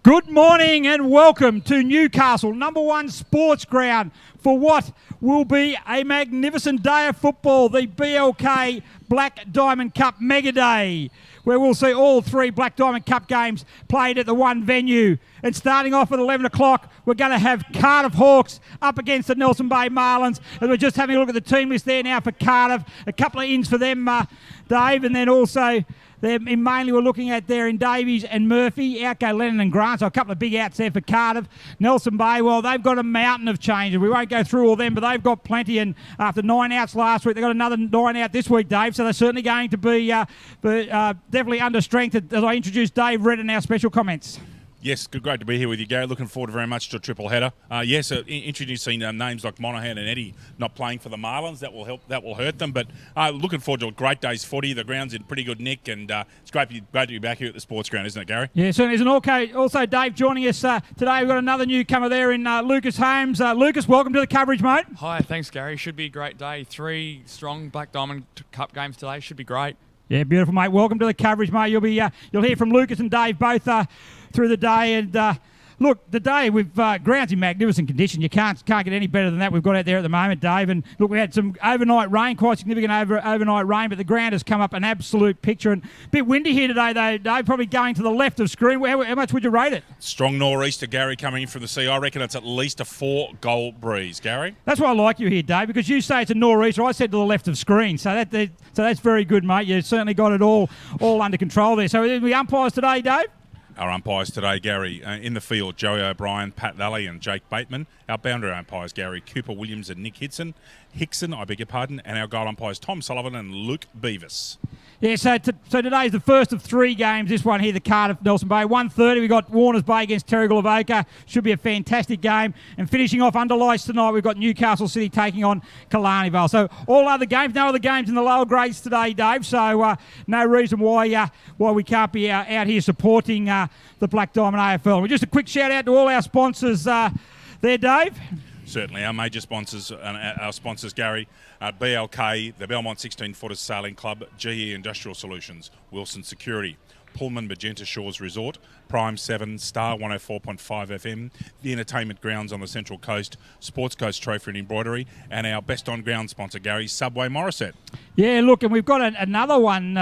Good morning and welcome to Newcastle, #1 sports ground for what will be a magnificent day of football, the BLK Black Diamond Cup Mega Day, where we'll see all three Black Diamond Cup games played at the one venue. And starting off at 11 o'clock, we're going to have Cardiff Hawks up against the Nelson Bay Marlins. And we're just having a look at the team list there now for Cardiff. A couple of ins for them, Dave, and then also... mainly we're looking at there in Davies and Murphy. Out go Lennon and Grant, so a couple of big outs there for Cardiff. Nelson Bay, well, they've got a mountain of changes. We won't go through all them, but they've got plenty. And after 9 outs last week, they've got another 9 out this week, Dave. So they're certainly going to be definitely under strength as I introduce Dave Redden, our special comments. Yes, great to be here with you, Gary. Looking forward very much to a triple header. Introducing names like Monahan and Eddie not playing for the Marlins, that will help. That will hurt them. But looking forward to a great day's footy. The ground's in pretty good nick, and it's great to be back here at the sports ground, isn't it, Gary? Yeah, certainly is. And also, Dave joining us today. We've got another newcomer there in Lucas Holmes. Lucas, welcome to the coverage, mate. Hi, thanks, Gary. Should be a great day. 3 strong Black Diamond Cup games today. Should be great. Yeah, beautiful, mate. Welcome to the coverage, mate. You'll hear from Lucas and Dave both through the day. And look, the day we've grounds in magnificent condition. You can't get any better than that we've got out there at the moment, Dave. And look, we had some overnight rain, quite significant overnight rain, but the ground has come up an absolute picture. And a bit windy here today, though, Dave. Probably going to the left of screen. How much would you rate it? Strong nor'easter, Gary, coming in from the sea. I reckon it's at least a 4-goal breeze, Gary. That's why I like you here, Dave, because you say it's a nor'easter. I said to the left of screen, so that's very good, mate. You've certainly got it all under control there. So the umpires today, Dave? Our umpires today, Gary, in the field, Joey O'Brien, Pat Lally and Jake Bateman. Our boundary umpires, Gary, Cooper Williams and Nick Hickson, I beg your pardon, and our goal umpires, Tom Sullivan and Luke Beavis. Yeah, so today's the first of 3 games. This one here, the Cardiff Nelson Bay. 1:30, we've got Warners Bay against Terrigal Avoca. Should be a fantastic game. And finishing off under lights tonight, we've got Newcastle City taking on Killarney Vale. So all other games, no other games in the lower grades today, Dave. So no reason why we can't be out here supporting the Black Diamond AFL. Just a quick shout out to all our sponsors there, Dave. Certainly, our major sponsors, Gary, BLK, the Belmont 16-footers Sailing Club, GE Industrial Solutions, Wilson Security, Pullman Magenta Shores Resort, Prime 7, Star 104.5 FM, the entertainment grounds on the Central Coast, Sports Coast Trophy and Embroidery, and our best on-ground sponsor, Gary, Subway Morisset. Yeah, look, and we've got another one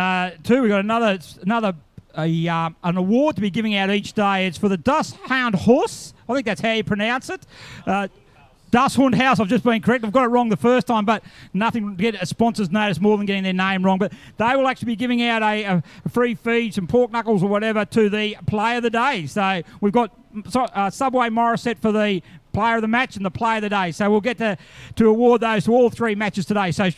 too. We've got another an award to be giving out each day. It's for the Dusthound Horse. I think that's how you pronounce it. Dusthound House, I've just been correct. I've got it wrong the first time, but nothing to get a sponsor's notice more than getting their name wrong. But they will actually be giving out a free feed, some pork knuckles or whatever, to the player of the day. So we've got Subway Morisset for the player of the match and the player of the day. So we'll get to award those to all 3 matches today. So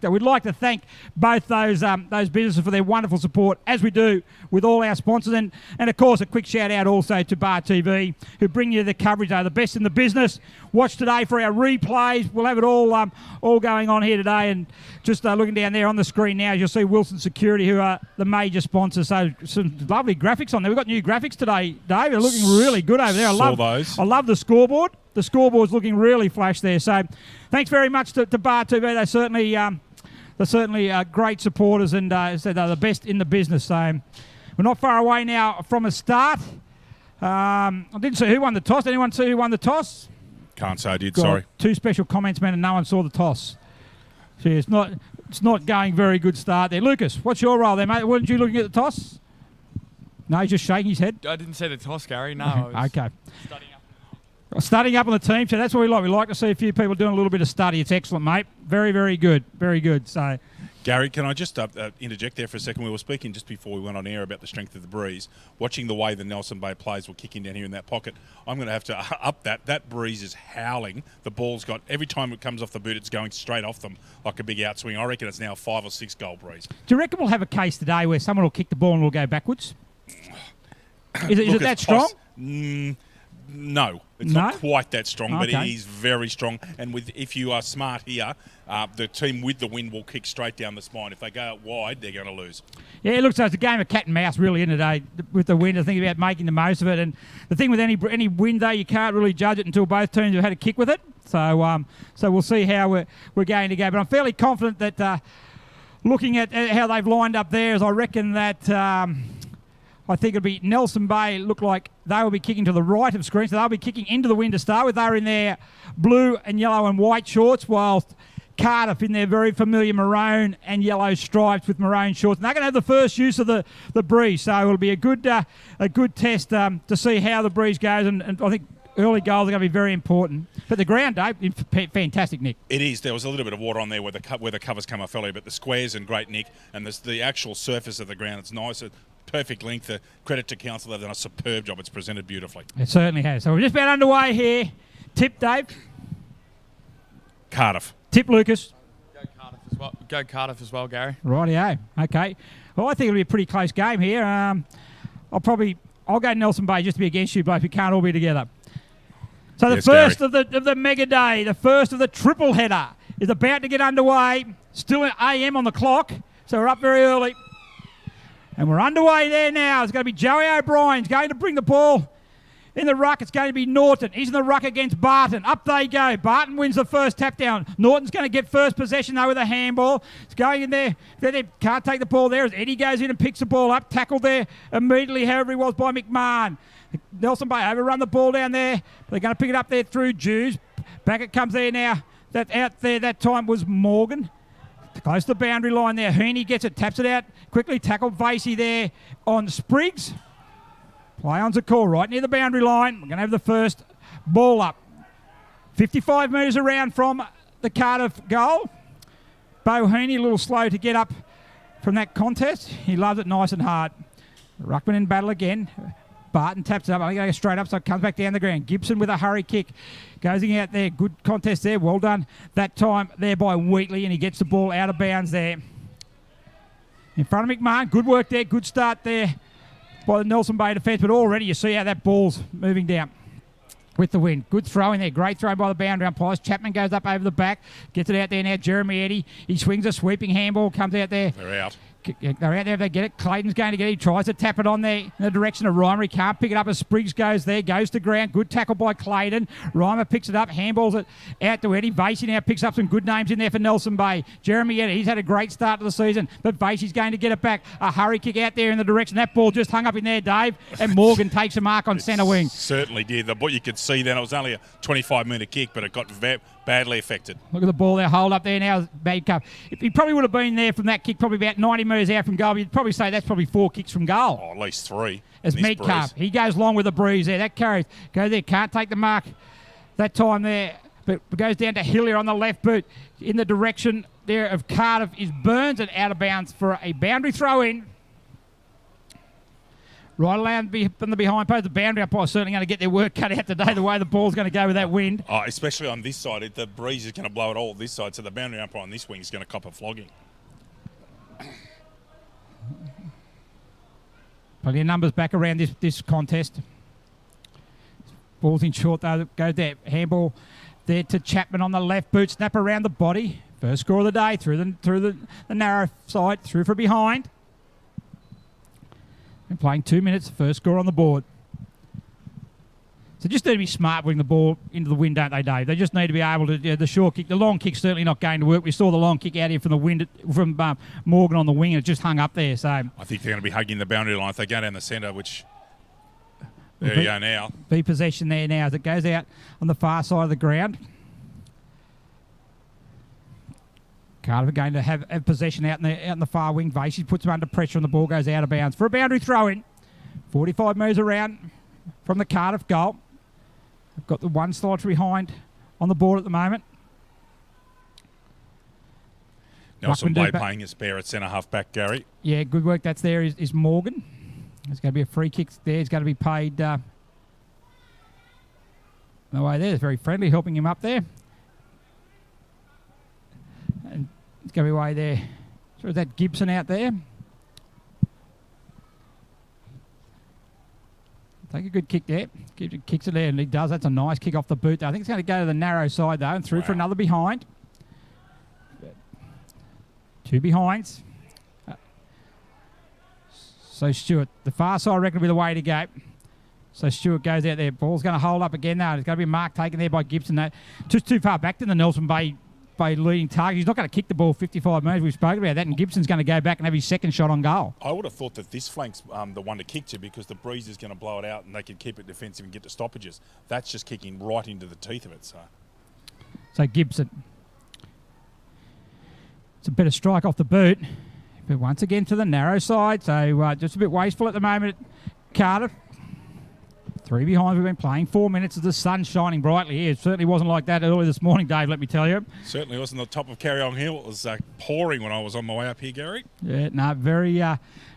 we'd like to thank both those businesses for their wonderful support, as we do with all our sponsors. And of course, a quick shout out also to Bar TV, who bring you the coverage. They're the best in the business. Watch today for our replays. We'll have it all going on here today. And just looking down there on the screen now, you'll see Wilson Security, who are the major sponsors. So some lovely graphics on there. We've got new graphics today, Dave. They're looking really good over there. I love the scoreboard. The scoreboard's looking really flash there. So thanks very much to Bar TV. They're certainly great supporters, and they're the best in the business. So we're not far away now from a start. I didn't see who won the toss. Anyone see who won the toss? Can't say I did, sorry. 2 special comments, man, and no one saw the toss. So it's not going very good start there. Lucas, what's your role there, mate? Weren't you looking at the toss? No, he's just shaking his head. I didn't see the toss, Gary. No, I was okay. Studying up on the team, so that's what we like. We like to see a few people doing a little bit of study. It's excellent, mate. Very, very good. Very good. So, Gary, can I just interject there for a second? We were speaking just before we went on air about the strength of the breeze. Watching the way the Nelson Bay players were kicking down here in that pocket, I'm going to have to up that. That breeze is howling. The ball's got, every time it comes off the boot, it's going straight off them like a big outswing. I reckon it's now a 5 or 6 goal breeze. Do you reckon we'll have a case today where someone will kick the ball and we'll go backwards? Is it that strong? No, it's not quite that strong, but it is very strong. And if you are smart here, the team with the wind will kick straight down the spine. If they go out wide, they're going to lose. Yeah, it looks like it's a game of cat and mouse, really, isn't it? With the wind, I think about making the most of it. And the thing with any wind, though, you can't really judge it until both teams have had a kick with it. So we'll see how we're going to go. But I'm fairly confident that looking at how they've lined up there, is I reckon that I think it'll be Nelson Bay. Look like they will be kicking to the right of screen, so they'll be kicking into the wind to start with. They're in their blue and yellow and white shorts, whilst Cardiff in their very familiar maroon and yellow stripes with maroon shorts. And they're going to have the first use of the breeze, so it'll be a good test to see how the breeze goes, and I think early goals are going to be very important. But the ground, Dave, fantastic, Nick. It is. There was a little bit of water on there where the covers come off earlier, but the squares in great nick, and the actual surface of the ground, it's nice. Perfect length. Credit to council. They've done a superb job. It's presented beautifully. It certainly has. So we're just about underway here. Tip, Dave. Cardiff. Tip, Lucas. Go Cardiff as well, Gary. Rightio. Okay. Well, I think it'll be a pretty close game here. I'll go Nelson Bay just to be against you both. We can't all be together. So the first of the mega day, the first of the triple header is about to get underway. Still an AM on the clock, so we're up very early. And we're underway there now. It's going to be Joey O'Brien's going to bring the ball in the ruck. It's going to be Norton. He's in the ruck against Barton. Up they go. Barton wins the first tap down. Norton's going to get first possession though with a handball. It's going in there. They can't take the ball there as Eddie goes in and picks the ball up. Tackled there immediately, however he was, by McMahon. Nelson Bay overrun the ball down there. They're going to pick it up there through Jews. Back it comes there now. That out there that time was Morgan. Close to the boundary line there. Heaney gets it, taps it out. Quickly tackled Vasey there on Spriggs. Play on's a call right near the boundary line. We're going to have the first ball up. 55 metres around from the Cardiff goal. Bo Heaney a little slow to get up from that contest. He loves it nice and hard. Ruckman in battle again. Barton taps it up. I think they go straight up, so it comes back down the ground. Gibson with a hurry kick. Goes out there. Good contest there. Well done that time there by Wheatley, and he gets the ball out of bounds there. In front of McMahon. Good work there. Good start there by the Nelson Bay defence, but already you see how that ball's moving down with the wind. Good throw in there. Great throw by the boundary umpires. Chapman goes up over the back. Gets it out there now. Jeremy Eddy. He swings a sweeping handball. Comes out there. They're out. They're out there if they get it. Clayton's going to get it. He tries to tap it on there in the direction of Reimer. He can't pick it up as Spriggs goes there. Goes to ground. Good tackle by Clayton. Reimer picks it up. Handballs it out to Eddie. Vasey now picks up some good names in there for Nelson Bay. Jeremy Eddie, he's had a great start to the season, but Vasey's going to get it back. A hurry kick out there in the direction. That ball just hung up in there, Dave, and Morgan takes a mark on centre wing. Certainly did. What you could see then, it was only a 25-metre kick, but it got badly affected. Look at the ball there. Hold up there now. Bad cup. If he probably would have been there from that kick, probably about 90 metres out from goal, you'd probably say that's probably 4 kicks from goal. Oh, at least 3. As Medcalf, he goes long with the breeze there. That carries. Go there. Can't take the mark that time there. But goes down to Hillier on the left boot in the direction there of Cardiff is Burns and out of bounds for a boundary throw in. Right around from the behind post. The boundary umpire certainly going to get their work cut out today, the way the ball's going to go with that wind. Oh, especially on this side. The breeze is going to blow it all this side, so the boundary umpire on this wing is going to cop a flogging. Plenty of numbers back around this contest. Ball's in short though. Goes there. Handball there to Chapman on the left boot. Snap around the body. First score of the day through the narrow side. Through from behind. Been playing 2 minutes. First score on the board. So just need to be smart putting the ball into the wind, don't they, Dave? They just need to be able to, the short kick. The long kick's certainly not going to work. We saw the long kick out here from the wind, from Morgan on the wing, and it just hung up there. So I think they're going to be hugging the boundary line if they go down the centre, which there you go now. Be possession there now as it goes out on the far side of the ground. Cardiff are going to have possession out in the far wing. Vasey puts him under pressure and the ball goes out of bounds for a boundary throw in. 45 metres around from the Cardiff goal. I've got the one slot behind on the board at the moment. Nelson Bay playing his spare at centre half back, Gary. Yeah, good work. That's there is Morgan. There's going to be a free kick there. He's going to be paid the way there. It's very friendly, helping him up there. And it's going to be away there. So is that Gibson out there? Take a good kick there. Kicks it there, and he does. That's a nice kick off the boot, though. I think it's going to go to the narrow side, though, and through for another behind. 2 behinds. So Stewart, the far side, I reckon, will be the way to go. So Stewart goes out there. Ball's going to hold up again, though. There's going to be a mark taken there by Gibson, though. Just too far back to the Nelson Bay by leading target. He's not going to kick the ball 55 metres. We've spoken about that, and Gibson's going to go back and have his second shot on goal. I would have thought that this flank's the one to kick to, because the breeze is going to blow it out and they can keep it defensive and get to stoppages. That's just kicking right into the teeth of it. So Gibson. It's a better strike off the boot. But once again to the narrow side. So just a bit wasteful at the moment at Cardiff. 3 behind. We've been playing 4 minutes as the sun's shining brightly here. It certainly wasn't like that early this morning, Dave, let me tell you. Certainly wasn't the top of Carry On Hill. It was pouring when I was on my way up here, Gary. Yeah, no, very...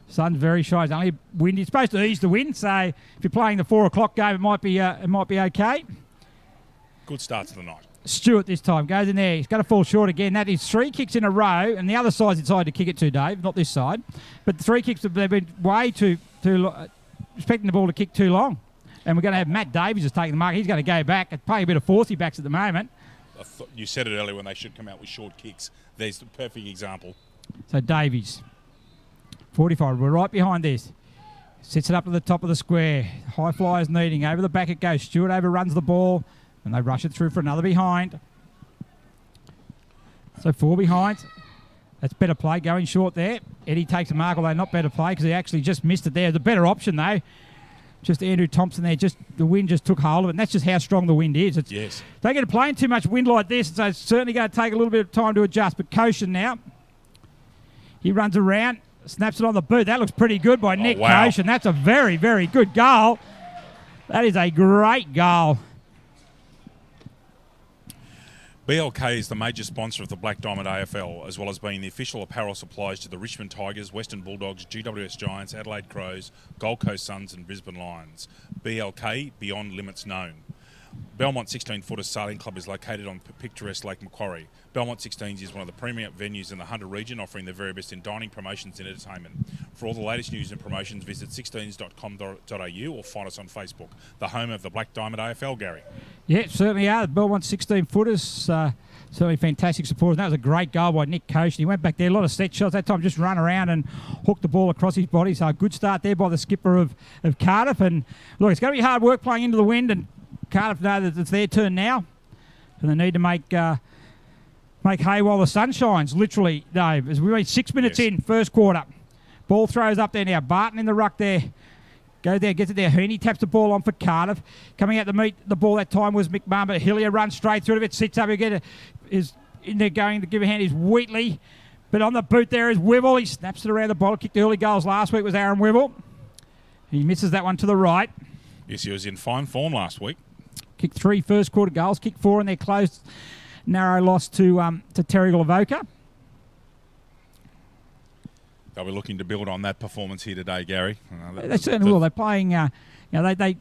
sun's very shy. It's only windy. It's supposed to ease the wind, so if you're playing the 4 o'clock game, it might be okay. Good start to the night. Stewart this time goes in there. He's going to fall short again. That is 3 kicks in a row, and the other side's inside to kick it to, Dave, not this side. But the 3 kicks, they've been way too expecting the ball to kick too long. And we're going to have Matt Davies is taking the mark. He's going to go back. It's playing a bit of forcey backs at the moment. You said it earlier when they should come out with short kicks. There's the perfect example. So Davies, 45. We're right behind this. Sits it up to the top of the square. High flyers needing. Over the back it goes. Stewart overruns the ball. And they rush it through for another behind. So 4 behind. That's better play going short there. Eddie takes a mark, although not better play because he actually just missed it there. It's a better option though. Just Andrew Thompson there. Just the wind just took hold of it. And that's just how strong the wind is. Yes. They get playing too much wind like this, so it's certainly going to take a little bit of time to adjust. But Koshin now. He runs around, snaps it on the boot. That looks pretty good by Nick Koshin. That's a very, very good goal. That is a great goal. BLK is the major sponsor of the Black Diamond AFL, as well as being the official apparel suppliers to the Richmond Tigers, Western Bulldogs, GWS Giants, Adelaide Crows, Gold Coast Suns and Brisbane Lions. BLK, beyond limits known. Belmont 16-footer Sailing Club is located on picturesque Lake Macquarie. Belmont 16s is one of the premier venues in the Hunter region, offering the very best in dining, promotions and entertainment. For all the latest news and promotions, visit 16s.com.au or find us on Facebook, the home of the Black Diamond AFL, Gary. Yeah, certainly are. The Belmont 16-footers, certainly fantastic supporters. That was a great goal by Nick Koshin. He went back there, a lot of set shots. That time just run around and hooked the ball across his body. So a good start there by the skipper of Cardiff. And look, it's going to be hard work playing into the wind, and Cardiff know that it's their turn now, and they need to make hay while the sun shines, literally, Dave. As we went 6 minutes in, first quarter. Ball throws up there now. Barton in the ruck there. Goes there, gets it there. Heaney taps the ball on for Cardiff. Coming out to meet the ball that time was McMahon, but Hillier runs straight through it. Sits up again. Is in there going to give a hand is Wheatley. But on the boot there is Wibble. He snaps it around the bottle. Kicked the early goals last week was Aaron Wibble. He misses that one to the right. Yes, he was in fine form last week. Kicked 3 first quarter goals, kicked 4 in their close, narrow loss to Terry Glavoka. They'll be looking to build on that performance here today, Gary. They certainly will. They're playing, they had a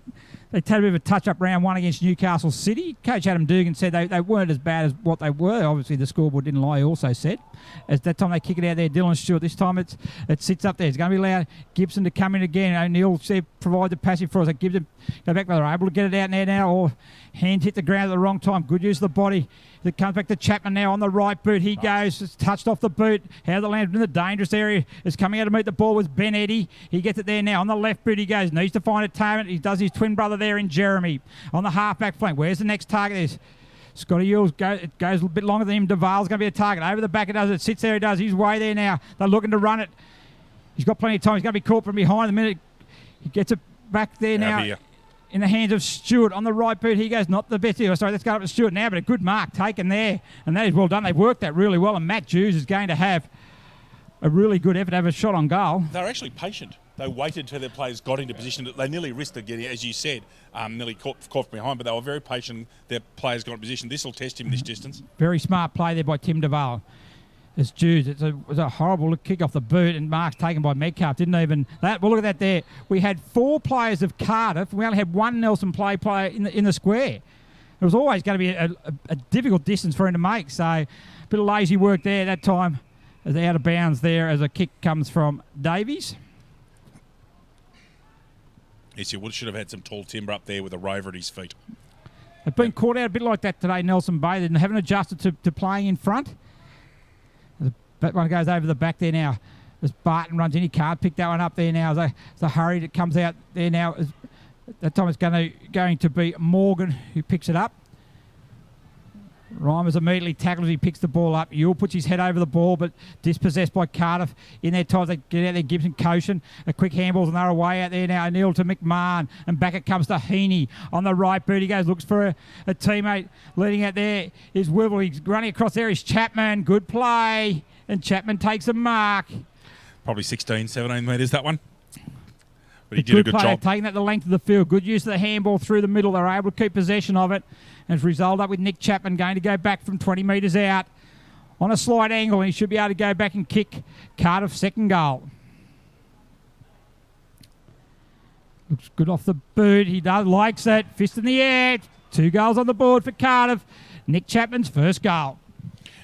bit of a touch-up round 1 against Newcastle City. Coach Adam Dugan said they weren't as bad as what they were. Obviously, the scoreboard didn't lie, he also said. As that time they kick it out there, Dylan Stewart. This time it sits up there. It's going to be allowed Gibson to come in again. O'Neill provide the passage for us. Gibson go back, but they're able to get it out in there now. Or hand hit the ground at the wrong time. Good use of the body. It comes back to Chapman now on the right boot. He goes. It's touched off the boot. How the land in the dangerous area is coming out to meet the ball with Ben Eddy. He gets it there now. On the left boot he goes. Needs to find a target. He does his twin brother there in Jeremy. On the half-back flank. Where's the next target? There's Scotty Ewell's it goes a bit longer than him. Duval's going to be a target. Over the back it does. It sits there. He does. He's way there now. They're looking to run it. He's got plenty of time. He's going to be caught from behind the minute. He gets it back there now. In the hands of Stewart on the right boot. He goes, not the best. Sorry, let's go up to Stewart now, but a good mark taken there. And that is well done. They've worked that really well. And Matt Jews is going to have a really good effort to have a shot on goal. They're actually patient. They waited till their players got into position. They nearly risked it getting, as you said, nearly caught from behind, but they were very patient. Their players got in position. This will test him this distance. Very smart play there by Tim Duval. It's Jews. It was a horrible kick off the boot, and marks taken by Metcalf. Didn't even that. Well, look at that there. We had 4 players of Cardiff. We only had 1 Nelson player in the square. It was always going to be a difficult distance for him to make. So a bit of lazy work there that time, as out of bounds there as a kick comes from Davies. Yes, you should have had some tall timber up there with a rover at his feet. They've been caught out a bit like that today, Nelson Bay. They haven't adjusted to playing in front. That one goes over the back there now. As Barton runs in, he can't pick that one up there now. As a hurry that comes out there now. That time it's going to be Morgan who picks it up. Reimers immediately tackles. He picks the ball up. Ewell puts his head over the ball, but dispossessed by Cardiff. In their times, they get out there. Gibson, Koshin, a quick handballs, and they're away out there now. O'Neill to McMahon, and back it comes to Heaney on the right boot. He goes, looks for a teammate. Leading out there is Wivel. He's running across there is Chapman. Good play, and Chapman takes a mark. Probably 16, 17 metres, that one. But he did a good play, job. taking that the length of the field. Good use of the handball through the middle. They were able to keep possession of it. And it's resulted up with Nick Chapman going to go back from 20 metres out on a slight angle. And he should be able to go back and kick Cardiff's second goal. Looks good off the boot. He likes it. Fist in the air. 2 goals on the board for Cardiff. Nick Chapman's first goal.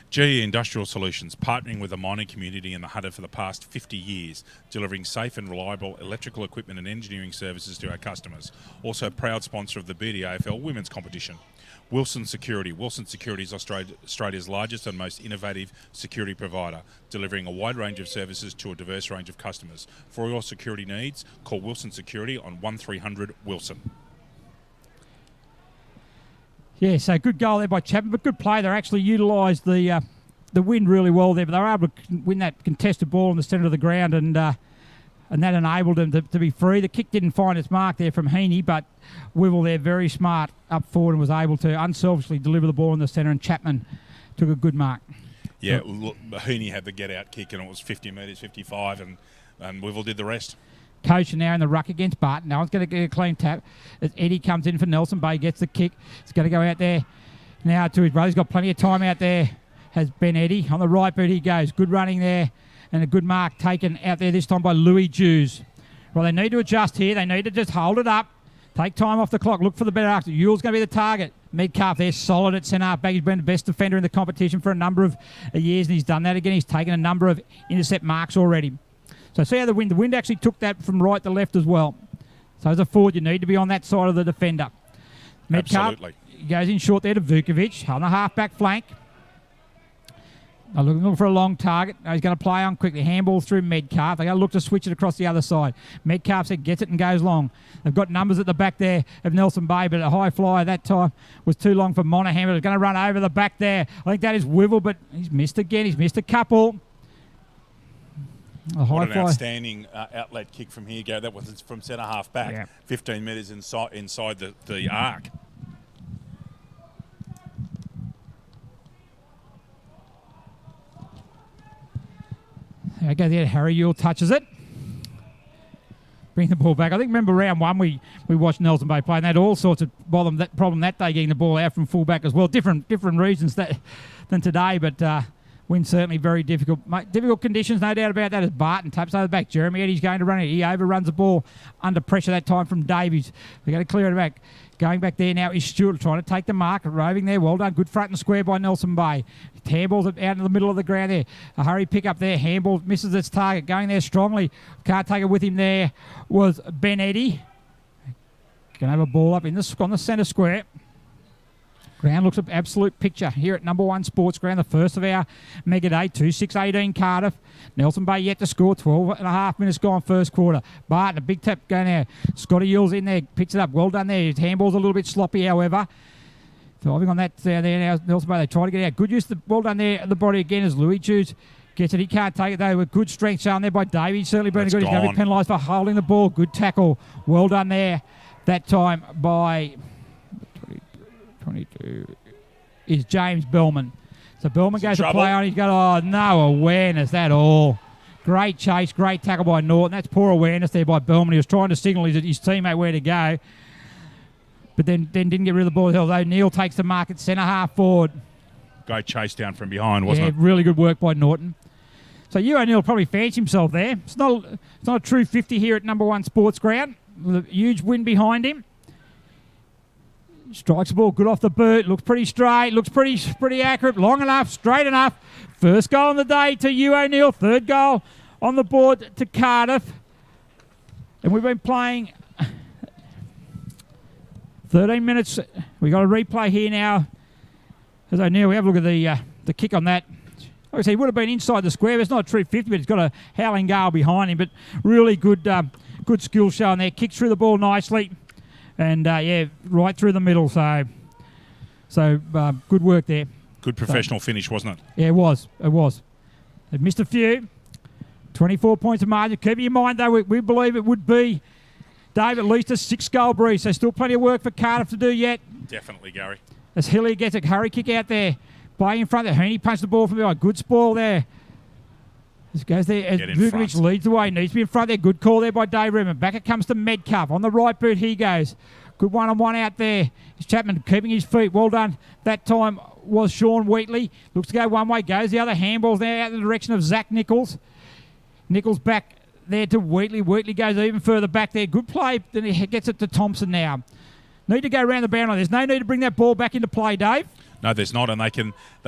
GE Industrial Solutions, partnering with the mining community in the Hunter for the past 50 years, delivering safe and reliable electrical equipment and engineering services to our customers. Also proud sponsor of the BDAFL Women's Competition. Wilson Security. Wilson Security is Australia's largest and most innovative security provider, delivering a wide range of services to a diverse range of customers. For all your security needs, call Wilson Security on 1300 Wilson. Yeah, so good goal there by Chapman, but good play. They actually utilised the wind really well there, but they were able to win that contested ball in the centre of the ground, and that enabled them to be free. The kick didn't find its mark there from Heaney, but Wivel there very smart up forward and was able to unselfishly deliver the ball in the centre, and Chapman took a good mark. Yeah, look, Heaney had the get-out kick, and it was 50 metres, 55, and Wivel did the rest. Kosher now in the ruck against Barton. No one's going to get a clean tap. As Eddie comes in for Nelson Bay, gets the kick. It's going to go out there now to his brother. He's got plenty of time out there. Has Ben Eddie. On the right boot he goes. Good running there and a good mark taken out there this time by Louis Jews. Well, they need to adjust here. They need to just hold it up. Take time off the clock. Look for the better after. Ewell's going to be the target. Metcalf there, solid at centre half back. He's been the best defender in the competition for a number of years, and he's done that again. He's taken a number of intercept marks already. So see how the wind actually took that from right to left as well. So as a forward, you need to be on that side of the defender. Metcalf goes in short there to Vukovic on the half-back flank. They're looking for a long target. He's going to play on quickly. Handball through Metcalf. They're going to look to switch it across the other side. Metcalf said gets it and goes long. They've got numbers at the back there of Nelson Bay, but a high flyer that time was too long for Monaghan. It's going to run over the back there. I think that is Wivel, but he's missed again. He's missed a couple. What an outstanding outlet kick from here, Gary. That was from centre half back, yeah. 15 metres inside the arc. There we go there. Harry Ewell touches it. Bring the ball back. I think, remember round one we watched Nelson Bay play, and they had all sorts of problem that day getting the ball out from full-back as well. Different reasons than today, but win certainly very difficult. Difficult conditions, no doubt about that, as Barton taps over the back. Jeremy Eddie's going to run it. He overruns the ball under pressure that time from Davies. They're going to clear it back. Going back there now is Stewart trying to take the mark. Roving there. Well done. Good front and square by Nelson Bay. Handballs out in the middle of the ground there. A hurry pick up there. Handball misses its target. Going there strongly. Can't take it with him there was Ben Eddy. Going to have a ball up on the centre square. Ground looks an absolute picture here at number 1 Sports Ground, the first of our Mega Day, 2-6-18 Cardiff. Nelson Bay yet to score, 12 and a half minutes gone first quarter. Barton, a big tap going there. Scotty Yulls in there, picks it up, well done there. His handball's a little bit sloppy, however. Thriving on that there now, Nelson Bay, they try to get out. Good use, well done there at the body again as Louis Jews gets it. He can't take it though, with good strength shown there by Davies. Certainly been good. He's going to be penalised for holding the ball. Good tackle, well done there. That time by 22 is James Bellman. So Bellman goes to play on. He's got no awareness at all. Great chase, great tackle by Norton. That's poor awareness there by Bellman. He was trying to signal his teammate where to go, but then didn't get rid of the ball. Although Neil takes the mark at centre half forward. Great chase down from behind, wasn't it? Really good work by Norton. So Hugh O'Neill probably fancies himself there. It's not a true 50 here at number 1 Sports Ground with a huge win behind him. Strikes the ball good off the boot. Looks pretty straight. Looks pretty accurate. Long enough. Straight enough. First goal on the day to Hugh O'Neill. Third goal on the board to Cardiff. And we've been playing 13 minutes. We've got a replay here now. As O'Neill, we have a look at the kick on that. Like I say, he would have been inside the square. It's not a true 50, but he's got a howling gale behind him. But really good skill showing there. Kicks through the ball nicely. And, right through the middle. So So good work there. Good professional finish, wasn't it? Yeah, it was. It was. They've missed a few. 24 points of margin. Keep in mind, though, we believe it would be, Dave, at least a 6-goal breeze. So still plenty of work for Cardiff to do yet. Definitely, Gary. As Hillier gets a hurry kick out there. Play in front there. Heaney punched the ball from behind. Good spoil there. This goes there as Vukovic leads the way. Needs to be in front there. Good call there by Dave Redmond. Back it comes to Medcup. On the right boot he goes. Good one-on-one out there. It's Chapman keeping his feet. Well done. That time was Sean Wheatley. Looks to go one way. Goes the other. Handballs there out in the direction of Zach Nichols. Nichols back there to Wheatley. Wheatley goes even further back there. Good play. Then he gets it to Thompson now. Need to go around the boundary. There's no need to bring that ball back into play, Dave. No, there's not, and they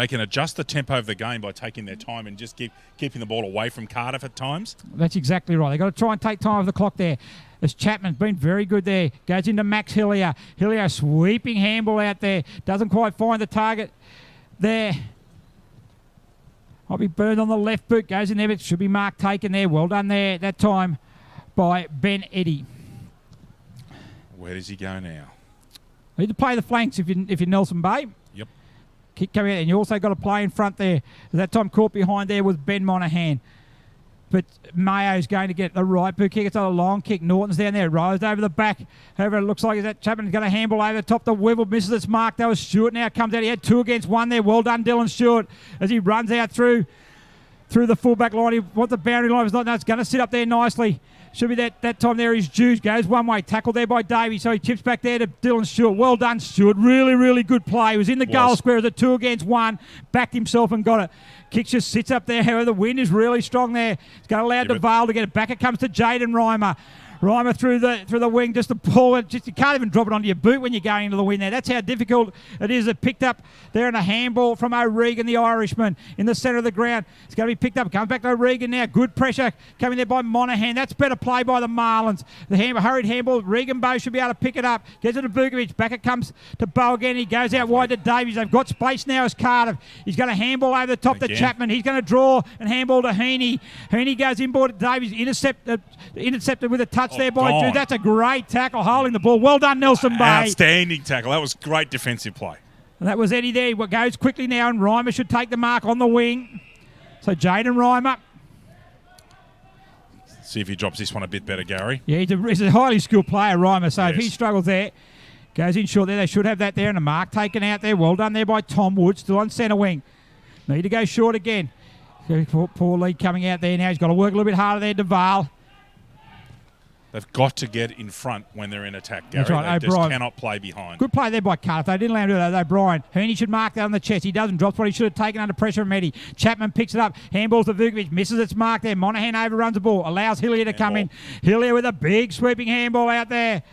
can adjust the tempo of the game by taking their time and just keeping the ball away from Cardiff at times. That's exactly right. They've got to try and take time off the clock there. As Chapman's been very good there. Goes into Max Hillier. Hillier sweeping handball out there. Doesn't quite find the target there. I'll be burned on the left boot. Goes in there, but should be mark taken there. Well done there that time by Ben Eddy. Where does he go now? Need to play the flanks if you're Nelson Bay. Yep. Kick coming out, and you also got to play in front there. That time caught behind there was Ben Monahan. But Mayo's going to get the right boot kick. It's a long kick. Norton's down there. Rose over the back. However, it looks like that Chapman's going to handball over the top. The Wivel misses its mark. That was Stewart now comes out. He had 2 against 1 there. Well done, Dylan Stewart, as he runs out through the fullback line. He wants the boundary line. No, it's going to sit up there nicely. Should be that time there. His Jews goes one way. Tackle there by Davey. So he chips back there to Dylan Stewart. Well done, Stewart. Really, really good play. He was in the goal square as a 2 against 1. Backed himself and got it. Kicks just sits up there. However, the wind is really strong there. It's going to allow DeVale to get it back. It comes to Jaden Reimer. Reimer through the wing, just to pull it. Just you can't even drop it onto your boot when you're going into the wind there. That's how difficult it is. It picked up there in a handball from O'Regan, the Irishman, in the centre of the ground. It's going to be picked up. Comes back to O'Regan now. Good pressure coming there by Monahan. That's better play by the Marlins. The hurried handball. Regan Bow should be able to pick it up. Gets it to Vukovic. Back it comes to Bow again. He goes out wide to Davies. They've got space now as Cardiff. He's going to handball over the top to Chapman. He's going to draw and handball to Heaney. Heaney goes inboard to Davies. Intercepted with a touch there by Drew. That's a great tackle, holding the ball. Well done, Nelson Bay. Outstanding tackle. That was great defensive play. And that was Eddie there. What goes quickly now, and Reimer should take the mark on the wing. So Jaden Reimer. See if he drops this one a bit better, Gary. Yeah, he's a highly skilled player, Reimer. So if he struggles there, goes in short there. They should have that there, and a mark taken out there. Well done there by Tom Wood, still on centre wing. Need to go short again. Poor lead coming out there now. He's got to work a little bit harder there, DeVale. They've got to get in front when they're in attack, Gary. That's right. They just cannot play behind. Good play there by Cardiff. They didn't allow him to do that, though. O'Brien. Heaney should mark that on the chest. He doesn't. Drops what he should have taken under pressure from Eddie. Chapman picks it up. Handballs to Vukovic. Misses its mark there. Monahan overruns the ball. Allows Hillier to come in. Hillier with a big sweeping handball out there.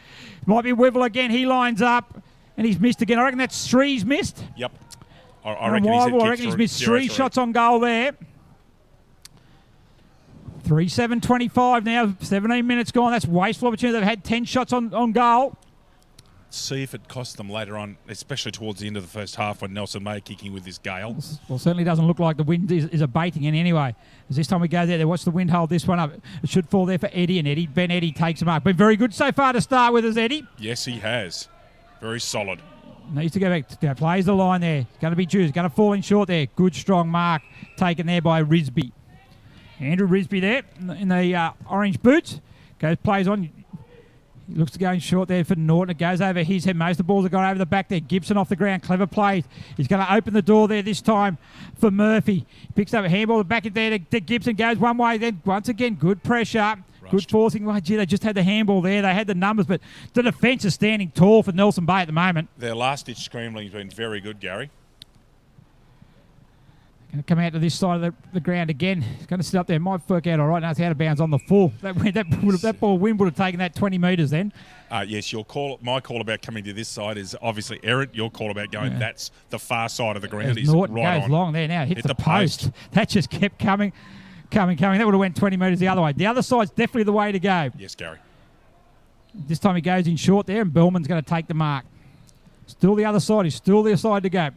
Might be Wivel again. He lines up. And he's missed again. I reckon that's three he's missed. Yep. I reckon he's missed 3 shots on goal there. 3-7-25 now, 17 minutes gone. That's wasteful opportunity. They've had 10 shots on goal. See if it costs them later on, especially towards the end of the first half when Nelson May kicking with his gale. Well, certainly doesn't look like the wind is abating in anyway. As this time we go there, they watch the wind hold this one up. It should fall there for Eddie, and Ben Eddy takes him up. Been very good so far to start with us, Eddie. Yes, he has. Very solid. Needs to go back. Plays the line there. It's going to be Jews. Going to fall in short there. Good strong mark taken there by Risby. Andrew Risby there in the orange boots. Plays on. He looks to go in short there for Norton. It goes over his head. Most of the balls have gone over the back there. Gibson off the ground. Clever play. He's going to open the door there this time for Murphy. Picks up a handball back in there to Gibson. Goes one way. Then once again, good pressure. Rushed. Good forcing. Oh, gee, they just had the handball there. They had the numbers, but the defence is standing tall for Nelson Bay at the moment. Their last-ditch scrambling has been very good, Gary. Going to come out to this side of the ground again. He's going to sit up there. Might work out all right. Now it's out of bounds on the full. That ball wind would have taken that 20 metres then. Yes, my call about coming to this side is obviously errant. Your call about going, that's the far side of the ground. He's Norton right goes on. Long there now. Hits the post. That just kept coming. That would have went 20 metres the other way. The other side's definitely the way to go. Yes, Gary. This time he goes in short there, and Bellman's going to take the mark. Still the other side. He's still the side to go.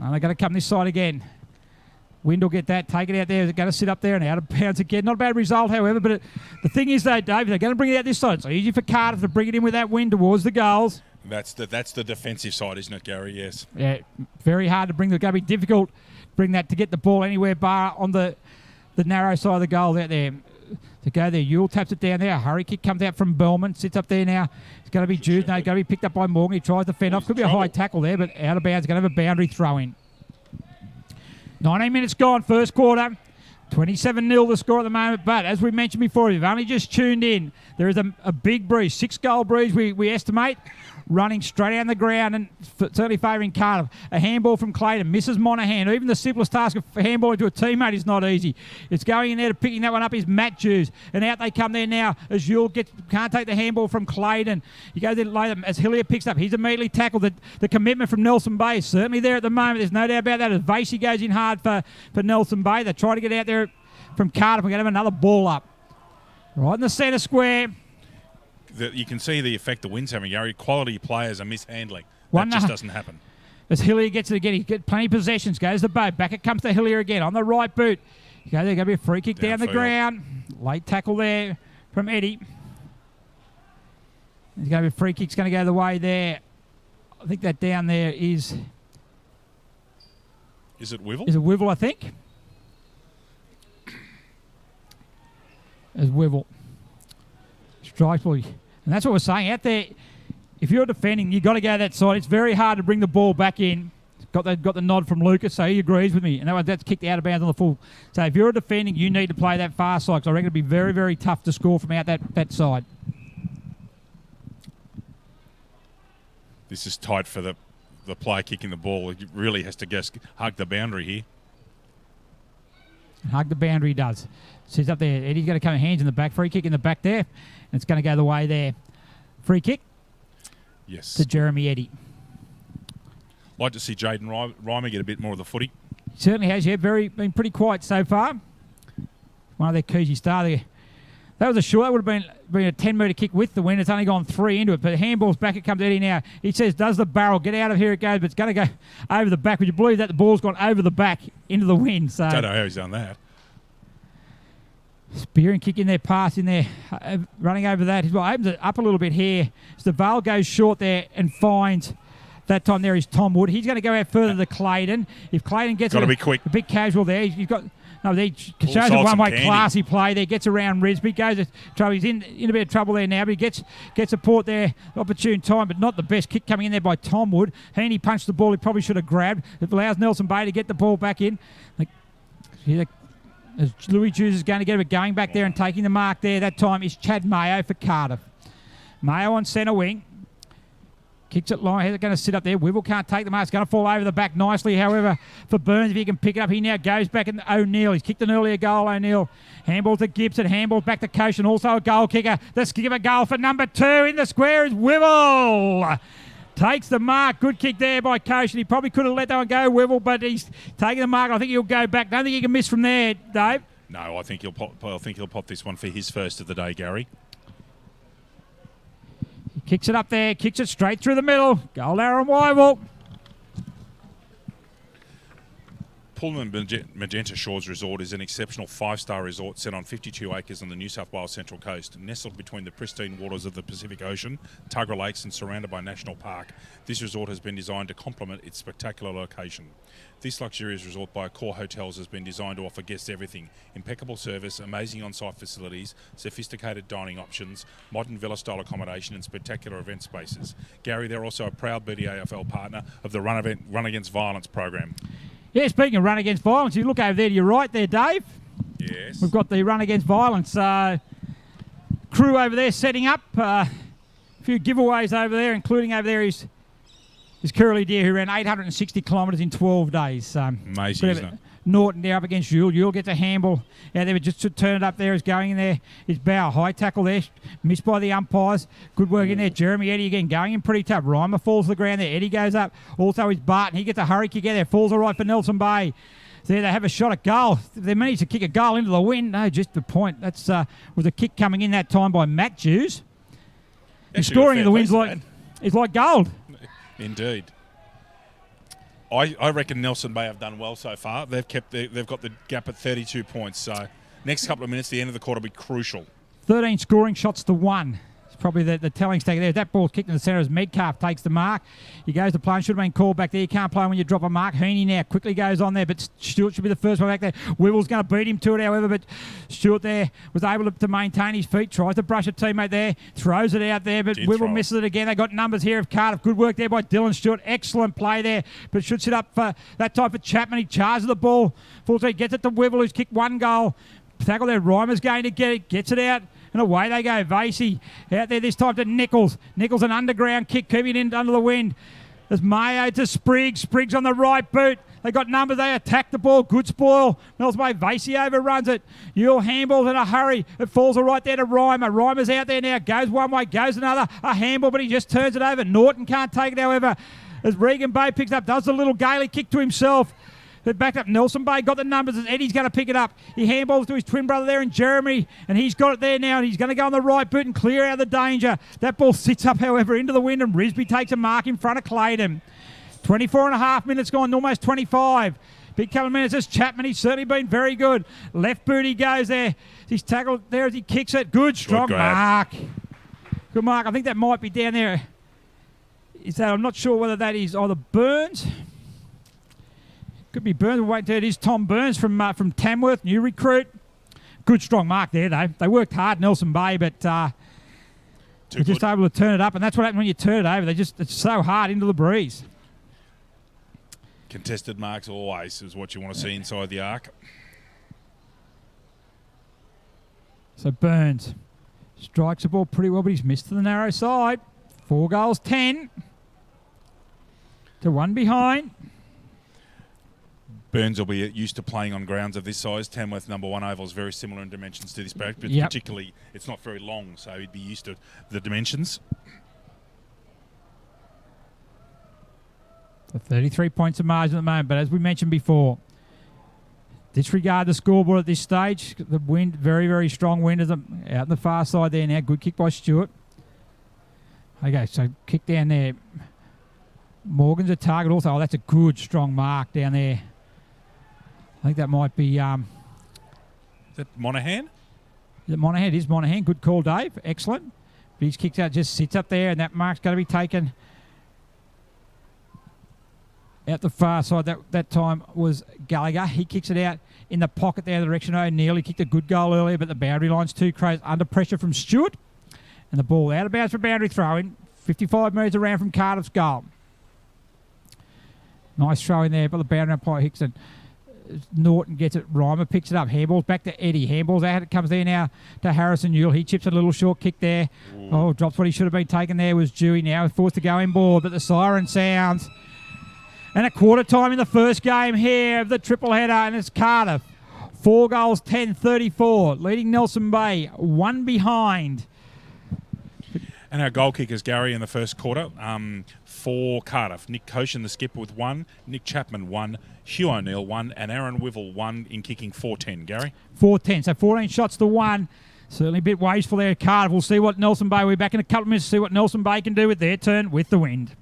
And they're going to come this side again. Wind will get that, take it out there. They're going to sit up there and out of bounds again. Not a bad result, however. But the thing is, though, Dave, they're going to bring it out this side. It's easy for Cardiff to bring it in with that wind towards the goals. That's the defensive side, isn't it, Gary? Yes. Yeah, very hard to bring. It's going to be difficult to bring that to get the ball anywhere bar on the narrow side of the goal out there. To go there, Ewell taps it down there. A hurry kick comes out from Bellman, sits up there now. It's going to be Jude. No, it's going to be picked up by Morgan. He tries to fend off. Could be a high tackle there, but out of bounds. Going to have a boundary throw in. 19 minutes gone, first quarter. 27-0 the score at the moment, but as we mentioned before, if you've only just tuned in, there is a big breeze, 6-goal breeze we estimate, running straight down the ground and certainly favouring Cardiff. A handball from Clayton, misses Monaghan. Even the simplest task of handballing to a teammate is not easy. It's going in there to picking that one up is Matt Jews, and out they come there now as Yule can't take the handball from Clayton. He goes in later as Hillier picks up. He's immediately tackled. The commitment from Nelson Bay is certainly there at the moment. There's no doubt about that as Vasey goes in hard for Nelson Bay. They try to get out there from Cardiff. We're going to have another ball up. Right in the centre square. You can see the effect the wind's having, Gary. Quality players are mishandling. That just doesn't happen. As Hillier gets it again, he's got plenty of possessions. Goes the boat. Back it comes to Hillier again on the right boot. There's going to be a free kick down the ground. Late tackle there from Eddie. There's going to be a free kick. It's going to go the way there. I think that down there is... Is it Wivel? Is it Wivel, I think? As Wivel. Strikes ball. And that's what we're saying. Out there, if you're defending, you've got to go that side. It's very hard to bring the ball back in. Got the nod from Lucas, so he agrees with me. And that's kicked out of bounds on the full. So if you're defending, you need to play that far side, because I reckon it'll be very, very tough to score from out that side. This is tight for the player kicking the ball. He really has to just hug the boundary here. Hug the boundary, he does. Sits up there. Eddie's going to come hands in the back. Free kick in the back there. And it's going to go the way there. Free kick. Yes. To Jeremy Eddie. Like to see Jaden Reimer get a bit more of the footy. He certainly has, yeah. Been pretty quiet so far. One of their keys he started. That was a short. That would have been a 10-metre kick with the wind. It's only gone 3 into it. But handball's back. It comes Eddie now. He says, does the barrel. Get out of here it goes. But it's going to go over the back. Would you believe that the ball's gone over the back into the wind? So don't know how he's done that. Spear and kick in there, pass in there, running over that. He opens it up a little bit here. So the Vale goes short there and finds that time there is Tom Wood. He's going to go out further to Clayton. If Clayton gets got to be quick. A bit casual there. He's got... No, he shows a one-way classy play there. Gets around Risby. Goes to trouble. He's in a bit of trouble there now, but he gets support there. Opportune time, but not the best kick coming in there by Tom Wood. Heaney punched the ball. He probably should have grabbed. It allows Nelson Bay to get the ball back in. As Louis Jews is going to get it going back there and taking the mark there. That time is Chad Mayo for Cardiff. Mayo on centre wing. Kicks it long. He's going to sit up there. Wivel can't take the mark. It's going to fall over the back nicely. However, for Burns, if he can pick it up, he now goes back in O'Neill. He's kicked an earlier goal, O'Neill. Handball to Gibson. Handball back to Koshin. Also a goal kicker. The skipper goal for number 2 in the square is Wivel. Takes the mark. Good kick there by Koshin. He probably could have let that one go, Wivel, but he's taking the mark. I think he'll go back. Don't think he can miss from there, Dave. No, I think he'll pop this one for his first of the day, Gary. He kicks it up there, kicks it straight through the middle. Goal Aaron Wyville. Pullman Magenta Shores Resort is an exceptional 5-star resort set on 52 acres on the New South Wales Central Coast, nestled between the pristine waters of the Pacific Ocean, Tuggerah Lakes and surrounded by National Park. This resort has been designed to complement its spectacular location. This luxurious resort by Accor Hotels has been designed to offer guests everything: impeccable service, amazing on-site facilities, sophisticated dining options, modern villa-style accommodation and spectacular event spaces. Gary, they're also a proud BDAFL partner of the Run Against Violence program. Yeah, speaking of Run Against Violence, you look over there to your right there, Dave. Yes. We've got the Run Against Violence crew over there setting up. A few giveaways over there, including over there is Curly Deer, who ran 860 kilometres in 12 days. Amazing, isn't it? Norton there up against Yule. Yule gets a handball. Yeah, they were just to turn it up there. Is going in there. Is Bauer. High tackle there. Missed by the umpires. Good work in there. Jeremy Eddie again going in pretty tough. Reimer falls to the ground there. Eddie goes up. Also is Barton. He gets a hurry kick out there. Falls all right for Nelson Bay. There they have a shot at goal. They managed to kick a goal into the wind. No, just the point. That's was a kick coming in that time by Matt Jews. And scoring in the wind's like gold. Indeed. I reckon Nelson Bay have done well so far. They've got the gap at 32 points. So next couple of minutes, the end of the quarter will be crucial. 13 scoring shots to 1. probably the telling stake there. That ball's kicked in the centre as Metcalf takes the mark. He goes to play. Should have been called back there. You can't play when you drop a mark. Heaney now quickly goes on there, but Stewart should be the first one back there. Wibble's going to beat him to it, however, but Stewart there was able to maintain his feet. Tries to brush a teammate there. Throws it out there, but Wibble misses it again. They got numbers here of Cardiff. Good work there by Dylan Stewart. Excellent play there, but should sit up for that type of Chapman. He charges the ball. Full speed, gets it to Wibble, who's kicked one goal. Tackle there. Reimer's going to get it. Gets it out. And away they go. Vasey out there this time to Nichols. Nichols an underground kick, keeping it in under the wind. There's Mayo to Spriggs. Spriggs on the right boot. They got numbers. They attack the ball. Good spoil. Mel's Bay. Vasey overruns it. Yule handballs in a hurry. It falls right there to Reimer. Reimer's out there now. Goes one way. Goes another. A handball, but he just turns it over. Norton can't take it, however. As Regan Bay picks up. Does the little Gailey kick to himself. They backed up. Nelson Bay got the numbers as Eddie's going to pick it up. He handballs to his twin brother there in Jeremy, and he's got it there now, and he's going to go on the right boot and clear out of the danger. That ball sits up, however, into the wind, and Risby takes a mark in front of Clayton. 24 and a half minutes gone, almost 25. Big couple of minutes as Chapman. He's certainly been very good. Left boot he goes there. He's tackled there as he kicks it. Good, strong mark. Good mark. I think that might be down there. I'm not sure whether that is either Burns. Could be Burns. We'll wait until it is Tom Burns from Tamworth, new recruit. Good strong mark there, though. They worked hard, Nelson Bay, but they're just able to turn it up, and that's what happens when you turn it over. It's so hard into the breeze. Contested marks always is what you want to see inside the arc. So Burns strikes the ball pretty well, but he's missed to the narrow side. 4 goals, 10 to 1 behind. Burns will be used to playing on grounds of this size. Tamworth number 1 oval is very similar in dimensions to this patch, but particularly it's not very long, so he'd be used to the dimensions. So 33 points of margin at the moment, but as we mentioned before, disregard the scoreboard at this stage. The wind, very, very strong wind out on the far side there now. Good kick by Stewart. Okay, so kick down there. Morgan's a target also. Oh, that's a good, strong mark down there. I think that might be... is that Monaghan? Is it Monaghan? It is Monaghan. Good call, Dave. Excellent. But he's kicked out, just sits up there, and that mark's going to be taken out the far side. That time was Gallagher. He kicks it out in the pocket there in the direction of O'Neill. He kicked a good goal earlier, but the boundary line's too close. Under pressure from Stewart. And the ball out of bounds for boundary throw-in. 55 metres around from Cardiff's goal. Nice throw in there by the boundary umpire Hickson. Norton gets it. Reimer picks it up. Handballs back to Eddie. Handballs out. It comes there now to Harrison Yule. He chips a little short kick there. Ooh. Oh, drops what he should have been taken there was Dewey now. Forced to go in board, but the siren sounds. And a quarter time in the first game here of the triple header, and it's Cardiff. 4 goals, 10-34. Leading Nelson Bay. 1 behind. And our goal kickers, Gary, in the first quarter, for Cardiff. Nick Koshin, the skipper, with 1. Nick Chapman, 1. Hugh O'Neill, 1. And Aaron Wivel, 1 in kicking 4-10, Gary. 4-10, so 14 shots to 1. Certainly a bit wasteful there at Cardiff. We'll see what Nelson Bay, we're back in a couple of minutes to see what Nelson Bay can do with their turn with the wind.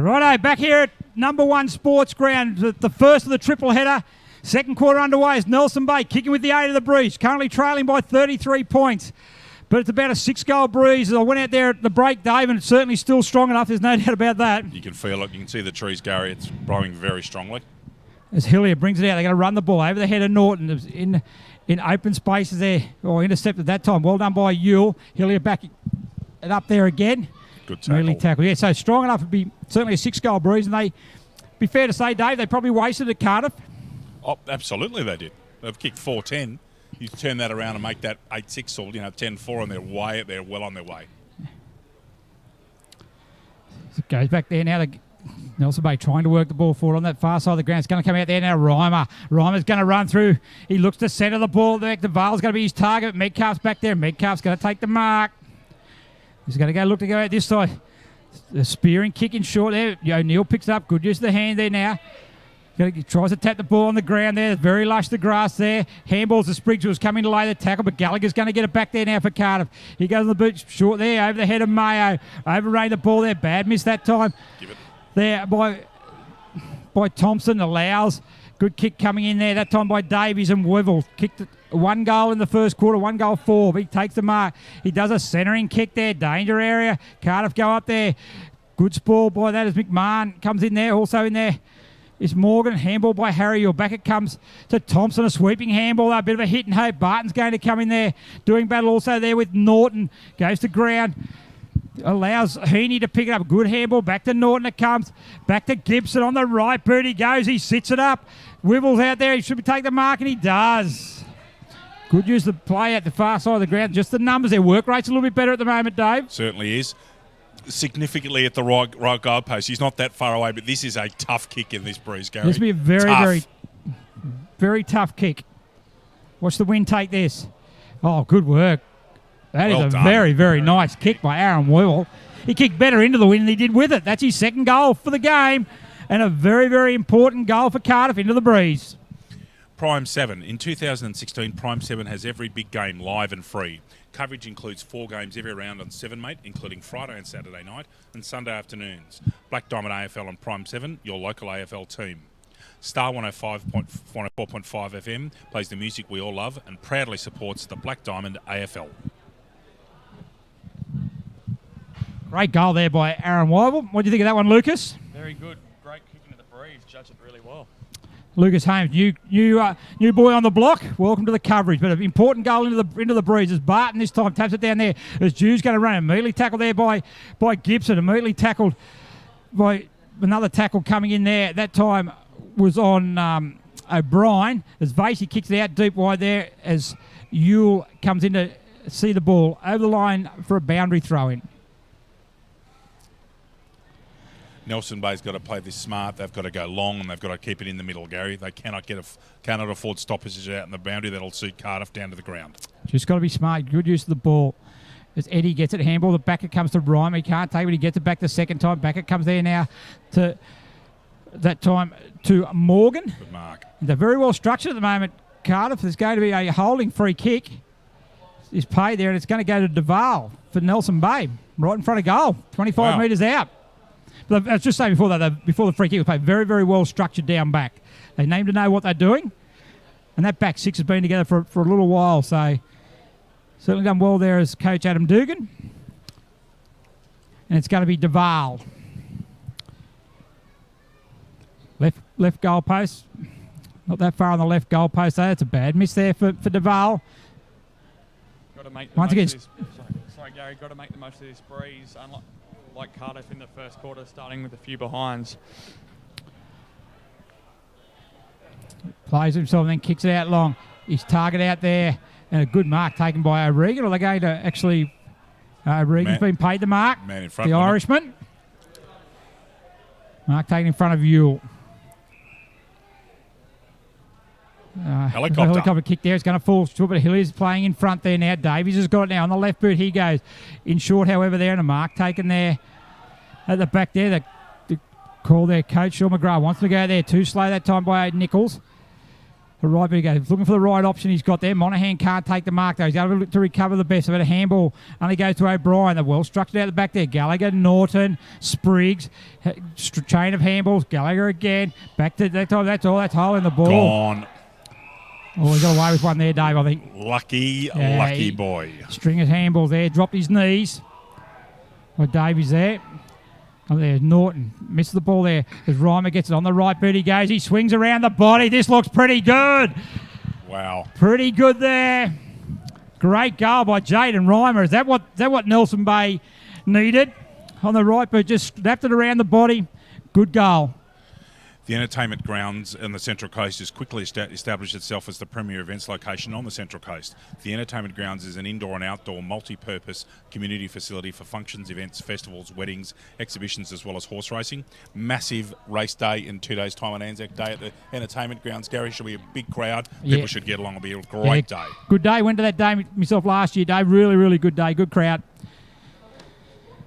Righto, back here at number 1 Sports Ground, the first of the triple header. Second quarter underway is Nelson Bay kicking with the 8 of the Breeze, currently trailing by 33 points. But it's about a 6-goal breeze. I went out there at the break, Dave, and it's certainly still strong enough. There's no doubt about that. You can feel it. You can see the trees, Gary. It's blowing very strongly. As Hillier brings it out, they're going to run the ball over the head of Norton. It was in open spaces there, or intercepted that time. Well done by Ewell. Hillier back it up there again. Good tackle. Really tackle. Yeah, so strong enough to be certainly a 6-goal breeze. And they, be fair to say, Dave, they probably wasted at Cardiff. Oh, absolutely they did. They've kicked 4-10. You turn that around and make that 8-6 or 10-4, and they're well on their way. It goes back there now. Nelson Bay trying to work the ball forward on that far side of the ground. It's going to come out there now. Reimer's going to run through. He looks to centre the ball. The Vale's going to be his target. Metcalf's back there. Metcalf's going to take the mark. He's going to look to go out this side. The spearing, kicking short there. O'Neill picks it up. Good use of the hand there now. He tries to tap the ball on the ground there. It's very lush, the grass there. Handballs to Spriggs, who was coming to lay the tackle, but Gallagher's going to get it back there now for Cardiff. He goes on the boot short there, over the head of Mayo. Overran the ball there. Bad miss that time. Give it. There by Thompson. Allows. Good kick coming in there. That time by Davies and Wivel. Kicked 1 goal in the first quarter, 1 goal 4. He takes the mark. He does a centering kick there. Danger area. Cardiff go up there. Good spoil by that as McMahon comes in there. Also in there is Morgan. Handball by Harry. Or back it comes to Thompson. A sweeping handball. A bit of a hit and hope. Barton's going to come in there. Doing battle also there with Norton. Goes to ground. Allows Heaney to pick it up. Good handball. Back to Norton it comes. Back to Gibson on the right boot. He goes. He sits it up. Wibble's out there. He should take the mark, and he does. Good use of the play at the far side of the ground. Just the numbers. Their work rate's a little bit better at the moment, Dave. Certainly is. Significantly at the right goalpost. He's not that far away, but this is a tough kick in this breeze, Gary. This will be a very, very tough kick. Watch the wind take this. Oh, good work. That is a very, very nice kick by Aaron Whewell. He kicked better into the wind than he did with it. That's his second goal for the game, and a very, very important goal for Cardiff into the breeze. Prime 7. In 2016, Prime 7 has every big game live and free. Coverage includes 4 games every round on 7, mate, including Friday and Saturday night and Sunday afternoons. Black Diamond AFL on Prime 7, your local AFL team. Star 104.5 FM plays the music we all love and proudly supports the Black Diamond AFL. Great goal there by Aaron Weibel. What do you think of that one, Lucas? Very good. Great kick into the breeze. Judged it really well. Lucas Holmes, new boy on the block. Welcome to the coverage. But an important goal into the breeze as Barton this time taps it down there. As Jew's going to run. Immediately tackled there by Gibson. Immediately tackled by another tackle coming in there. That time was on O'Brien. As Vasey kicks it out deep wide there as Ewell comes in to see the ball over the line for a boundary throw-in. Nelson Bay's got to play this smart. They've got to go long, and they've got to keep it in the middle, Gary. They cannot afford stoppages out in the boundary. That'll suit Cardiff down to the ground. Just got to be smart. Good use of the ball. As Eddie gets it, handball, the back it comes to Ryan. He can't take it. He gets it back the second time. Back it comes there now to that time to Morgan. Good mark. They're very well structured at the moment. Cardiff, there's going to be a holding free kick. Is paid there, and it's going to go to Duval for Nelson Bay, right in front of goal, 25 metres out. But I was just saying before the free kick was played, very, very well structured down back. They need to know what they're doing, and that back six has been together for a little while, so certainly done well there as Coach Adam Dugan. And it's going to be Duval. Left goal post. Not that far on the left goal post, though. It's a bad miss there for Duval. Got to make the most of this. Sorry, Gary. Got to make the most of this breeze. Like Cardiff in the first quarter, starting with a few behinds. Plays himself and then kicks it out long. His target out there, and a good mark taken by O'Regan. Or they're going to actually... O'Regan's been paid the mark. Man in front the Irishman. Mark taken in front of Ewell. Helicopter kick there. It's going to fall short, but Hilliers playing in front there now. Davies has got it now. On the left boot he goes. In short, however, there, and a mark taken there. At the back there, the call there, Coach Sean McGrath wants to go there. Too slow that time by Nichols. The right boot goes looking for the right option he's got there. Monaghan can't take the mark though. He's got to look to recover the best of it. A handball only goes to O'Brien. The well structured out the back there. Gallagher, Norton, Spriggs. Chain of handballs. Gallagher again. Back to that time. That's all. That's hole in the ball. Gone. Oh, he got away with one there, Dave, I think. Lucky boy. String of handballs there. Dropped his knees. Well, Davies there. Oh, there's Norton. Misses the ball there. As Reimer gets it on the right boot, he goes. He swings around the body. This looks pretty good. Wow. Pretty good there. Great goal by Jaden Reimer. Is that what Nelson Bay needed? On the right boot, just snapped it around the body. Good goal. The entertainment grounds on the Central Coast has quickly established itself as the premier events location on the Central Coast. The entertainment grounds is an indoor and outdoor multi-purpose community facility for functions, events, festivals, weddings, exhibitions, as well as horse racing. Massive race day in 2 days' time on Anzac Day at the entertainment grounds. Gary, should be a big crowd. Yeah. People should get along. It'll be a great day. Good day. Went to that day myself last year, Dave. Really, really good day. Good crowd.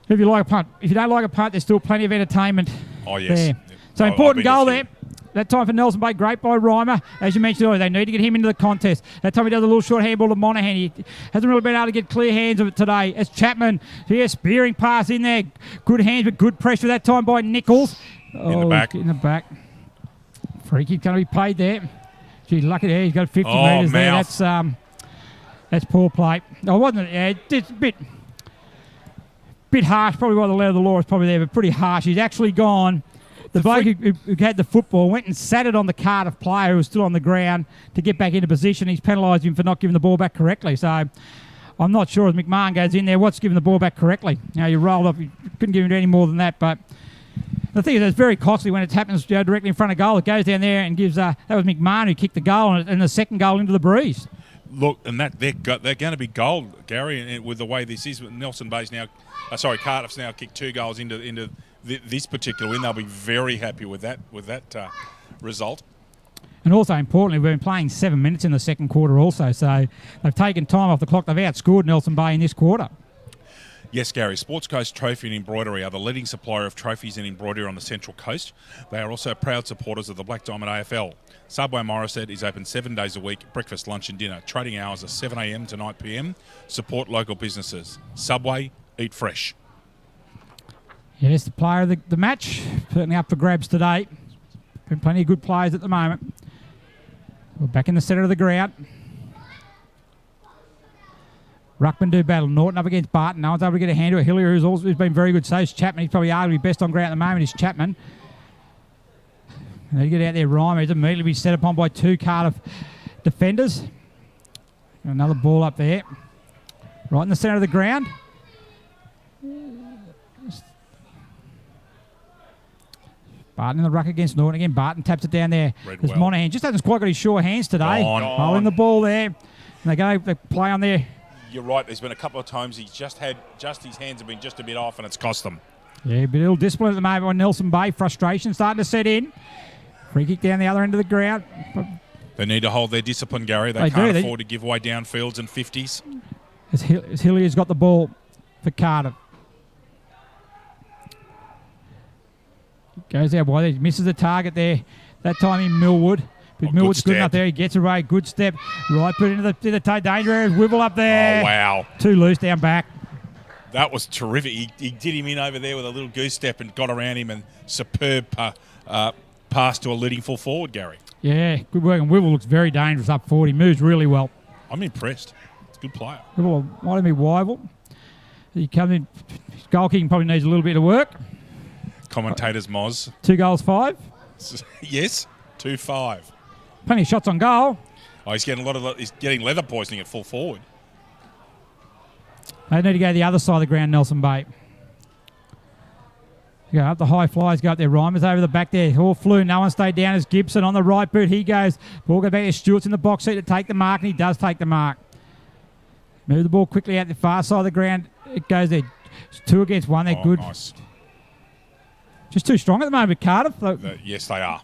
If you like a punt, if you don't like a punt, there's still plenty of entertainment. Oh yes. There. So important goal there. That time for Nelson Bay, great by Reimer. As you mentioned earlier, they need to get him into the contest. That time he does a little short handball to Monaghan. He hasn't really been able to get clear hands of it today. As Chapman, spearing pass in there. Good hands, but good pressure that time by Nichols. In the back. In the back. Free kick going to be paid there. Gee, lucky there. He's got 50 metres there. That's poor play. Oh, wasn't it? Yeah, it's a bit harsh. Probably by the letter of the law is probably there, but pretty harsh. He's actually gone. The bloke who had the football went and sat it on the Cardiff player who was still on the ground to get back into position. He's penalised him for not giving the ball back correctly. So I'm not sure as McMahon goes in there what's giving the ball back correctly. Now you rolled up, you couldn't give him any more than that. But the thing is, it's very costly when it happens directly in front of goal. It goes down there and gives. That was McMahon who kicked the goal and the second goal into the breeze. Look, and they're going to be gold, Gary, with the way this is. Nelson Bay's now, Cardiff's now kicked 2 goals into this particular win. They'll be very happy with that result. And also importantly, we've been playing 7 minutes in the second quarter also, so they've taken time off the clock. They've outscored Nelson Bay in this quarter. Yes, Gary. Sports Coast Trophy and Embroidery are the leading supplier of trophies and embroidery on the Central Coast. They are also proud supporters of the Black Diamond AFL. Subway Morisset is open 7 days a week, breakfast, lunch and dinner. Trading hours are 7 a.m. to 9 p.m. Support local businesses. Subway, eat fresh. Yes, the player of the match, certainly up for grabs today. Been plenty of good players at the moment. We're back in the centre of the ground. Ruckman do battle. Norton up against Barton. No one's able to get a hand to it. Hillier, who's been very good. So is Chapman. He's probably arguably best on ground at the moment, is Chapman. And they get out there, Reimer. He's immediately be set upon by 2 Cardiff defenders. Another ball up there. Right in the centre of the ground. Barton in the ruck against Norton again. Barton taps it down there. There's Monaghan. Just hasn't quite got his sure hands today. Holding the ball there. And they play on there. You're right. There's been a couple of times he's just his hands have been just a bit off and it's cost them. Yeah, but a little discipline at the moment by Nelson Bay. Frustration starting to set in. Free kick down the other end of the ground. They need to hold their discipline, Gary. They can't afford to give away downfields and 50s. As Hillier's got the ball for Cardiff. Goes out wide. He misses the target there. That time in Millwood. But Millwood's good enough there. He gets away. Good step. Right, put into the danger area. Wibble up there. Oh, wow. Too loose down back. That was terrific. He did him in over there with a little goose step and got around him and superb pass to a leading full forward, Gary. Yeah, good work. And Wibble looks very dangerous up forward. He moves really well. I'm impressed. It's a good player. Wibble might have been Wyville. He comes in. His goal kicking probably needs a little bit of work. Commentators Moz. 2 goals, 5. Yes, 2-5. Plenty of shots on goal. Oh, he's getting leather poisoning at full forward. They need to go to the other side of the ground, Nelson Bay. Go up the high flies, go up there. Reimer's over the back there. All flew. No one stayed down as Gibson on the right boot. He goes. Ball goes back there. Stewart's in the box seat to take the mark, and he does take the mark. Move the ball quickly out the far side of the ground. It goes there. It's 2 against 1. They're good. Nice. Just too strong at the moment, Cardiff. Yes, they are.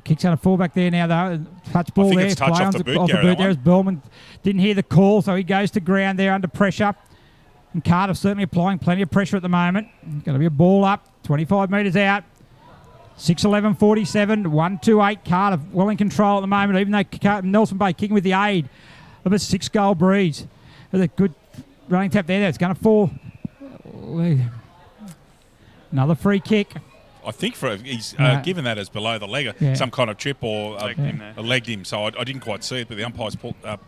Kicks out a fullback there now, though. Touch ball there. It's touch off the boot, Gary, there as Bellman didn't hear the call, so he goes to ground there under pressure. And Cardiff certainly applying plenty of pressure at the moment. Going to be a ball up, 25 metres out. 6:11:47, 1-2-8. Cardiff well in control at the moment, even though Nelson Bay kicking with the aid of a 6-goal breeze. With a good running tap there. It's going to fall. Another free kick. I think he's given that as below the leg, some kind of trip or legged him. So I didn't quite see it, but the umpires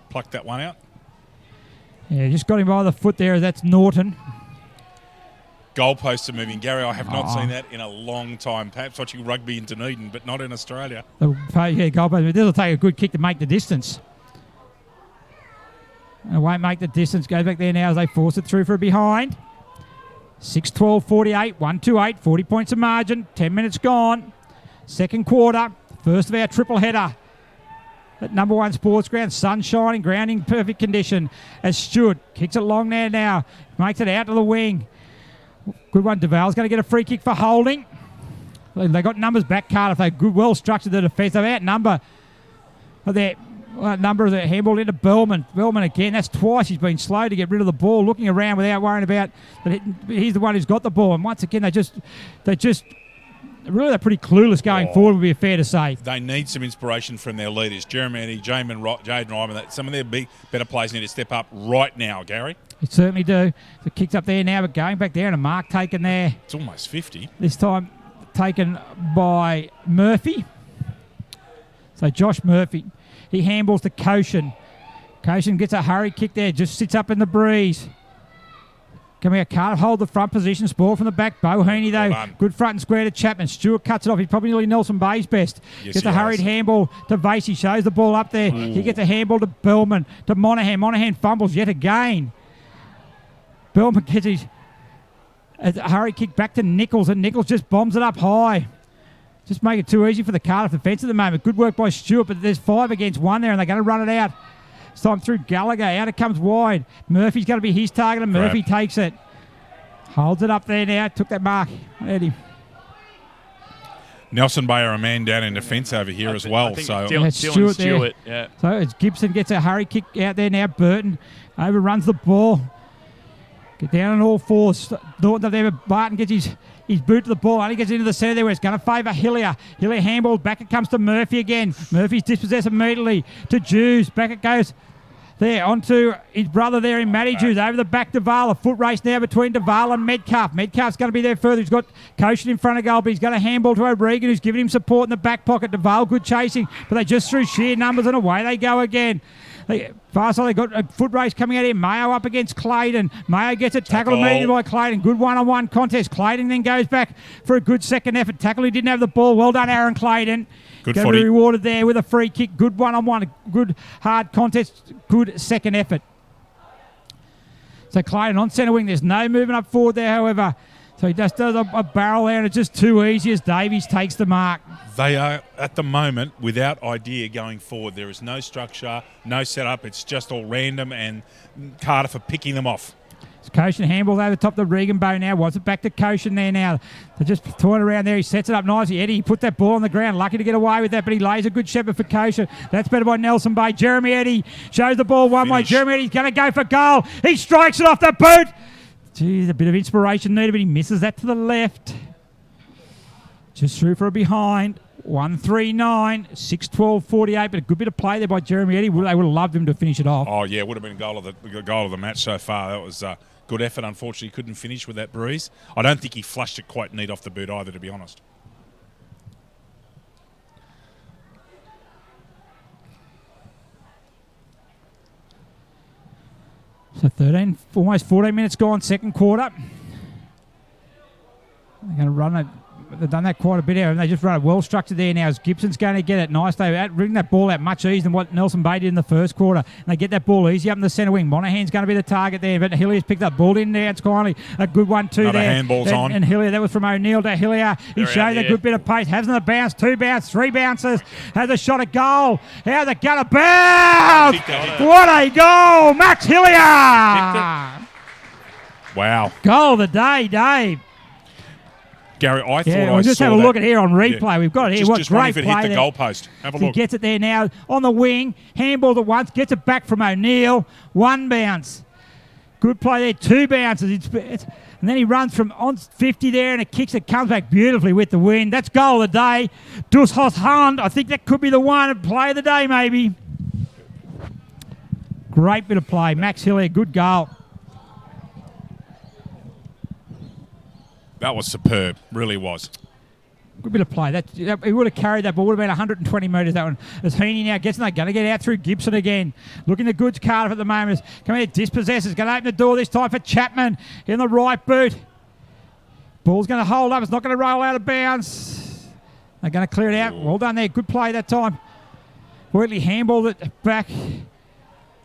plucked that one out. Yeah, just got him by the foot there. That's Norton. Goalposts are moving. Gary, I have not seen that in a long time. Perhaps watching rugby in Dunedin, but not in Australia. Goalposts. This will take a good kick to make the distance. It won't make the distance. Go back there now as they force it through for a behind. 6:12:48, 1-2-8, 40 points of margin, 10 minutes gone. Second quarter, first of our triple header at number 1 sports ground. Sun shining, ground in perfect condition as Stewart kicks it long there now. Makes it out to the wing. Good one. DeVal's going to get a free kick for holding. They got numbers back, Cardiff. They good, well structured the defence. They've outnumbered their number of the handball into Bellman. Bellman again. That's twice he's been slow to get rid of the ball, looking around without worrying about that. He's the one who's got the ball. And once again, they're pretty clueless going forward, would be fair to say. They need some inspiration from their leaders. Jeremy Eddy, Jaden Ryman, some of their better players need to step up right now, Gary. They certainly do. So kicked up there now, but going back there and a mark taken there. It's almost 50. This time taken by Murphy. So Josh Murphy. He handballs to Koshin. Koshin gets a hurry kick there, just sits up in the breeze. Coming out, Cardiff hold the front position. Ball from the back. Bohini, though, good front and square to Chapman. Stewart cuts it off. He's probably nearly Nelson Bay's best. Yes, gets a hurried handball to Vasey. Shows the ball up there. Ooh. He gets a handball to Bellman, to Monaghan. Monaghan fumbles yet again. Bellman gets a hurry kick back to Nichols, and Nichols just bombs it up high. Just make it too easy for the Cardiff defence at the moment. Good work by Stewart, but there's 5 against 1 there, and they're going to run it out. This time through Gallagher. Out it comes wide. Murphy's going to be his target, and Murphy takes it. Holds it up there now. Took that mark. Eddie. Nelson Bay are a man down in defence over here as well. So Dylan Stewart yeah. So as Gibson gets a hurry kick out there now. Burton overruns the ball. Get down on all fours. Norton up there, but Barton gets his boot to the ball. Only gets into the centre there where it's going to favour Hillier. Hillier handball. Back it comes to Murphy again. Murphy's dispossessed immediately to Jews. Back it goes there onto his brother there in Matty Jews. Over the back to Val. A foot race now between Duval and Metcalf. Metcalf's going to be there further. He's got Koshin in front of goal, but he's got a handball to O'Regan, who's giving him support in the back pocket. Duval, good chasing, but they just threw sheer numbers and away they go again. Far side, they got a foot race coming out here. Mayo up against Clayton. Mayo gets it tackled immediately by Clayton. Good one-on-one contest. Clayton then goes back for a good second effort. Tackle, he didn't have the ball. Well done, Aaron Clayton. Good going to be rewarded there with a free kick. Good one-on-one. Good hard contest. Good second effort. So Clayton on centre wing. There's no movement up forward there, however. So he just does a barrel there, and it's just too easy as Davies takes the mark. They are, at the moment, without idea going forward. There is no structure, no setup. It's just all random, and Cardiff are picking them off. It's Koshin handballs over the top of Regan Bow now. Wants it back to Koshin there now. They're just toying around there. He sets it up nicely. Eddie, he put that ball on the ground. Lucky to get away with that, but he lays a good shepherd for Koshin. That's better by Nelson Bay. Jeremy Eddie shows the ball one way. Jeremy Eddie's going to go for goal. He strikes it off the boot. Geez, a bit of inspiration needed, but he misses that to the left. Just through for a behind. 1-3-9, 6-12-48, but a good bit of play there by Jeremy Eddie. They would have loved him to finish it off. Oh, yeah, would have been goal of the match so far. That was a good effort. Unfortunately, couldn't finish with that breeze. I don't think he flushed it quite neat off the boot either, to be honest. So 13, almost 14 minutes gone, second quarter. They're going to run it. They've done that quite a bit here, and they just run it well structured there now as Gibson's going to get it nice. They bring that ball out much easier than what Nelson Bay did in the first quarter, and they get that ball easy up in the centre wing. Monaghan's going to be the target there, but Hillier's picked up ball in there. It's kindly a good one too. Another there. Handballs on. And Hillier, that was from O'Neill to Hillier. He showed a good bit of pace. Has another bounce, 2 bounce, 3 bounces. Has a shot at goal. How's it going to bounce? What a goal! Max Hillier! Wow. Goal of the day, Dave. Gary, I thought we'll just have a look at here on replay. Yeah. We've got it here. Just great if it play hit the there. goalpost. Have a look. He gets it there now on the wing. Handball at once. Gets it back from O'Neill. 1 bounce. Good play there, 2 bounces. And then he runs from on 50 there and it kicks it, comes back beautifully with the win. That's goal of the day. Dus Hos Hand, I think that could be the one. Play of the day, maybe. Great bit of play. Max Hillier, good goal. That was superb, really was. Good bit of play. He would have carried that ball. Would have been 120 metres, that one. As Heaney now gets in, they're going to get out through Gibson again. Looking the goods, Cardiff at the moment. Come here, dispossesses. Going to open the door this time for Chapman in the right boot. Ball's going to hold up. It's not going to roll out of bounds. They're going to clear it out. Well done there. Good play that time. Wheatley handballed it back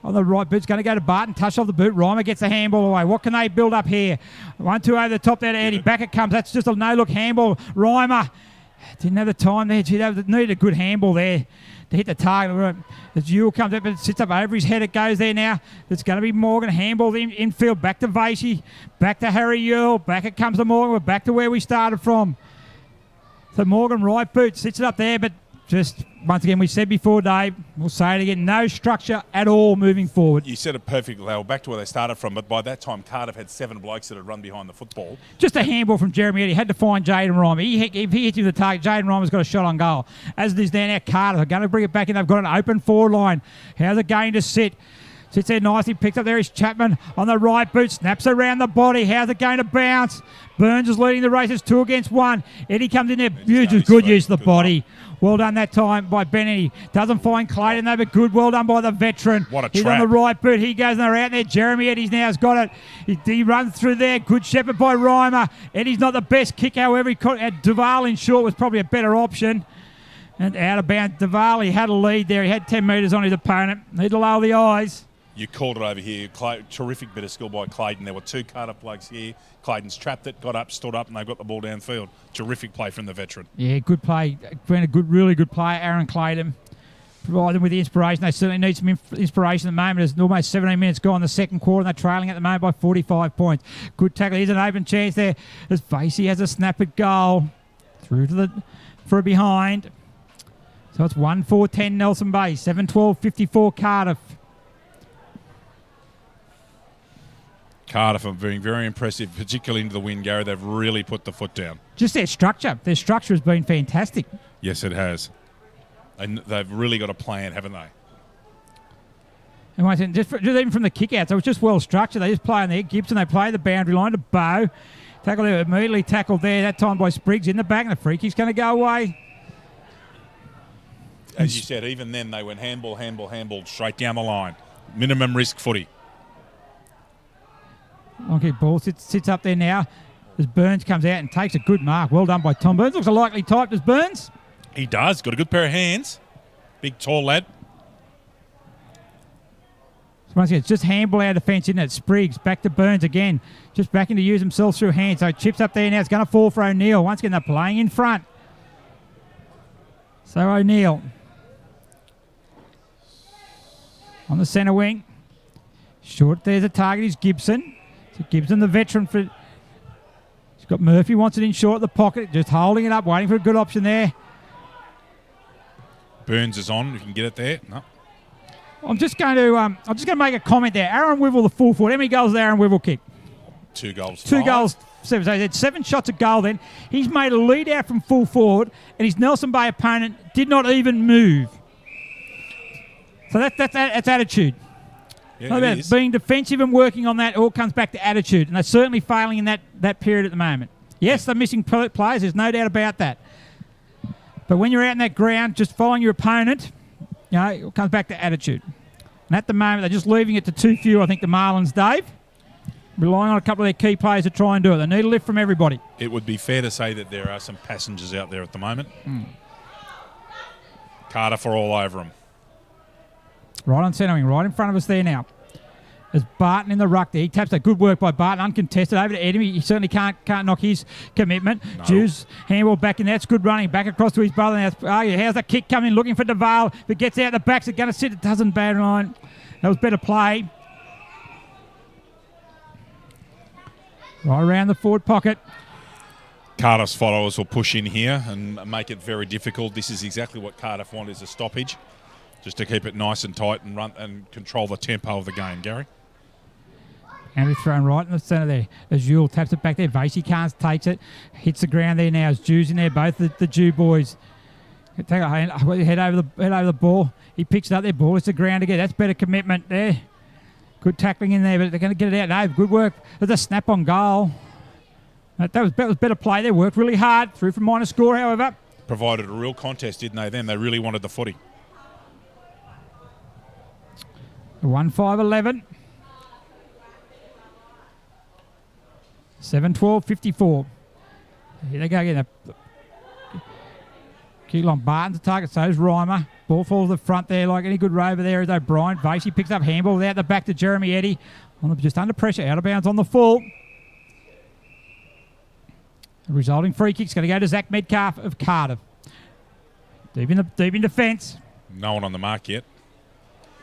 on the right boot. It's going to go to Barton. Touch off the boot. Reimer gets the handball away. What can they build up here? 1-2 over the top there to Eddie. Back it comes. That's just a no-look handball. Reimer didn't have the time there. Gee, they needed a good handball there to hit the target. As Ewell comes up and sits up over his head, it goes there now. It's going to be Morgan. Handball infield. Back to Vasey. Back to Harry Ewell. Back it comes to Morgan. We're back to where we started from. So Morgan, right boot, sits it up there, but just, once again, we said before, Dave, we'll say it again, no structure at all moving forward. You said it perfectly. They were back to where they started from, but by that time, Cardiff had 7 blokes that had run behind the football. Just a handball from Jeremy Eddie. Had to find Jaden Reimer. If he hits him the target, Jaden Reimer's got a shot on goal. As it is there now, Cardiff are going to bring it back in. They've got an open forward line. How's it going to sit? Sits there nicely, picked up there is Chapman on the right boot, snaps around the body. How's it going to bounce? Burns is leading the races 2 against 1. Eddie comes in there, good use of the body. Well done that time by Benny. Doesn't find Clayton though, but good. Well done by the veteran. What a He's trap. on the right boot. He goes out there. Jeremy Eddie's now has got it. He runs through there. Good shepherd by Reimer. Eddie's not the best kick, however. Duval in short was probably a better option. And out of bounds. Duval, he had a lead there. He had 10 metres on his opponent. Need to lower the eyes. You called it over here. Terrific bit of skill by Clayton. There were 2 Cardiff blokes here. Clayton's trapped it, got up, stood up, and they got the ball downfield. Terrific play from the veteran. Yeah, good play. Been a really good player, Aaron Clayton. Provide them with the inspiration. They certainly need some inspiration at the moment. There's almost 17 minutes gone in the second quarter, and they're trailing at the moment by 45 points. Good tackle. Here's an open chance there as Vasey has a snap at goal. Through to for a behind. So it's 1-4-10 Nelson Bay. 7-12-54 Cardiff. Cardiff are being very impressive, particularly into the win, Gary. They've really put the foot down. Just their structure. Their structure has been fantastic. Yes, it has. And they've really got a plan, haven't they? And once again, just even from the kick-outs, it was just well structured. They just play on there. Gibson, they play the boundary line to Bow. Tackle there, immediately tackled there, that time by Spriggs in the back, and the free kick's going to go away. As you said, even then they went handball, straight down the line. Minimum risk footy. Okay, ball sits up there now as Burns comes out and takes a good mark. Well done by Tom Burns. Looks a likely type, does Burns? He does. Got a good pair of hands. Big, tall lad. So once again, it's just handball out of defence, isn't it? Spriggs back to Burns again. Just backing to use himself through hands. So chips up there now. It's going to fall for O'Neill. Once again, they're playing in front. So O'Neill on the centre wing. Short, there's a target, is Gibson. So Gibson, the veteran, he's got Murphy, wants it in short of the pocket, just holding it up, waiting for a good option there. Burns is on. We can get it there. No. I'm just going to make a comment there. Aaron Wivell, the full forward. How many goals did Aaron Wivell kick? 2 goals. 2 goals. 7. So he had 7 shots at goal then. He's made a lead out from full forward, and his Nelson Bay opponent did not even move. So that's attitude. Yeah, it is. Being defensive and working on that all comes back to attitude, and they're certainly failing in that period at the moment. Yes, they're missing players, there's no doubt about that. But when you're out in that ground, just following your opponent, it comes back to attitude. And at the moment, they're just leaving it to too few, I think, the Marlins, Dave. Relying on a couple of their key players to try and do it. They need a lift from everybody. It would be fair to say that there are some passengers out there at the moment. Cardiff are all over them. Right on centre wing, right in front of us there now. There's Barton in the ruck there. He taps that. Good work by Barton, uncontested. Over to Edemy. He certainly can't knock his commitment. No. Jews, handball back in there. It's good running. Back across to his brother. Now, how's that kick coming? Looking for Duval. If it gets out the back's it going to sit. It doesn't, bad line. That was better play. Right around the forward pocket. Cardiff's followers will push in here and make it very difficult. This is exactly what Cardiff want, is a stoppage. Just to keep it nice and tight and run and control the tempo of the game, Gary. And it's thrown right in the centre there. As Yule taps it back there. Vasey Carnes takes it. Hits the ground there now. As Jew's in there. Both the Jew boys. Take a head over the ball. He picks it up there. Ball hits the ground again. That's better commitment there. Good tackling in there, but they're going to get it out. No, good work. There's a snap on goal. That was better play there. Worked really hard. Through from minor score, however. Provided a real contest, didn't they? Then they really wanted the footy. 1-5-11. 7-12-54. Here they go again. Kick on Barton's target, so is Reimer. Ball falls to the front there like any good rover there is O'Brien. Vasey picks up handball out the back to Jeremy Eddy. Just under pressure, out of bounds on the full. The resulting free kick's going to go to Zach Metcalf of Cardiff. Deep in defence. No one on the mark yet.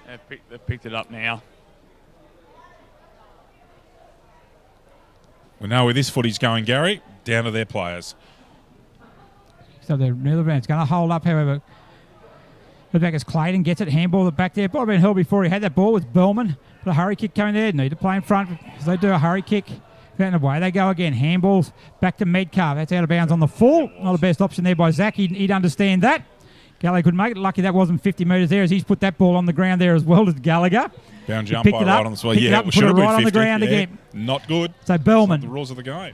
They've picked it up now. We know where this footy's going, Gary. Down to their players. So they're near the bench. It's going to hold up, however. The back is Clayton, gets it, handball it back there. Ball been held before he had that ball with Bellman. But a hurry kick coming there. Need to play in front because they do a hurry kick. And away they go again. Handballs back to Metcalf. That's out of bounds on the full. Not the best option there by Zach. He'd understand that. Gallagher could make it. Lucky that wasn't 50 metres there as he's put that ball on the ground there as well as Gallagher. Bound jump right on the spot. Yeah, it should have been right 50. On the ground again. Not good. So Bellman. The rules of the game.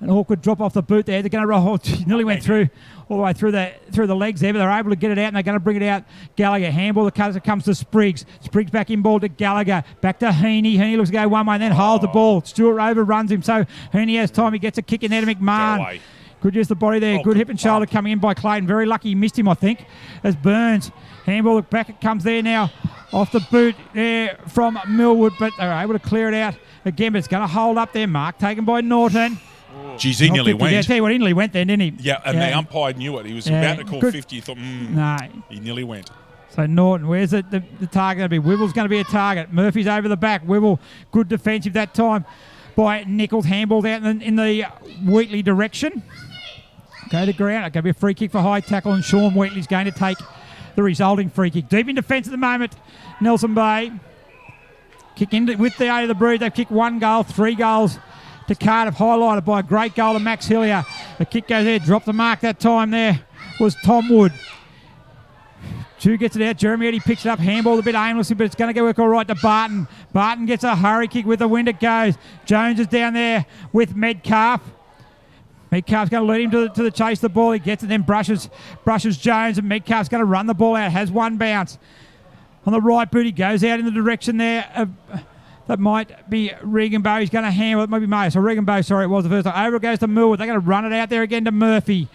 An awkward drop off the boot there. They're going to roll. Nearly went through all the way through the legs there, but they're able to get it out and they're going to bring it out. Gallagher handball. The cutter comes to Spriggs. Spriggs back in ball to Gallagher. Back to Heaney. Heaney looks to go one way and then holds the ball. Stewart overruns him. So Heaney has time. He gets a kick in there to McMahon. Good use the body there. Good hip and shoulder coming in by Clayton. Very lucky he missed him, I think. As Burns. Handball back. It comes there now. Off the boot there from Millwood, but they're able to clear it out again. But it's going to hold up there. Mark taken by Norton. Geez, he nearly went. Yeah, I tell you what, he nearly went then, didn't he? Yeah, and the umpire knew it. He was about to call 50. He thought, no. He nearly went. So Norton, where's the target going to be? Wibble's going to be a target. Murphy's over the back. Wibble, good defensive that time by Nichols. Handballed out in the Wheatley direction. Go to ground. It's going to be a free kick for high tackle, and Sean Wheatley's going to take the resulting free kick. Deep in defence at the moment, Nelson Bay. Kick in with the A of the Brood. They've kicked 1 goal, 3 goals to Cardiff, highlighted by a great goal to Max Hillier. The kick goes there, dropped the mark that time there was Tom Wood. Chew gets it out, Jeremy Eddy picks it up, handball a bit aimlessly, but it's going to go work all right to Barton. Barton gets a hurry kick with the wind it goes. Jones is down there with Metcalf. Metcalf's going to lead him to the chase the ball. He gets it, then brushes Jones, and Metcalf's going to run the ball out, has one bounce. On the right boot, he goes out in the direction there of... That might be Regan Bow. He's going to handle it. Maybe May. So Regan Bow, sorry, it was the first time. Over it goes to Millwood. They're going to run it out there again to Murphy.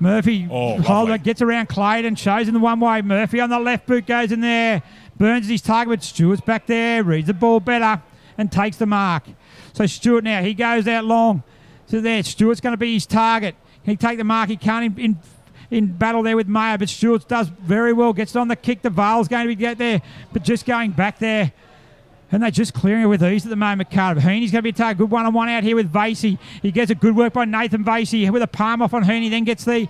Murphy holds it, gets around Clayton, shows in the one way. Murphy on the left boot goes in there. Burns his target, but Stewart's back there. Reads the ball better and takes the mark. So Stewart now, he goes out long to there. Stewart's going to be his target. Can he take the mark? He can't in battle there with Mayer, but Stewart does very well. Gets it on the kick. The Vale's going to get there, but just going back there. And they're just clearing it with ease at the moment, Cardiff. Heaney's going to be a target. Good one-on-one out here with Vasey. He gets a good work by Nathan Vasey with a palm off on Heaney, then gets the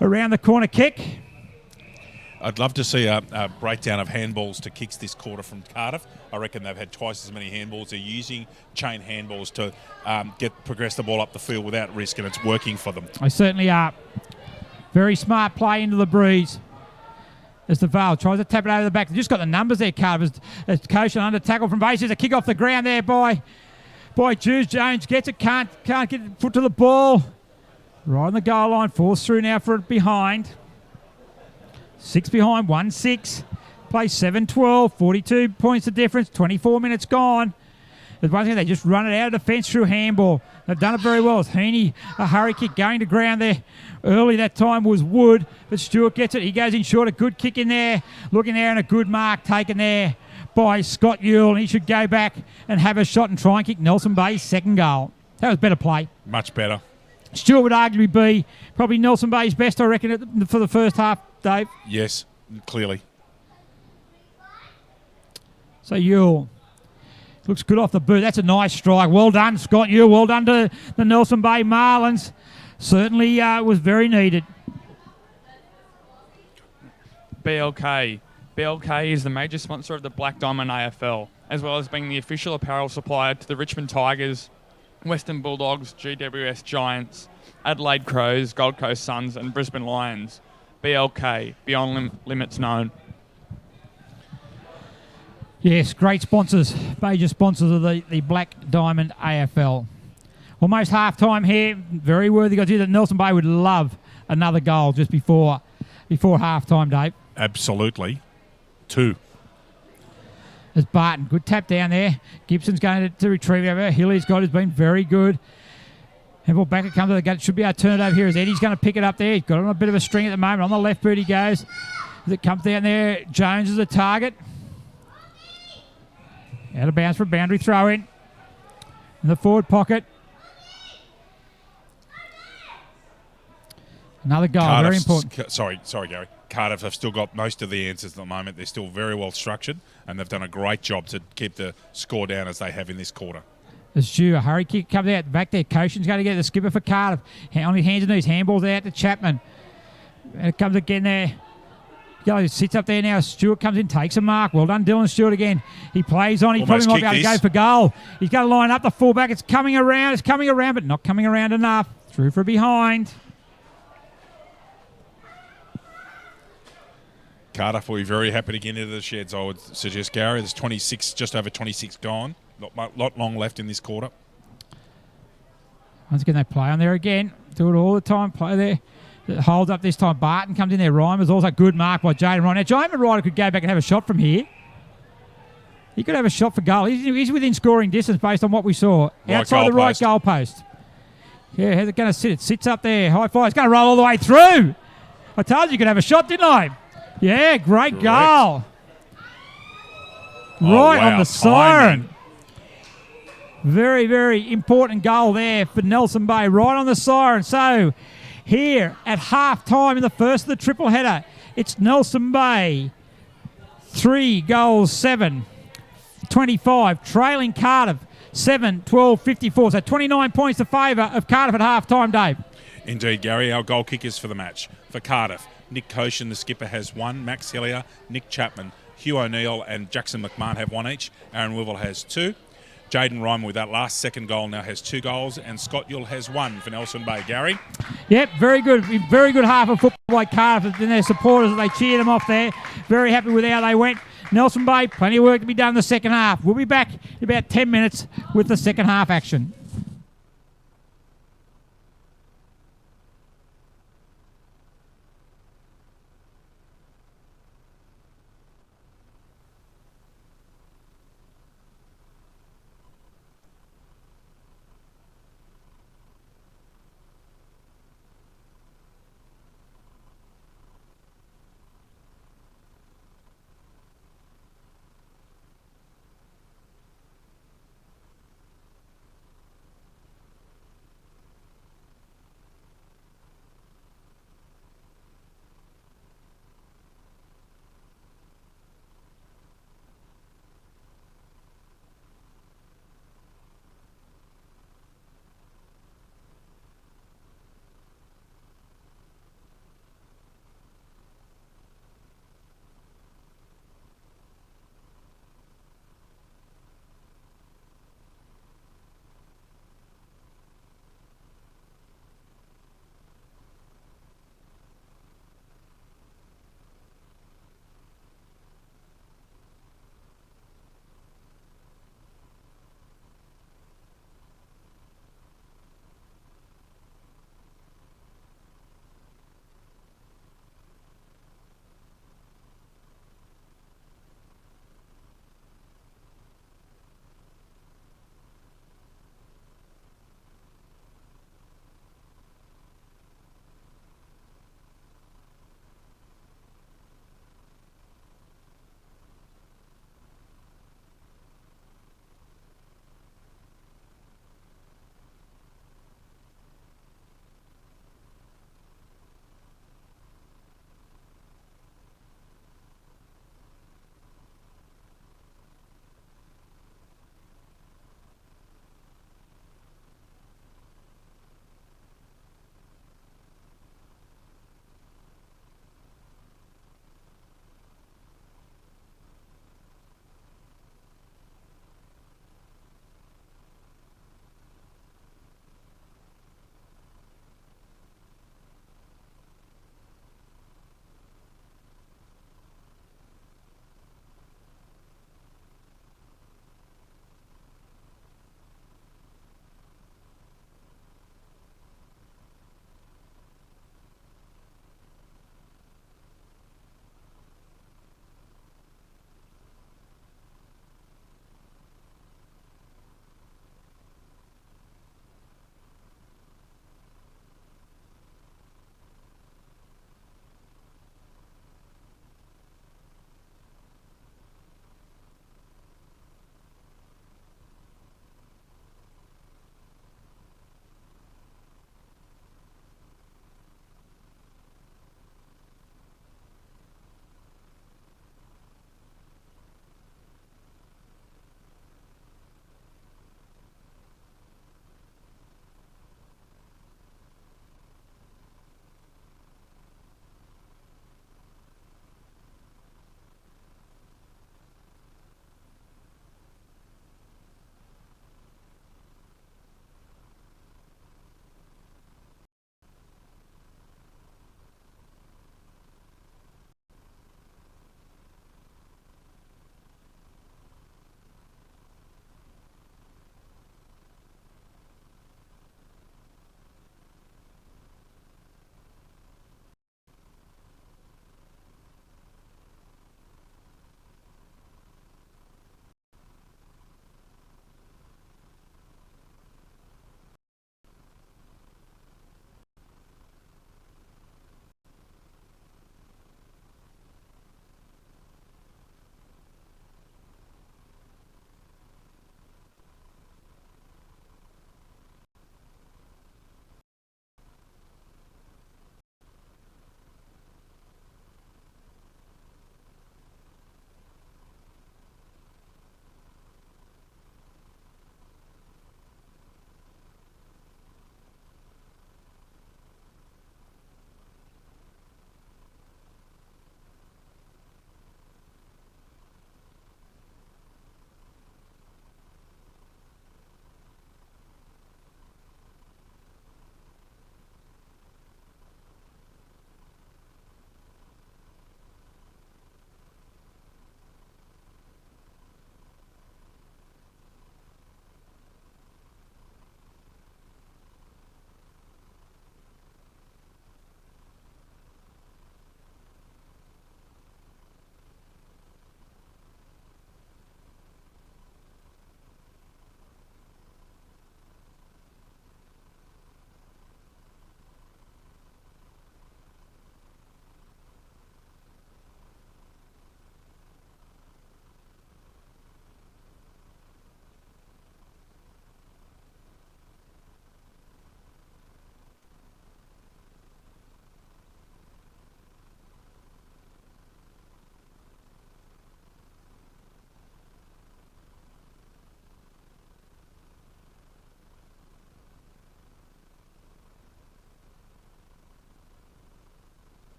around the corner kick. I'd love to see a breakdown of handballs to kicks this quarter from Cardiff. I reckon they've had twice as many handballs. They're using chain handballs to progress the ball up the field without risk, and it's working for them. They certainly are. Very smart play into the breeze. As the Vale tries to tap it over the back. They've just got the numbers there, Cardiff. As Koshan under tackle from base. There's a kick off the ground there by Jules. Jones gets it, can't get foot to the ball. Right on the goal line, forced through now for it behind. 6 behind, 1-6. Play 7-12, 42 points the difference, 24 minutes gone. There's one thing, they just run it out of defence through handball. They've done it very well. As Heaney, a hurry kick going to ground there. Early that time was Wood, but Stewart gets it. He goes in short, a good kick in there. Looking there and a good mark taken there by Scott Ewell. And he should go back and have a shot and try and kick Nelson Bay's second goal. That was better play. Much better. Stewart would arguably be probably Nelson Bay's best, I reckon, for the first half, Dave. Yes, clearly. So Ewell looks good off the boot. That's a nice strike. Well done, Scott Ewell. Well done to the Nelson Bay Marlins. Certainly was very needed. BLK BLK is the major sponsor of the Black Diamond AFL, as well as being the official apparel supplier to the Richmond Tigers, Western Bulldogs, GWS Giants, Adelaide Crows, Gold Coast Suns and Brisbane Lions. BLK, Beyond Limits Known. Yes, great sponsors, major sponsors of the Black Diamond AFL. Almost half-time here. Very worthy guys here that Nelson Bay would love another goal just before half-time, Dave. Absolutely. 2. There's Barton. Good tap down there. Gibson's going to retrieve it over. Hilly's got has been very good. Handball back, it comes to the gut. Should be able to turn it over here as Eddie's going to pick it up there. He's got it on a bit of a string at the moment. On the left boot he goes. As it comes down there, Jones is the target. Out of bounds for a boundary throw in the forward pocket. Another goal, very important. Sorry, Gary. Cardiff have still got most of the answers at the moment. They're still very well structured, and they've done a great job to keep the score down as they have in this quarter. As Stu, a hurry kick comes out back there. Koshin's going to get the skipper for Cardiff. On his hands and knees, handballs out to Chapman. And it comes again there. Sits up there now. Stewart comes in, takes a mark. Well done, Dylan Stewart again. He plays on. He Almost probably might be able to go for goal. He's going to line up the fullback. It's coming around, but not coming around enough. Through for behind. Cardiff will be very happy to get into the sheds, I would suggest, Gary. There's 26, just over 26 gone. Not long left in this quarter. Once again, they play on there again. Do it all the time. Play there. It holds up this time. Barton comes in there. Reimer's also a good mark by Jaden Ryder. Now, Jaden Ryder could go back and have a shot from here. He could have a shot for goal. He's within scoring distance based on what we saw. Outside the right goal post. Yeah, how's it going to sit? It sits up there. High five. It's going to roll all the way through. I told you could have a shot, didn't I? Yeah, great goal. Right on the siren. Very, very important goal there for Nelson Bay. Right on the siren. So here at half-time in the first of the triple header, it's Nelson Bay. 3 goals, 7, 25. Trailing Cardiff, 7, 12, 54. So 29 points to favour of Cardiff at half-time, Dave. Indeed, Gary. Our goal kickers for the match. For Cardiff, Nick Koshin, the skipper, has 1. Max Hillier, Nick Chapman, Hugh O'Neill and Jackson McMahon have 1 each. Aaron Wivel has 2. Jaden Ryman with that last second goal now has 2 goals, and Scott Yull has 1 for Nelson Bay. Gary? Yep, very good. Very good half of football by Cardiff and their supporters. They cheered them off there. Very happy with how they went. Nelson Bay, plenty of work to be done in the second half. We'll be back in about 10 minutes with the second half action.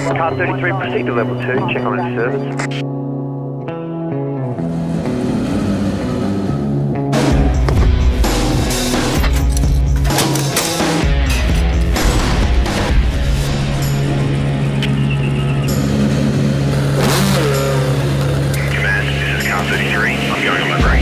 Car 33, proceed to level 2, check on its service. Command, this is Car 33, I'm going on my break.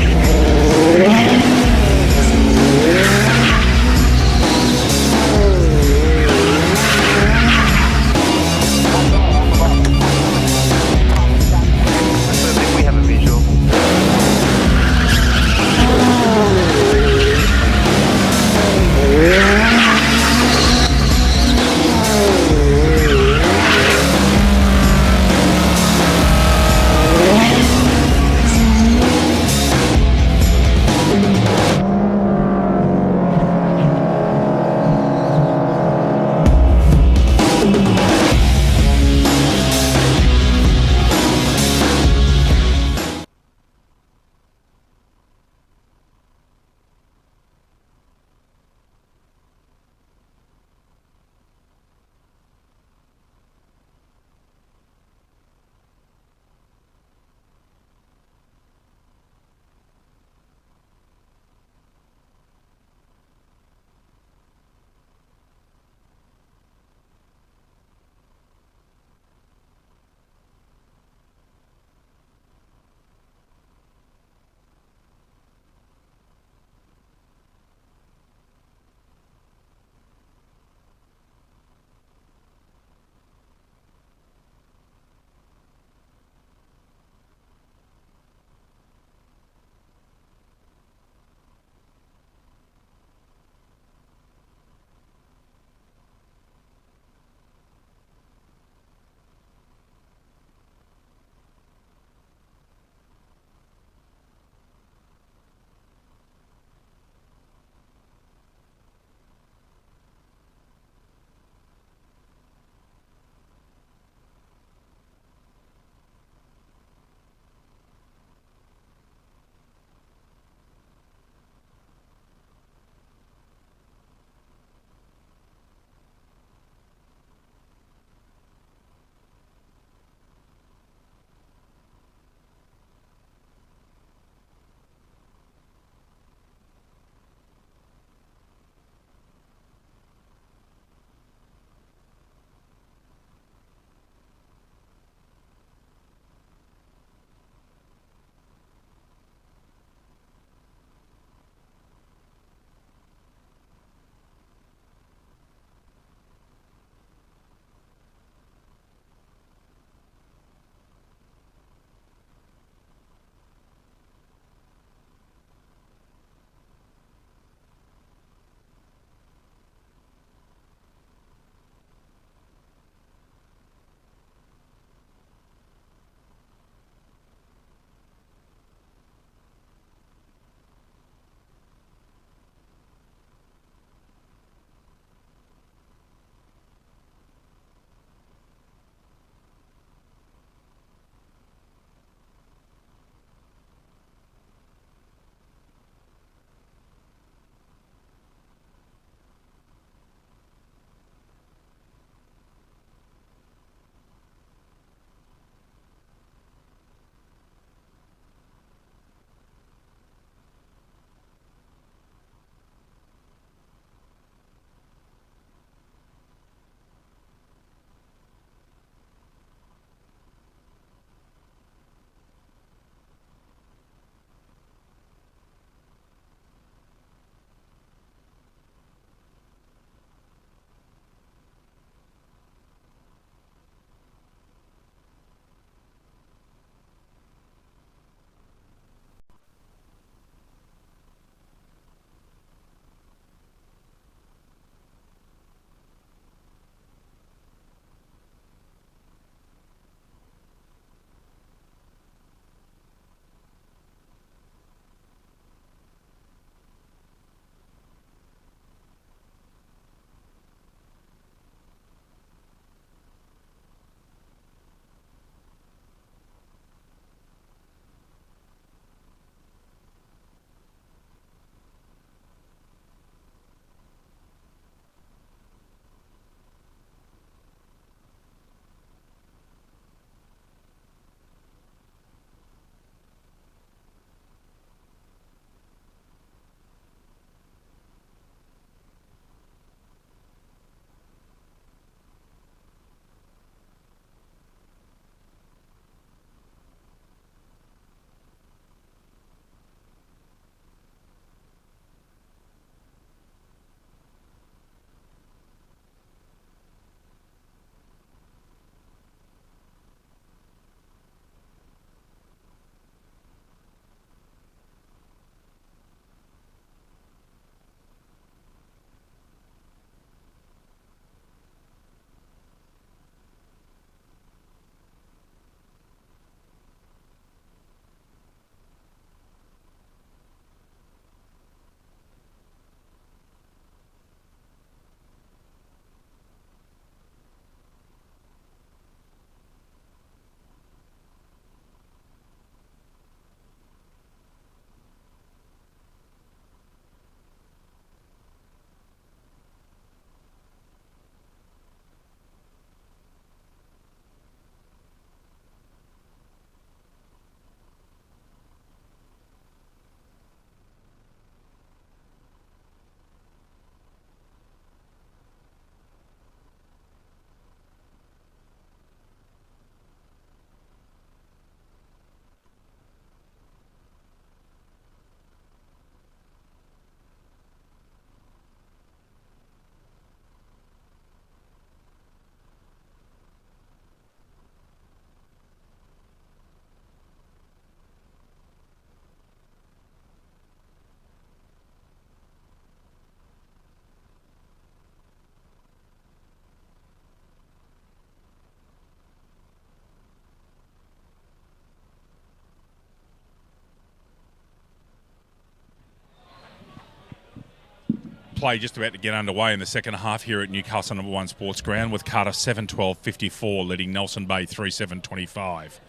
play just about to get underway in the second half here at Newcastle number 1 Sports Ground, with Cardiff 7-12-54 leading Nelson Bay 3-7-25.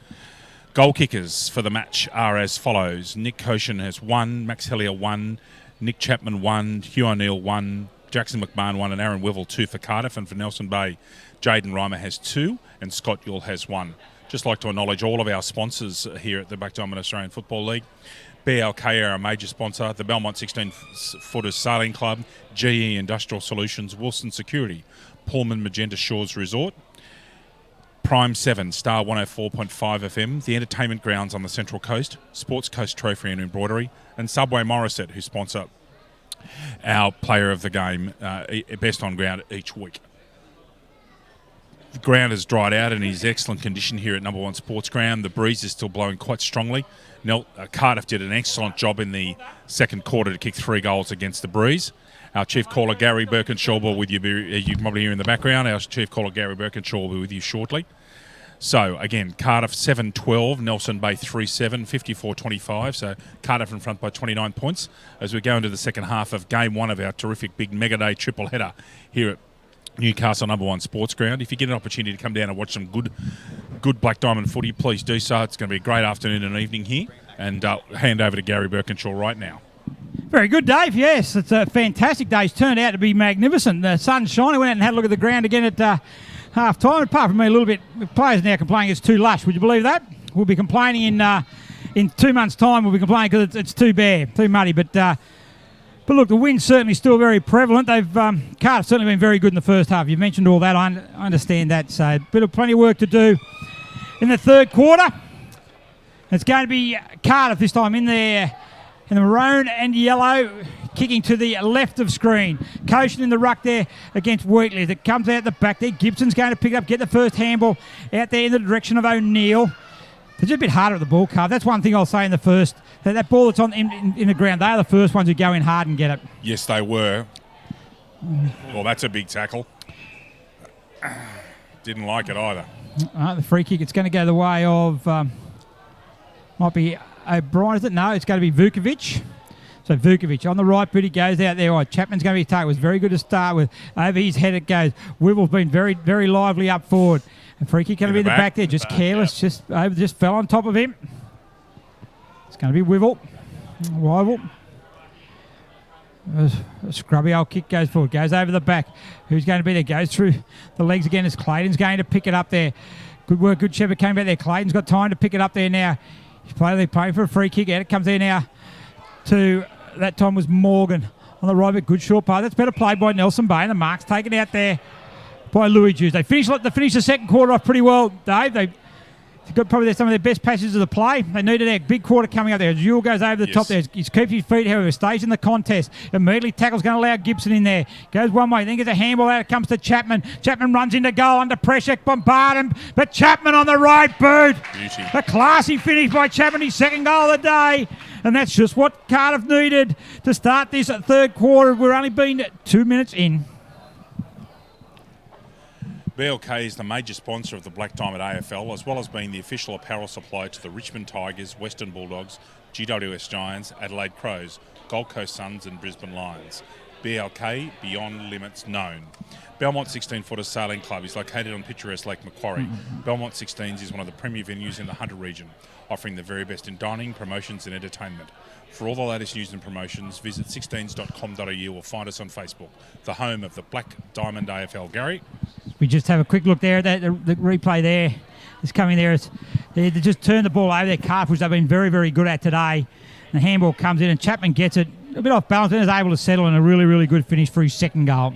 Goal kickers for the match are as follows. Nick Koshin has 1, Max Hellier 1, Nick Chapman 1, Hugh O'Neill 1, Jackson McMahon 1 and Aaron Wivel 2 for Cardiff. And for Nelson Bay, Jaden Reimer has 2 and Scott Yule has 1. Just like to acknowledge all of our sponsors here at the Black Diamond Australian Football League. BLK are a major sponsor, the Belmont 16-footers Sailing Club, GE Industrial Solutions, Wilson Security, Pullman Magenta Shores Resort, Prime 7, Star 104.5 FM, the Entertainment Grounds on the Central Coast, Sports Coast Trophy and Embroidery, and Subway Morisset, who sponsor our player of the game, best on ground each week. The ground has dried out and is excellent condition here at number 1 Sports Ground. The breeze is still blowing quite strongly. Cardiff did an excellent job in the second quarter to kick 3 goals against the breeze. Our chief caller, Gary Birkinshaw, will with you. You can probably hear in the background. Our chief caller, Gary Birkinshaw, will be with you shortly. So, again, Cardiff 7-12, Nelson Bay 3-7, 54-25. So, Cardiff in front by 29 points as we go into the second half of Game 1 of our terrific big Mega Day triple header here at Newcastle number 1 Sports Ground. If you get an opportunity to come down and watch some good Black Diamond footy, please do so. It's going to be a great afternoon and evening here. And hand over to Gary Birkinshaw right now. Very good, Dave. Yes, it's a fantastic day. It's turned out to be magnificent. The sun's shining. Went out and had a look at the ground again at half time. Apart from me, a little bit, players now complaining it's too lush. Would you believe that? We'll be complaining in 2 months' time. We'll be complaining because it's too bare, too muddy. But look, the wind's certainly still very prevalent. Cardiff certainly been very good in the first half. You've mentioned all that. I understand that. So plenty of work to do in the third quarter. It's going to be Cardiff this time in the maroon and yellow, kicking to the left of screen. Koshin in the ruck there against Wheatley. That comes out the back there. Gibson's going to pick it up, get the first handball out there in the direction of O'Neill. They're just a bit harder at the ball, Carve. That's one thing I'll say in the first. That ball that's on in the ground, they are the first ones who go in hard and get it. Yes, they were. Well, that's a big tackle. Didn't like it either. The free kick, it's going to go the way of... might be O'Brien, is it? No, it's going to be Vukovic. So Vukovic on the right boot, he goes out there. Oh, Chapman's going to be target. It was very good to start with. Over his head it goes. Wivel's been very, very lively up forward. And free kick going to be in the back there, just careless, yep. just fell on top of him. It's going to be Wivel. A scrubby old kick goes forward, goes over the back. Who's going to be there? Goes through the legs again as Clayton's going to pick it up there. Good work, good Shepherd came back there. Clayton's got time to pick it up there now. They're playing for a free kick. Out it comes there now to, that time was Morgan on the right, but good short pass. That's better played by Nelson Bay, and the mark's taken out there by Louis Jews. They finished the second quarter off pretty well, Dave. They've got probably some of their best passages of the play. They needed a big quarter coming up there. Jewel goes over the top there. He keeps his feet, however, stays in the contest. Immediately tackles going to allow Gibson in there. Goes one way, then gets a handball out. It comes to Chapman. Chapman runs into goal under pressure. Bombard him, but Chapman on the right boot. Beauty. A classy finish by Chapman, his second goal of the day. And that's just what Cardiff needed to start this third quarter. We're only been 2 minutes in. BLK is the major sponsor of the Black Diamond AFL, as well as being the official apparel supplier to the Richmond Tigers, Western Bulldogs, GWS Giants, Adelaide Crows, Gold Coast Suns and Brisbane Lions. BLK, beyond limits known. Belmont 16-footers Sailing Club is located on picturesque Lake Macquarie. Belmont 16s is one of the premier venues in the Hunter region, offering the very best in dining, promotions and entertainment. For all the latest news and promotions, visit 16s.com.au or find us on Facebook, the home of the Black Diamond AFL. Gary? We just have a quick look there. The replay there is coming there. They just turned the ball over their calf, which they've been very, very good at today. And the handball comes in and Chapman gets it a bit off balance and is able to settle in a really, really good finish for his second goal.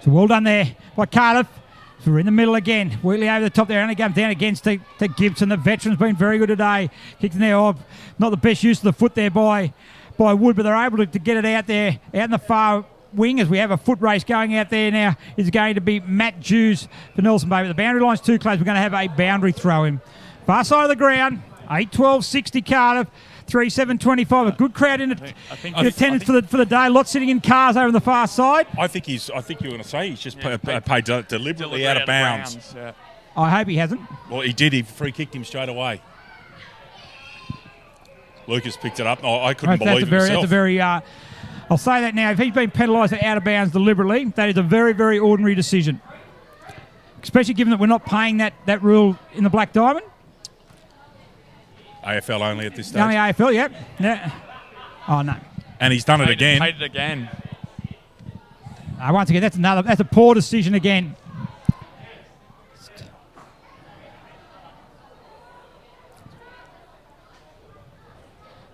So well done there by Cardiff. So we're in the middle again. Wheatley over the top there. Only comes down against to Gibson. The veteran's been very good today. Kicked in there off. Not the best use of the foot there by Wood, but they're able to get it out there, out in the far wing as we have a foot race going out there now. Is going to be Matt Jews for Nelson Bay. But the boundary line's too close. We're going to have a boundary throw in. Far side of the ground. 8-12-60 Cardiff. 3-7-25. A good crowd in attendance for the day. Lots sitting in cars over on the far side. I think you were going to say he's just paid deliberately out of bounds. Yeah. I hope he hasn't. Well, he did. He free kicked him straight away. Lucas picked it up. Oh, I couldn't believe it myself. That's a very I'll say that now. If he's been penalised for out of bounds deliberately, that is a very, very ordinary decision. Especially given that we're not paying that rule in the Black Diamond. AFL only at this stage. Only AFL, yep. Yeah. Oh, no. And he's done it again. Paid it again. Once again, that's a poor decision again.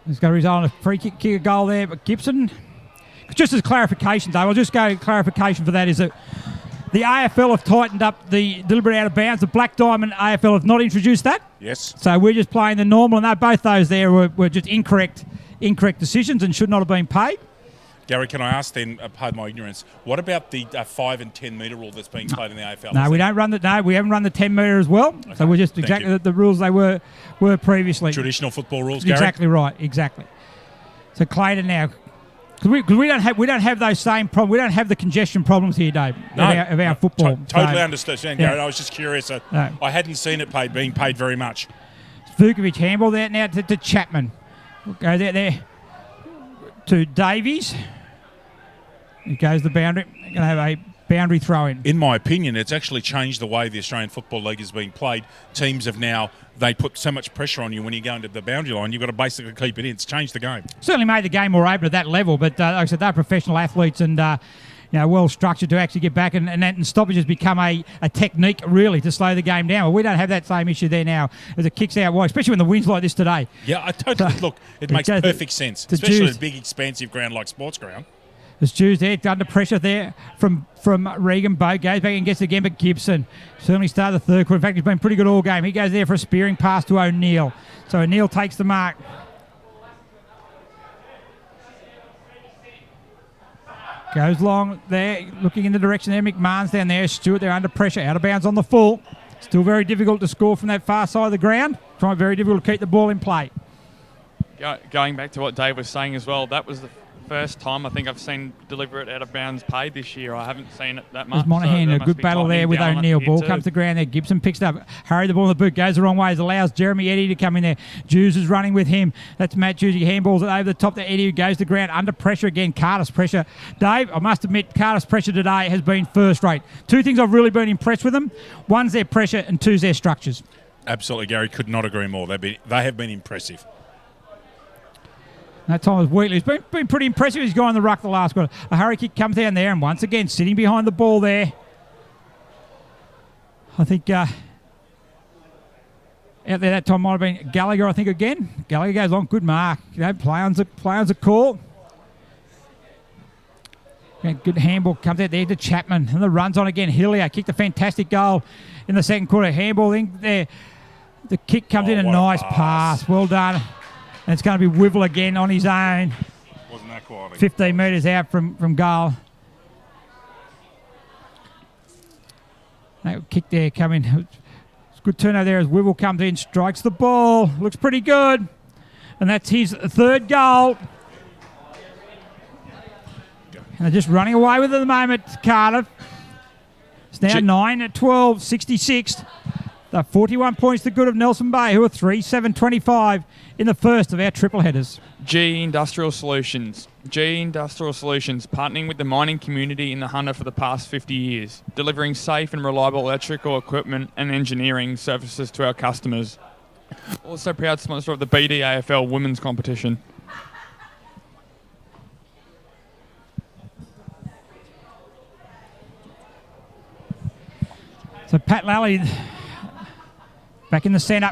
He's going to result in a free kick a goal there, but Gibson, just as clarification, Dave, I'll just go clarification for that is that the AFL have tightened up the deliberate out of bounds. The Black Diamond AFL have not introduced that. Yes. So we're just playing the normal, and both those there were just incorrect decisions and should not have been paid. Gary, can I ask then, pardon my ignorance, what about the 5 and 10 metre rule that's being played in the AFL? No, we don't run the. No, we haven't run the 10 metre as well. Okay, so we're just exactly the rules they were previously. Traditional football rules, Gary? Exactly right. Exactly. So Clayton now, because we don't have those same problems. We don't have the congestion problems here, Dave. No, of our football. Totally understand, Gary. Yeah. I was just curious. No. I hadn't seen it being paid very much. Vukovic handball there now to Chapman. We'll go there to Davies. He goes the boundary. Going to have a boundary throw in. In my opinion, it's actually changed the way the Australian Football League is being played. Teams have now, they put so much pressure on you when you go into the boundary line, you've got to basically keep it in. It's changed the game. Certainly made the game more open at that level, but like I said, they're professional athletes and well structured to actually get back, and stoppages become a technique really to slow the game down. Well, we don't have that same issue there now as it kicks out wide, especially when the wind's like this today. Yeah, I totally look. It makes perfect sense, especially at a big, expansive ground like Sports Ground. There's Jews there, under pressure there from Regan. Bow goes back and gets it again, but Gibson certainly started the third quarter. In fact, he's been pretty good all game. He goes there for a spearing pass to O'Neill. So O'Neill takes the mark. Goes long there, looking in the direction there. McMahon's down there. Stewart there under pressure, out of bounds on the full. Still very difficult to score from that far side of the ground. Trying very difficult to keep the ball in play. Going back to what Dave was saying as well, that was the first time I think I've seen deliberate out of bounds paid this year. I haven't seen it that much. There's Monaghan, so a good battle there with O'Neill. Ball comes to the ground there. Gibson picks it up. Hurry the ball in the boot. Goes the wrong way. Allows Jeremy Eddy to come in there. Jews is running with him. That's Matt Jews. He handballs it over the top to Eddy, who goes to the ground. Under pressure again. Cardiff's pressure. Dave, I must admit, Cardiff's pressure today has been first rate. Two things I've really been impressed with them. One's their pressure and two's their structures. Absolutely, Gary. Could not agree more. They have been impressive. That time was Wheatley. He's been pretty impressive. He's gone in the ruck the last quarter. A hurry kick comes down there, and once again, sitting behind the ball there. I think out there that time might have been Gallagher, I think, again. Gallagher goes on. Good mark. Play on's a call. Good handball comes out there to Chapman. And the runs on again. Hillier kicked a fantastic goal in the second quarter. Handball in there. The kick comes in. A nice pass. Well done. And it's going to be Wivel again on his own. Wasn't that quality? 15 metres out from goal. That kick there coming. It's a good turnover there as Wivel comes in, strikes the ball. Looks pretty good. And that's his third goal. And they're just running away with it at the moment, Cardiff. It's now 9-12, 66. They're 41 points to good of Nelson Bay, who are 3-7-25 in the first of our triple headers. GE Industrial Solutions, partnering with the mining community in the Hunter for the past 50 years, delivering safe and reliable electrical equipment and engineering services to our customers. Also proud sponsor of the BDAFL women's competition. So Pat Lally back in the centre.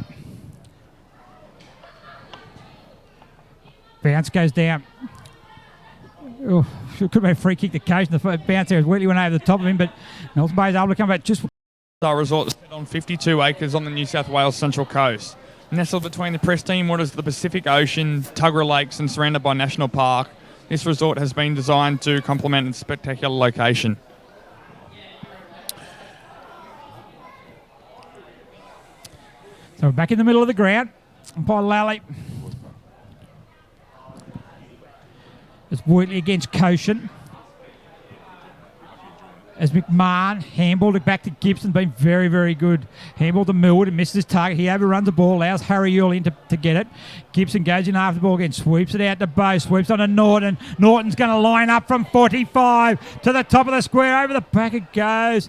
Bounce goes down. Oh, could have been a free kick to Coach. The bounce there as Wheatley went over the top of him, but Nelson Bay's able to come back just. Our resort is set on 52 acres on the New South Wales Central Coast. Nestled between the pristine waters of the Pacific Ocean, Tuggerah Lakes and surrounded by National Park, this resort has been designed to complement its spectacular location. So we're back in the middle of the ground. Umpire Lally. It's Wheatley against Koshin. as McMahon handballed it back to Gibson, been very, very good. Handball to Millwood and misses his target. He overruns the ball, allows Harry Earl in to get it. Gibson goes in after the ball again, sweeps it out to Bow, sweeps on to Norton. Norton's going to line up from 45 to the top of the square. Over the back it goes.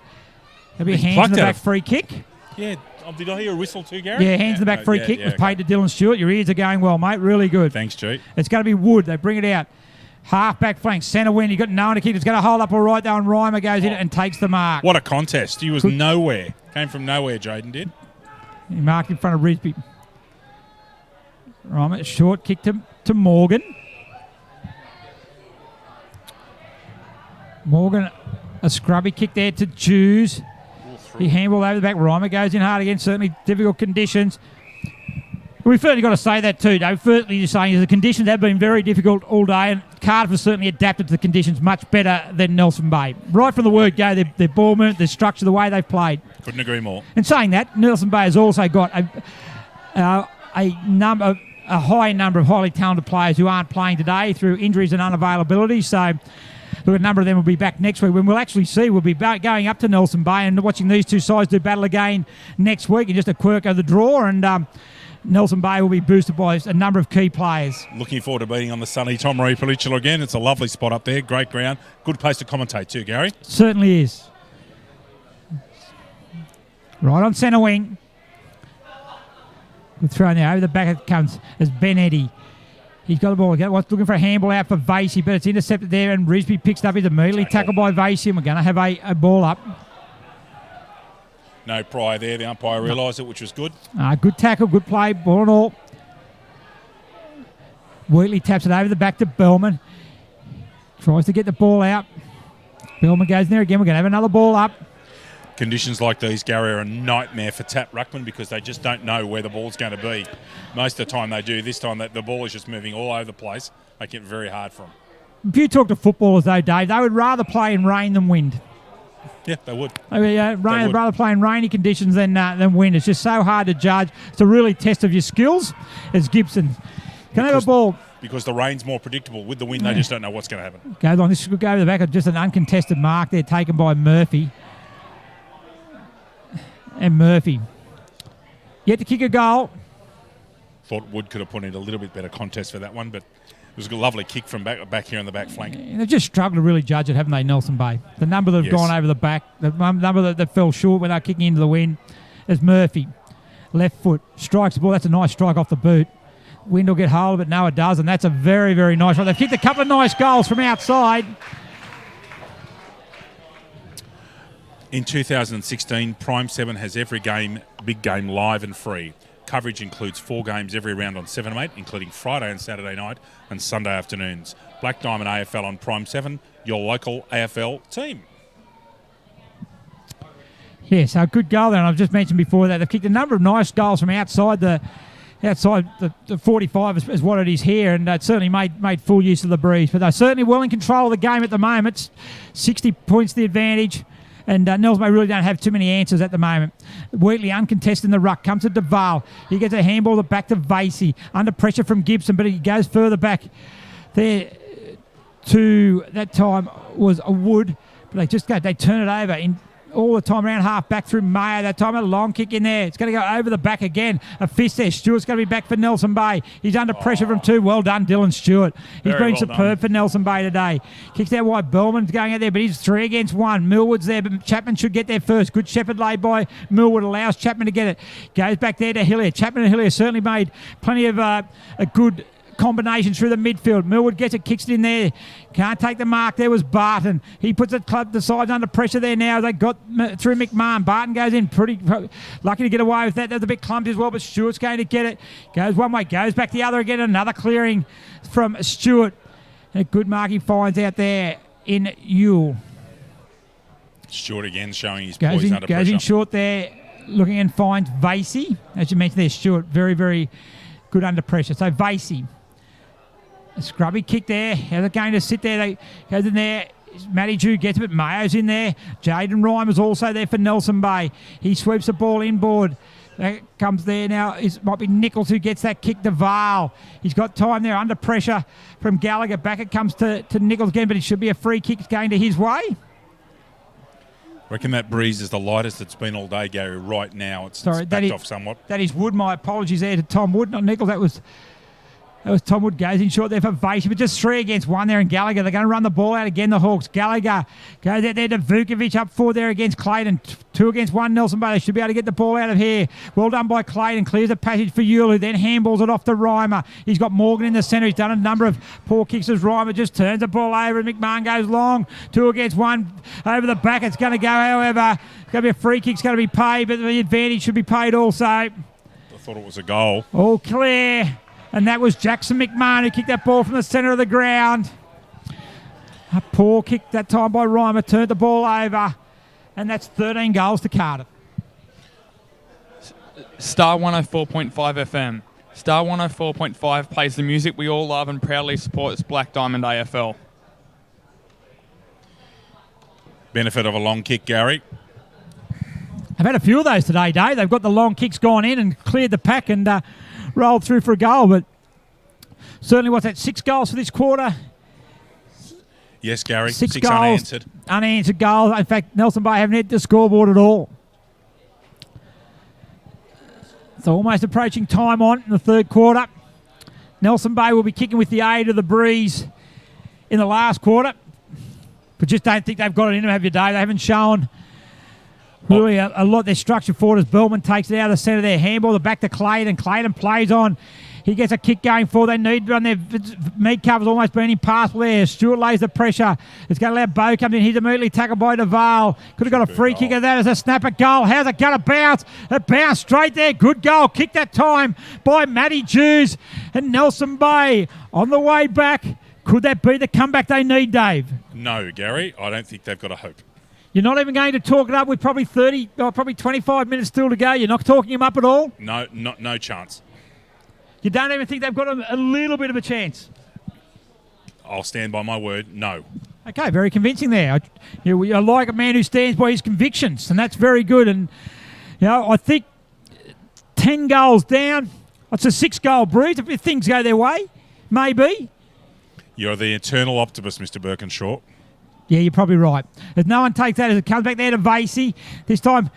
There'll be a hands in the back free kick. Yeah. Did I hear a whistle too, Gary? Yeah, hands in the back free kick was paid to Dylan Stewart. Your ears are going well, mate. Really good. Thanks, G. It's going to be Wood. They bring it out. Half back flank, centre wing. You've got no one to kick. It's going to hold up all right though, and Reimer goes in and takes the mark. What a contest. He was nowhere. Came from nowhere, Jaden did. He marked in front of Risby. Reimer, short kick to Morgan. Morgan, a scrubby kick there to Jews. He handballed over the back. Reimer goes in hard again. Certainly difficult conditions. We've certainly got to say that too, Dave. Firstly, you're saying the conditions have been very difficult all day, and Cardiff has certainly adapted to the conditions much better than Nelson Bay. Right from the word go, their ball movement, their structure, the way they've played. Couldn't agree more. And saying that, Nelson Bay has also got a high number of highly talented players who aren't playing today through injuries and unavailability. So, look, a number of them will be back next week when we'll actually see. We'll be going up to Nelson Bay and watching these two sides do battle again next week, and just a quirk of the draw. And Nelson Bay will be boosted by a number of key players. Looking forward to being on the sunny Tom Reed Peninsula again. It's a lovely spot up there. Great ground. Good place to commentate too, Gary. Certainly is. Right on centre wing. Good throw there. Over the back it comes as Ben Eddy. He's got the ball again. Looking for a handball out for Vasey, but it's intercepted there, and Risby picks it up. He's immediately tackled by Vasey, and we're going to have a ball up. No prior there. The umpire realised it, which was good. Good tackle, good play, ball and all. Wheatley taps it over the back to Bellman. Tries to get the ball out. Bellman goes in there again. We're going to have another ball up. Conditions like these, Gary, are a nightmare for tap ruckman because they just don't know where the ball's going to be. Most of the time they do. This time the ball is just moving all over the place. Make it very hard for them. If you talk to footballers, though, Dave, they would rather play in rain than wind. Yeah, they would. Rather play in rainy conditions than wind. It's just so hard to judge. It's a really test of your skills as Gibson. Can have a ball. Because the rain's more predictable. With the wind, they just don't know what's going to happen. Goes on. This could go over the back of just an uncontested mark there taken by Murphy. And Murphy. Yet to kick a goal. Thought Wood could have put in a little bit better contest for that one, but it was a lovely kick from back here on the back flank. They've just struggled to really judge it, haven't they, Nelson Bay? The number that have gone over the back, the number that fell short when they were kicking into the wind is Murphy. Left foot, strikes the ball. That's a nice strike off the boot. Wind will get hold of it. No, it does, and that's a very, very nice one. They've kicked a couple of nice goals from outside. In 2016, Prime 7 has every big game live and free. Coverage includes 4 games every round on 7 and 8, including Friday and Saturday night and Sunday afternoons. Black Diamond AFL on Prime 7, your local AFL team. Yes, a good goal there, and I've just mentioned before that they've kicked a number of nice goals from outside the 45 is what it is here, and it certainly made full use of the breeze. But they're certainly well in control of the game at the moment. It's 60 points the advantage. And Nelson Bay really don't have too many answers at the moment. Wheatley uncontested in the ruck. Comes to Duval. He gets a handball back to Vasey. Under pressure from Gibson, but he goes further back there to, that time was a Wood. But they turn it over in all the time around half back through Mayo. That time a long kick in there. It's going to go over the back again. A fist there. Stewart's going to be back for Nelson Bay. He's under pressure from 2. Well done, Dylan Stewart. He's been superb for Nelson Bay today. Kicks out wide. Bellman's going out there, but he's 3 against 1. Millwood's there, but Chapman should get there first. Good shepherd laid by Millwood. Allows Chapman to get it. Goes back there to Hillier. Chapman and Hillier certainly made plenty of a good combination through the midfield. Millwood gets it, kicks it in there. Can't take the mark. There was Barton. He puts the sides under pressure there now. They got through McMahon. Barton goes in pretty lucky to get away with that. That's a bit clumsy as well, but Stewart's going to get it. Goes one way, goes back the other again. Another clearing from Stewart. And a good mark he finds out there in Ewell. Stewart again showing his poise under pressure. Goes in short there, looking and finds Vasey. As you mentioned there, Stewart, very, very good under pressure. So Vasey. A scrubby kick there. How they're going to sit there. They goes in there. Matty Jew gets it, but Mayo's in there. Jaden Reimer's also there for Nelson Bay. He sweeps the ball inboard. That comes there now. It might be Nichols who gets that kick to Val. He's got time there under pressure from Gallagher. Back it comes to Nichols again, but it should be a free kick going to his way. Reckon that breeze is the lightest it's been all day, Gary. Right now, it's Sorry, backed off somewhat. That is Wood. My apologies there to Tom Wood, not Nichols. That was Tom Wood goes in short there for Vasey, but just 3 against 1 there in Gallagher. They're going to run the ball out again, the Hawks. Gallagher goes out there to Vukovic up 4 there against Clayton. 2 against 1, Nelson Bay. They should be able to get the ball out of here. Well done by Clayton. Clears the passage for Yulu, then handballs it off to Reimer. He's got Morgan in the centre. He's done a number of poor kicks as Reimer just turns the ball over and McMahon goes long. 2 against 1 over the back. It's going to go, however. It's going to be a free kick. It's going to be paid, but the advantage should be paid also. I thought it was a goal. All clear. And that was Jackson McMahon who kicked that ball from the centre of the ground. A poor kick that time by Reimer, turned the ball over. And that's 13 goals to Cardiff. Star 104.5 FM. Star 104.5 plays the music we all love and proudly supports Black Diamond AFL. Benefit of a long kick, Gary. I've had a few of those today, Dave. They've got the long kicks gone in and cleared the pack and rolled through for a goal. But certainly, what's that, 6 goals for this quarter? Yes, Gary. 6 goals. unanswered. Unanswered goals. In fact, Nelson Bay haven't hit the scoreboard at all. So almost approaching time on in the third quarter. Nelson Bay will be kicking with the aid of the breeze in the last quarter. But just don't think they've got it in them, have you, Dave? They haven't shown really a lot. Their structure forward as Bellman takes it out of the centre there. Handball the back to Clayton. Clayton plays on. He gets a kick going forward. They need to run their meat cover's almost been impassable there. Stewart lays the pressure. It's going to let Bow come in. He's immediately tackled by Duval. Could have got a free kick of that as a snapper goal. How's it going to bounce? It bounced straight there. Good goal. Kick that time by Matty Jews and Nelson Bay on the way back. Could that be the comeback they need, Dave? No, Gary. I don't think they've got a hope. You're not even going to talk it up with probably 25 minutes still to go. You're not talking him up at all? No chance. You don't even think they've got a little bit of a chance? I'll stand by my word, no. Okay, very convincing there. I like a man who stands by his convictions, and that's very good. And, I think 10 goals down, it's a 6-goal breeze if things go their way, maybe. You're the eternal optimist, Mr. Birkinshaw. Yeah, you're probably right. If no one takes that as it comes back there to Vasey, this time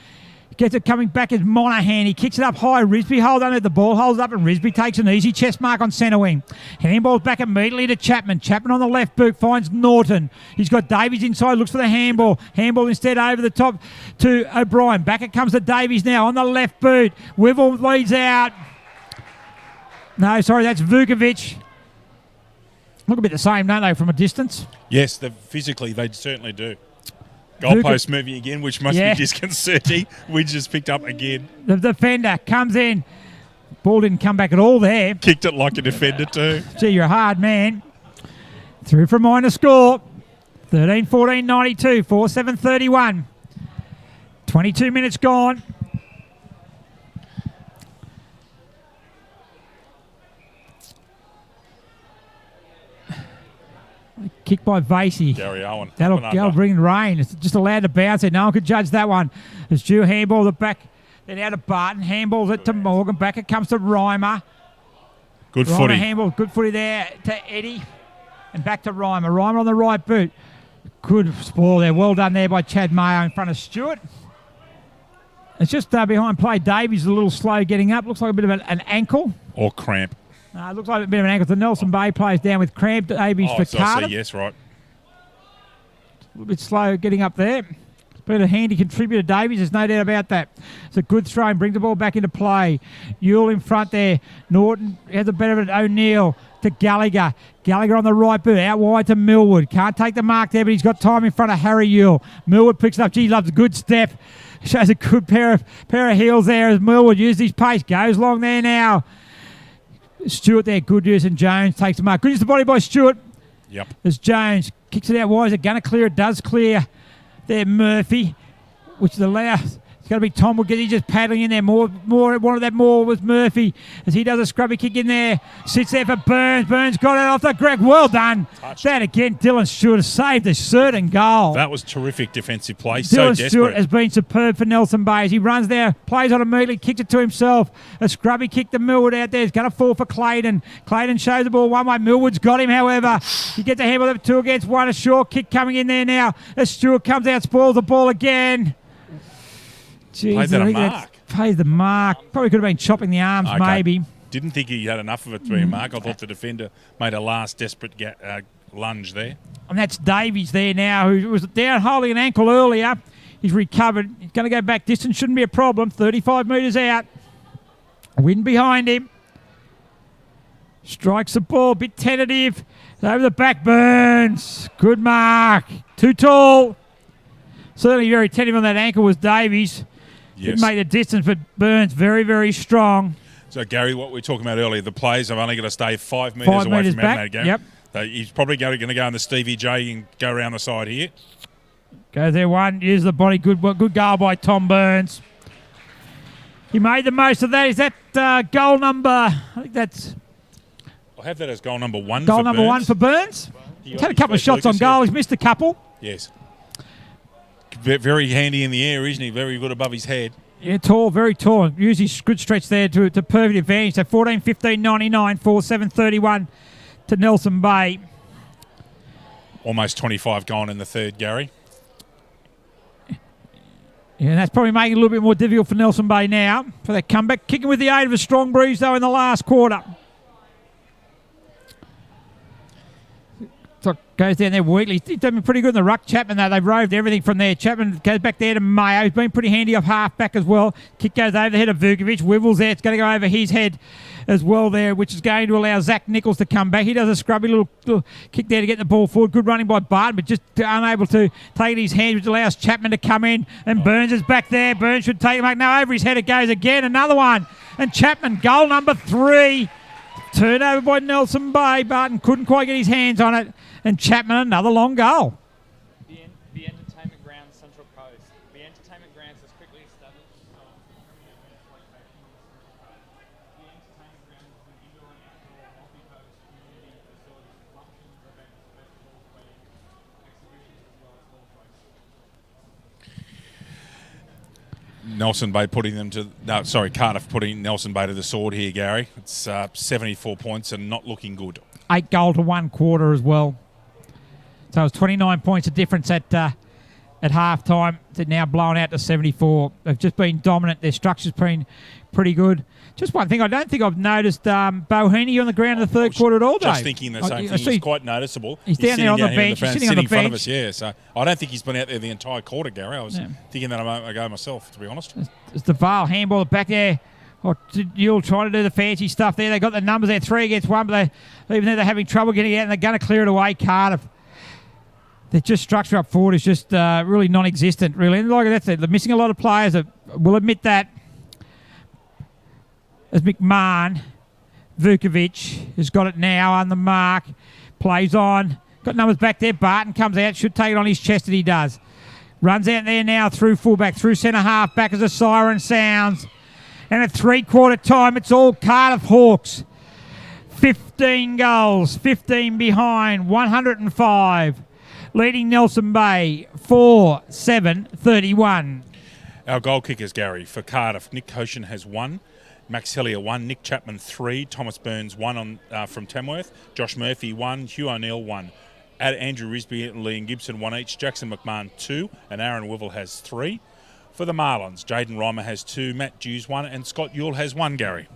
gets it coming back as Monaghan. He kicks it up high. Risby holds under the ball, holds up, and Risby takes an easy chest mark on centre wing. Handball's back immediately to Chapman. Chapman on the left boot finds Norton. He's got Davies inside, looks for the handball. Handball instead over the top to O'Brien. Back it comes to Davies now on the left boot. Wivel leads out. No, sorry, that's Vukovic. Look a bit the same, don't they, from a distance? Yes, physically they certainly do. Goalpost moving again, which must be disconcerting. We just picked up again. The defender comes in. Ball didn't come back at all there. Kicked it like a defender too. Gee, you're a hard man. Through from minor score. 13-14-92, 4-7-31. 22 minutes gone. Kick by Vasey. Gary Owen. That'll bring rain. It's just allowed to bounce it. No one could judge that one. It's due handball the back. Then out of Barton. Handballs it to Morgan. Back it comes to Reimer. Good footy. Handball. Good footy there to Eddie. And back to Reimer. Reimer on the right boot. Good spoil there. Well done there by Chad Mayo in front of Stewart. It's just behind play. Davies a little slow getting up. Looks like a bit of an ankle. Or cramp. It looks like a bit of an ankle. The Nelson Bay plays down with cramp. Davies for Cardiff. Yes, right. A little bit slow getting up there. It's been a handy contributor, Davies. There's no doubt about that. It's a good throw and brings the ball back into play. Ewell in front there. Norton has a better of it. O'Neill to Gallagher. Gallagher on the right boot. Out wide to Millwood. Can't take the mark there, but he's got time in front of Harry Ewell. Millwood picks it up. Gee, loves a good step. Shows a good pair of heels there as Millwood used his pace. Goes long there now. Stewart there, good use, and Jones takes the mark. Good use the body by Stewart. Yep. As Jones kicks it out wide. Is it going to clear? It does clear there, Murphy, which is allowed It's going to be Tom Wiggity just paddling in there. More wanted that more was Murphy as he does a scrubby kick in there. Sits there for Burns. Burns got it off the Greg. Well done. Touched. That again, Dylan Stewart has saved a certain goal. That was terrific defensive play. Dylan So desperate. Stewart has been superb for Nelson Bay as he runs there, plays on immediately, kicks it to himself. A scrubby kick to Millwood out there. It's going to fall for Clayton. Clayton shows the ball one way. Millwood's got him, however. He gets a handle of 2 against 1. A short kick coming in there now. As Stewart comes out, spoils the ball again. Jeez, Played that a mark. Plays the mark. Probably could have been chopping the arms, Okay. maybe. Didn't think he had enough of it to be a mark. I thought the defender made a last desperate lunge there. And that's Davies there now, who was down holding an ankle earlier. He's recovered. He's going to go back distance. Shouldn't be a problem. 35 metres out. Wind behind him. Strikes the ball. A bit tentative. Over the back. Burns. Good mark. Too tall. Certainly very tentative on that ankle was Davies. Yes. Didn't make the distance, but Burns very, very strong. So, Gary, what we were talking about earlier, the players have only got to stay 5 metres 5 away metres from back. Adelaide, Gary. Yep. So he's probably going to go in the Stevie J and go around the side here. Goes there one. Here's the body. Good goal by Tom Burns. He made the most of that. Is that goal number? I think that's I have that as goal number 1 goal for number Burns. 1 for Burns. He's had a couple of shots Lucas on goal. here. He's missed a couple. Yes. Very handy in the air, isn't he? Very good above his head. Yeah, tall, very tall. Usually good stretch there to perfect advantage. So 14, 15, 99, 4, 7, 31 to Nelson Bay. Almost 25 gone in the third, Gary. Yeah, and that's probably making it a little bit more difficult for Nelson Bay now for that comeback. Kicking with the aid of a strong breeze, though, in the last quarter. So goes down there weakly. He's done pretty good in the ruck. Chapman, though, they've roved everything from there. Chapman goes back there to Mayo. He's been pretty handy off half-back as well. Kick goes over the head of Vukovic. Wivels there. It's going to go over his head as well there, which is going to allow Zach Nichols to come back. He does a scrubby little kick there to get the ball forward. Good running by Barton, but just unable to take it in his hands, which allows Chapman to come in. And Burns is back there. Burns should take it back. Now over his head it goes again. Another one. And Chapman, goal number 3. Turnover by Nelson Bay. Barton couldn't quite get his hands on it. And Chapman, another long goal. The entertainment grounds, Central Coast. The entertainment grounds is quickly established. The entertainment grounds is an indoor and outdoor multi-purpose community facility for functions, events, festivals, weddings, exhibitions, as well as horse racing. Nelson Bay Cardiff putting Nelson Bay to the sword here, Gary. It's 74 points and not looking good. 8 goal to 1 quarter as well. So it was 29 points of difference at half time. They're now blown out to 74. They've just been dominant. Their structure's been pretty good. Just one thing, I don't think I've noticed Bohini on the ground in the third quarter at all, Dave. Just thinking the same thing. He's quite noticeable. He's down there on the bench. He's sitting on the in front of bench. us, yeah. So I don't think he's been out there the entire quarter, Gary. I was thinking that a moment ago myself, to be honest. It's the Vale handball back there. You're trying to do the fancy stuff there. They got the numbers there, 3 against 1, but even though they're having trouble getting out, and they're going to clear it away, Cardiff. Their just structure up forward is just really non-existent, really. And like that's it. They're missing a lot of players. We'll admit that. As McMahon, Vukovic has got it now on the mark. Plays on. Got numbers back there. Barton comes out. Should take it on his chest, and he does. Runs out there now through fullback, through centre half, back as a siren sounds. And at 3/4 time, it's all Cardiff Hawks. 15 goals, 15 behind, 105. Leading Nelson Bay, 4-7-31. Our goal kickers, Gary, for Cardiff. Nick Koshin has 1. Max Hellier 1. Nick Chapman 3. Thomas Burns 1 from Tamworth. Josh Murphy 1. Hugh O'Neill 1. Andrew Risby and Liam Gibson 1 each. Jackson McMahon 2. And Aaron Wivel has 3. For the Marlins, Jaden Reimer has 2. Matt Dews 1. And Scott Ewell has 1, Gary.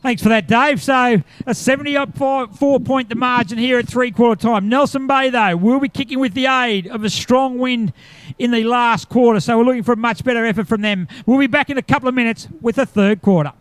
Thanks for that, Dave. So a 74-point the margin here at 3/4 time. Nelson Bay, though, will be kicking with the aid of a strong wind in the last quarter. So we're looking for a much better effort from them. We'll be back in a couple of minutes with the third quarter.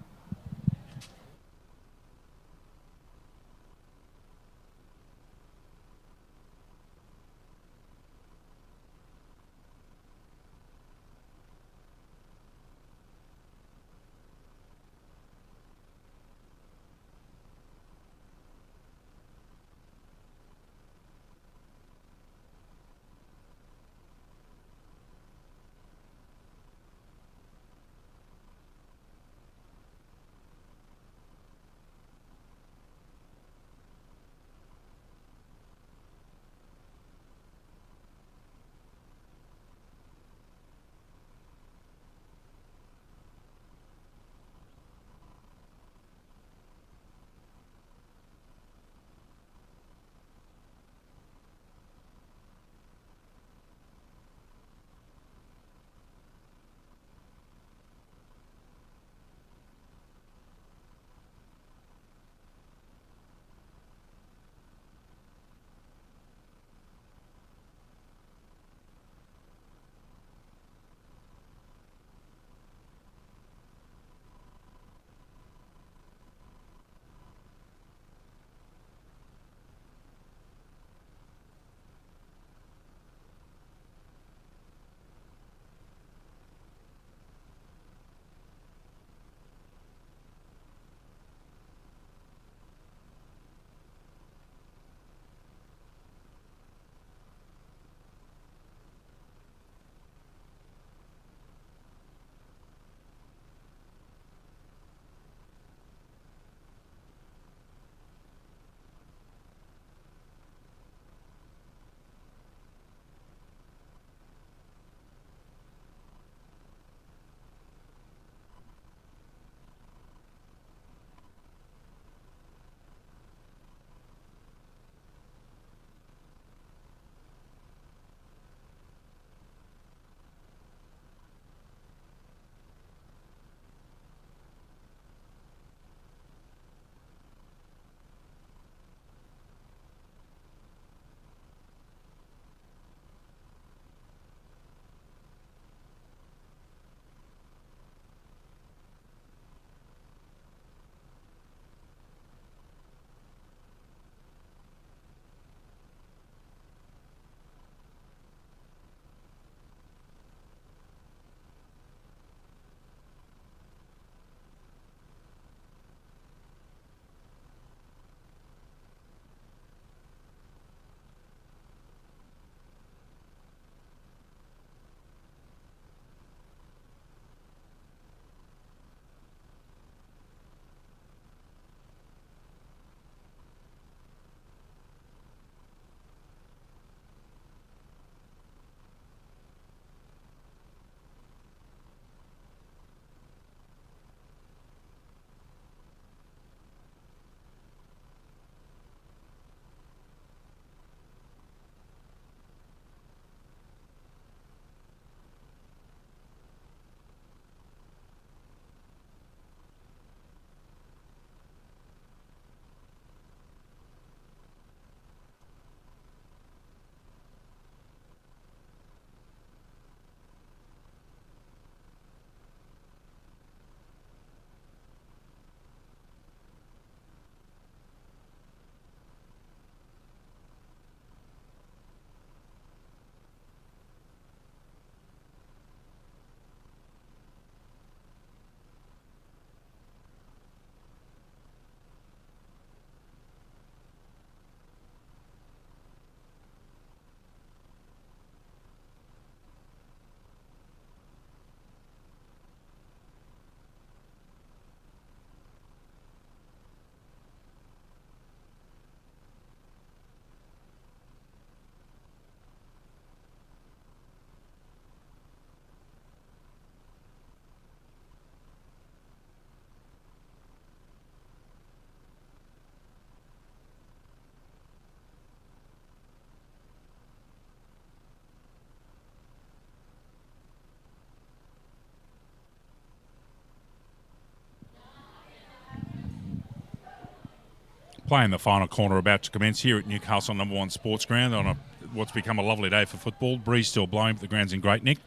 Playing the final corner about to commence here at Newcastle number 1 Sports Ground on what's become a lovely day for football. Breeze still blowing, but the ground's in great nick.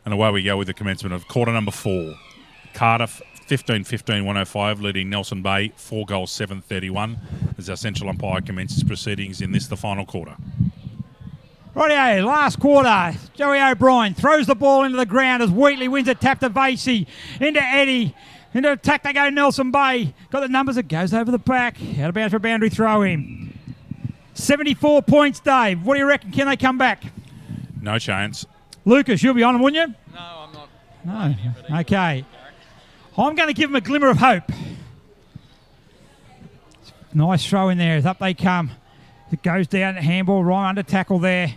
And away we go with the commencement of quarter number 4. Cardiff 15-15-105, leading Nelson Bay 4 goals 7-31 as our central umpire commences proceedings in this, the final quarter. Rightio, last quarter. Joey O'Brien throws the ball into the ground as Wheatley wins it, tap to Vasey, into Eddie. Into attack they go, Nelson Bay. Got the numbers, it goes over the back. Out of bounds for a boundary throw in. 74 points, Dave. What do you reckon? Can they come back? No chance. Lucas, you'll be on them, wouldn't you? No, I'm not. No. Okay. I'm going to give them a glimmer of hope. Nice throw in there as up they come. It goes down, handball right under tackle there.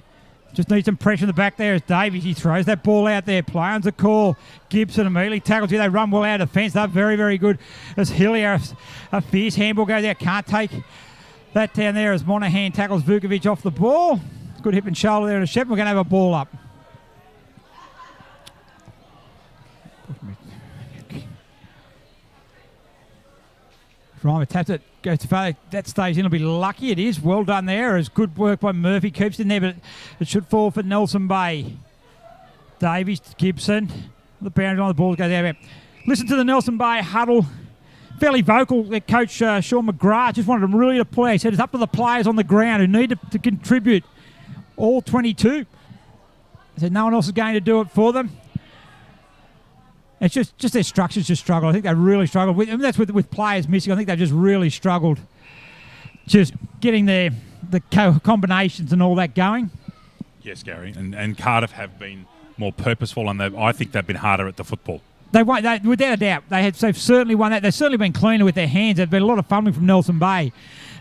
Just needs some pressure in the back there as Davies, he throws that ball out there. Play on's a call. Gibson immediately tackles you. They run well out of defence. They're very, very good. As Hillier, a fierce handball goes there. Can't take that down there as Monahan tackles Vukovic off the ball. Good hip and shoulder there in a Shep. We're going to have a ball up. Reimer taps it, goes to far. That stays in. It'll be lucky. It is. Well done there. It's good work by Murphy. Keeps it in there, but it should fall for Nelson Bay. Davies, Gibson. The boundary on the ball goes out. Listen to the Nelson Bay huddle. Fairly vocal. Their coach, Sean McGrath, just wanted them really to play. He said it's up to the players on the ground who need to contribute. All 22. He said no one else is going to do it for them. It's just their structures just struggle. I think they really struggled. That's with players missing. I think they've just really struggled just getting the combinations and all that going. Yes, Gary. And Cardiff have been more purposeful, and I think they've been harder at the football. They without a doubt. They've certainly won that. They've certainly been cleaner with their hands. There's been a lot of fumbling from Nelson Bay.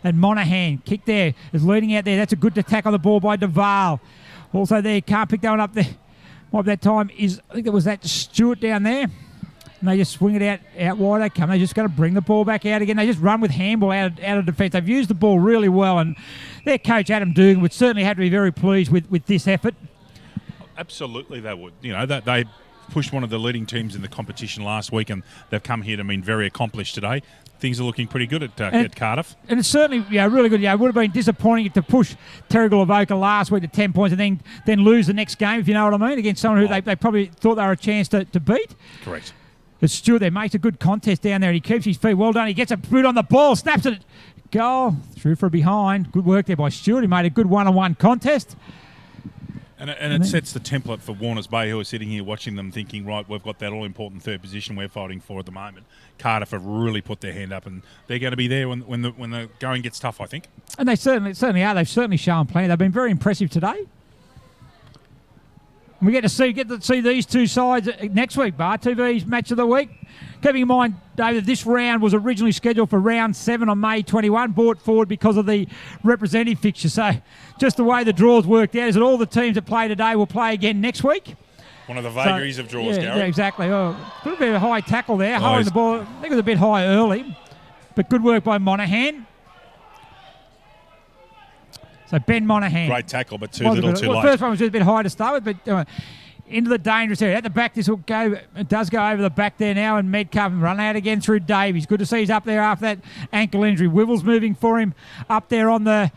And Monahan, kick there, is leading out there. That's a good attack on the ball by Duval. Also there, can't pick that one up there. What that time is, I think it was that Stewart down there. And they just swing it out wide they come. They just got to bring the ball back out again. They just run with handball out of defence. They've used the ball really well, and their coach, Adam Dugan, would certainly have to be very pleased with this effort. Absolutely they would. You know, that they pushed one of the leading teams in the competition last week, and they've come here to mean very accomplished today. Things are looking pretty good at Cardiff. And it's certainly really good. Yeah, it would have been disappointing to push Terrigal Avoca last week to 10 points and then lose the next game, if you know what I mean, against someone who they probably thought they were a chance to beat. Correct. It's Stewart there, makes a good contest down there, and he keeps his feet. Well done. He gets a boot on the ball, snaps it. Goal. Through for a behind. Good work there by Stewart. He made a good one-on-one contest. And it sets the template for Warners Bay, who are sitting here watching them thinking, right, we've got that all-important third position we're fighting for at the moment. Cardiff have really put their hand up, and they're going to be there when the going gets tough, I think. And they certainly are. They've certainly shown plenty. They've been very impressive today. We get to see these two sides next week, Bar. TV's match of the week. Keeping in mind, David, this round was originally scheduled for round 7 on May 21, brought forward because of the representative fixture. So just the way the draws worked out is that all the teams that play today will play again next week. One of the vagaries of draws, Gary. Yeah, exactly. Oh, a little bit of a high tackle there, holding the ball. I think it was a bit high early, but good work by Monahan. So Ben Monahan. Great tackle, but too little, too late. The first one was just a bit high to start with, but into the dangerous area. At the back, this will go. It does go over the back there now, and Metcalf run out again through Davies. Good to see he's up there after that ankle injury. Wivel's moving for him up there on the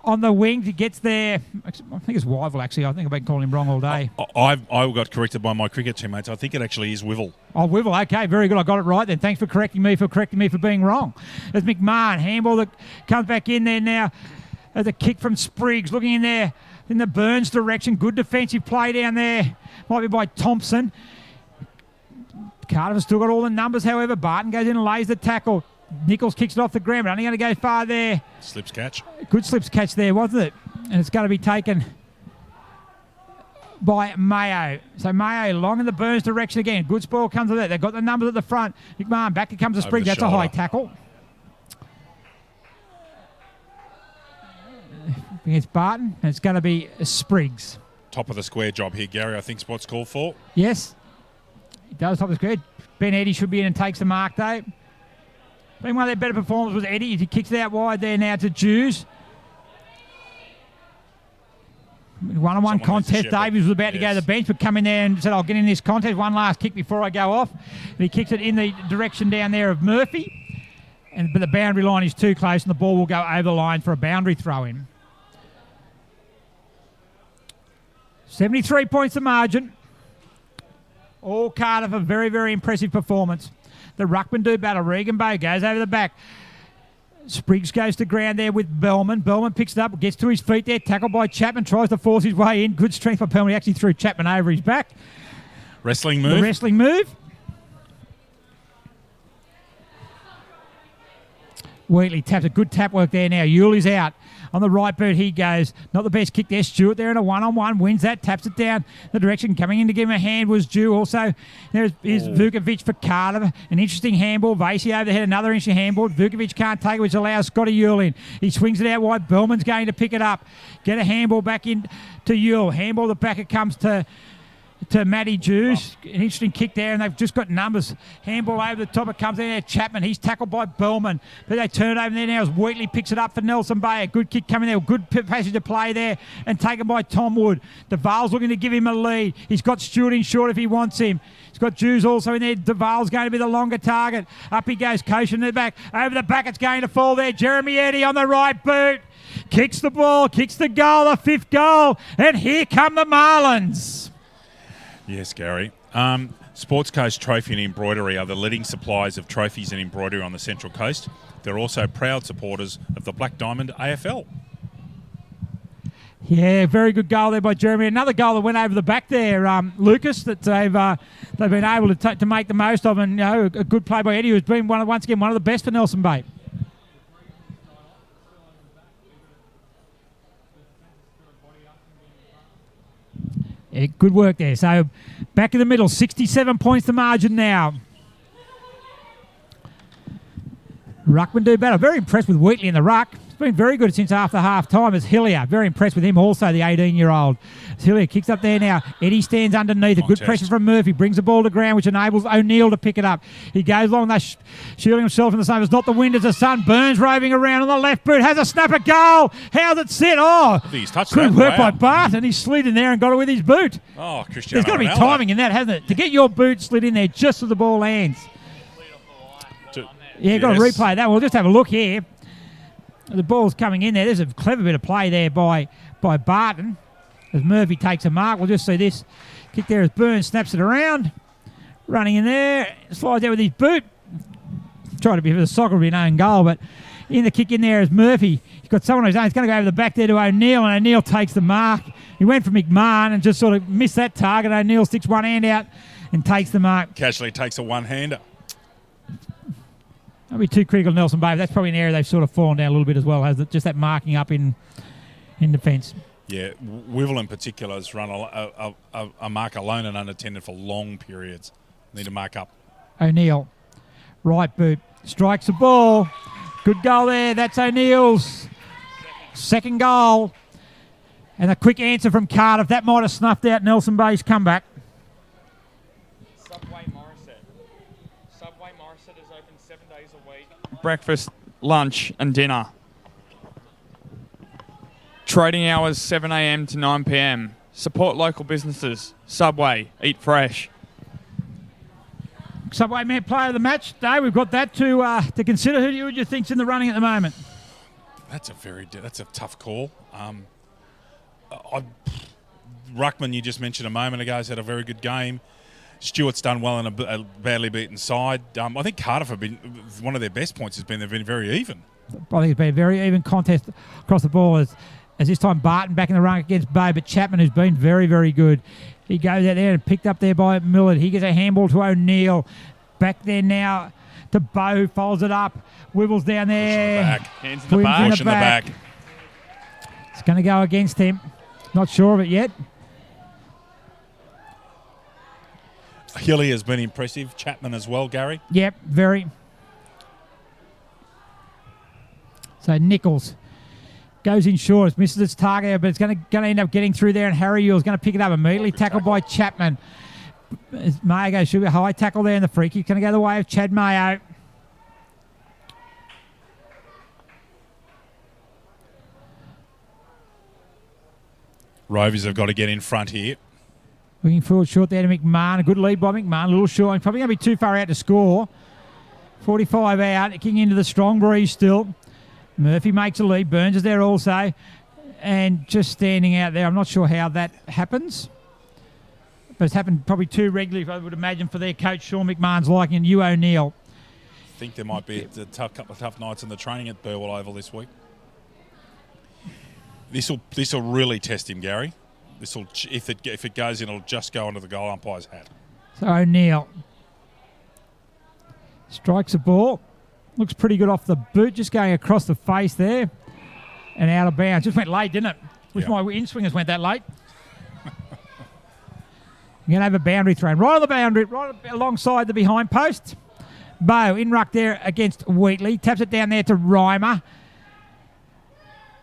wing. He gets there. I think it's Wyville, actually. I think I've been calling him wrong all day. I got corrected by my cricket teammates. I think it actually is Wivel. Oh, Wivel. Okay, very good. I got it right then. Thanks for correcting me for being wrong. There's McMahon. Handball that comes back in there now. There's a kick from Spriggs, looking in there in the Burns direction. Good defensive play down there. Might be by Thompson. Cardiff has still got all the numbers, however. Barton goes in and lays the tackle. Nichols kicks it off the ground, but only going to go far there. Slips catch. Good slips catch there, wasn't it? And it's going to be taken by Mayo. So Mayo long in the Burns direction again. Good spoil comes with that. They've got the numbers at the front. McMahon back. It comes to Spriggs. That's a high tackle. Against Barton, and it's going to be Spriggs. Top of the square job here, Gary, I think Spot's called for. Yes, he does top of the square. Ben Eddy should be in and takes the mark, though. Been one of their better performers was Eddy. He kicks it out wide there now to Jews. One-on-one contest. Davies was about to go to the bench, but come in there and said, I'll get in this contest. One last kick before I go off. And he kicks it in the direction down there of Murphy. But the boundary line is too close and the ball will go over the line for a boundary throw-in. 73 points the margin. All Cardiff, a very, very impressive performance. The ruckman do battle. Regan Bow goes over the back. Spriggs goes to ground there with Bellman. Bellman picks it up, gets to his feet there, tackled by Chapman, tries to force his way in. Good strength by Bellman. He actually threw Chapman over his back. Wrestling move. The wrestling move. Wheatley taps a good tap work there now. Yuli's out. On the right boot he goes. Not the best kick there. Stewart there in a one-on-one. Wins that. Taps it down the direction. Coming in to give him a hand was due. Also, there's Vukovic for Cardiff. An interesting handball. Vasey over the head. Another interesting handball. Vukovic can't take it, which allows Scotty Yule in. He swings it out wide. Bellman's going to pick it up. Get a handball back in to Yule. Handball the back. It comes to Matty Jews. An interesting kick there, and they've just got numbers. Handball over the top. It comes in there. Chapman. He's tackled by Bellman. But they turn it over there now as Wheatley picks it up for Nelson Bay. A good kick coming there. Good passage to play there and taken by Tom Wood. DeVale's looking to give him a lead. He's got Stewart in short if he wants him. He's got Jews also in there. DeVale's going to be the longer target. Up he goes. Koshin in the back. Over the back. It's going to fall there. Jeremy Eddy on the right boot. Kicks the ball. Kicks the goal. The fifth goal. And here come the Marlins. Yes, Gary. Sports Coast Trophy and Embroidery are the leading suppliers of trophies and embroidery on the Central Coast. They're also proud supporters of the Black Diamond AFL. Yeah, very good goal there by Jeremy. Another goal that went over the back there, Lucas, that they've been able to make the most of, and a good play by Eddie, who's been once again one of the best for Nelson Bay. Yeah, good work there. So back in the middle, 67 points the margin now. Ruckman do better. Very impressed with Wheatley in the ruck. It's been very good since after half time as Hillier. Very impressed with him also, the 18-year-old. Hillier kicks up there now. Eddie stands underneath. A good pressure from Murphy. Brings the ball to ground, which enables O'Neill to pick it up. He goes along there, shielding himself in the sun. It's not the wind, it's the sun. Burns roving around on the left boot. Has a snapper goal. How's it sit? Oh, he's touched good that. work Wow. by Bart, and he slid in there and got it with his boot. Oh, Cristiano There's got to be Ronaldo. timing in that, hasn't it? To get your boot slid in there just as the ball lands. Yeah, got to replay that. We'll just have a look here. The ball's coming in there. There's a clever bit of play there by Barton. As Murphy takes a mark, we'll just see this kick there as Burns snaps it around. Running in there, slides out with his boot. Trying to be for the soccer would be an own goal, but in the kick in there as Murphy. He's got someone on his own. He's going to go over the back there to O'Neill, and O'Neill takes the mark. He went for McMahon and just sort of missed that target. O'Neill sticks one hand out and takes the mark. Casually takes a one-hander. I'll be too critical of Nelson Bay. That's probably an area they've sort of fallen down a little bit as well, hasn't it? Just that marking up in defence. Yeah, Wivel in particular has run a mark alone and unattended for long periods. Need to mark up. O'Neill, right boot, strikes the ball. Good goal there. That's O'Neill's second goal. And a quick answer from Cardiff. That might have snuffed out Nelson Bay's comeback. Subway Morisset is open 7 days a week. Breakfast, lunch and dinner. Trading hours 7 a.m. to 9 p.m. Support local businesses. Subway, eat fresh. Subway man player of the match today. We've got that to consider. Who do you think's in the running at the moment? That's a tough call. Ruckman, you just mentioned a moment ago, has had a very good game. Stewart's done well in a badly beaten side. I think Cardiff have been, one of their best points has been they've been very even. I think it's been a very even contest across the ball as this time Barton back in the run against Bay, but Chapman, who's been very, very good. He goes out there and picked up there by Millard. He gets a handball to O'Neill. Back there now to Bow, folds it up. Wibbles down there. Hands in the back. Push in the back. It's going to go against him. Not sure of it yet. Hilly has been impressive. Chapman as well, Gary. Yep, very. So Nichols goes in short, misses its target, but it's going to end up getting through there, and Harry Yule's going to pick it up immediately. Tackled by Chapman. Mayo should be a high tackle there in the free kick. Going to go the way of Chad Mayo. Rovers have got to get in front here. Looking forward short there to McMahon. A good lead by McMahon. A little short. He's probably going to be too far out to score. 45 out, kicking into the strong breeze still. Murphy makes a lead. Burns is there also. And just standing out there. I'm not sure how that happens. But it's happened probably too regularly, I would imagine, for their coach, Sean McMahon's liking, and Hugh O'Neill. I think there might be a couple of tough nights in the training at Burwell Oval this week. This will really test him, Gary. This will, if it goes in, it'll just go onto the goal umpire's hat. So O'Neill strikes a ball. Looks pretty good off the boot, just going across the face there and out of bounds. Just went late, didn't it? Wish my in-swingers went that late. You're going to have a boundary thrown. Right on the boundary, right alongside the behind post. Bow in ruck there against Wheatley. Taps it down there to Reimer.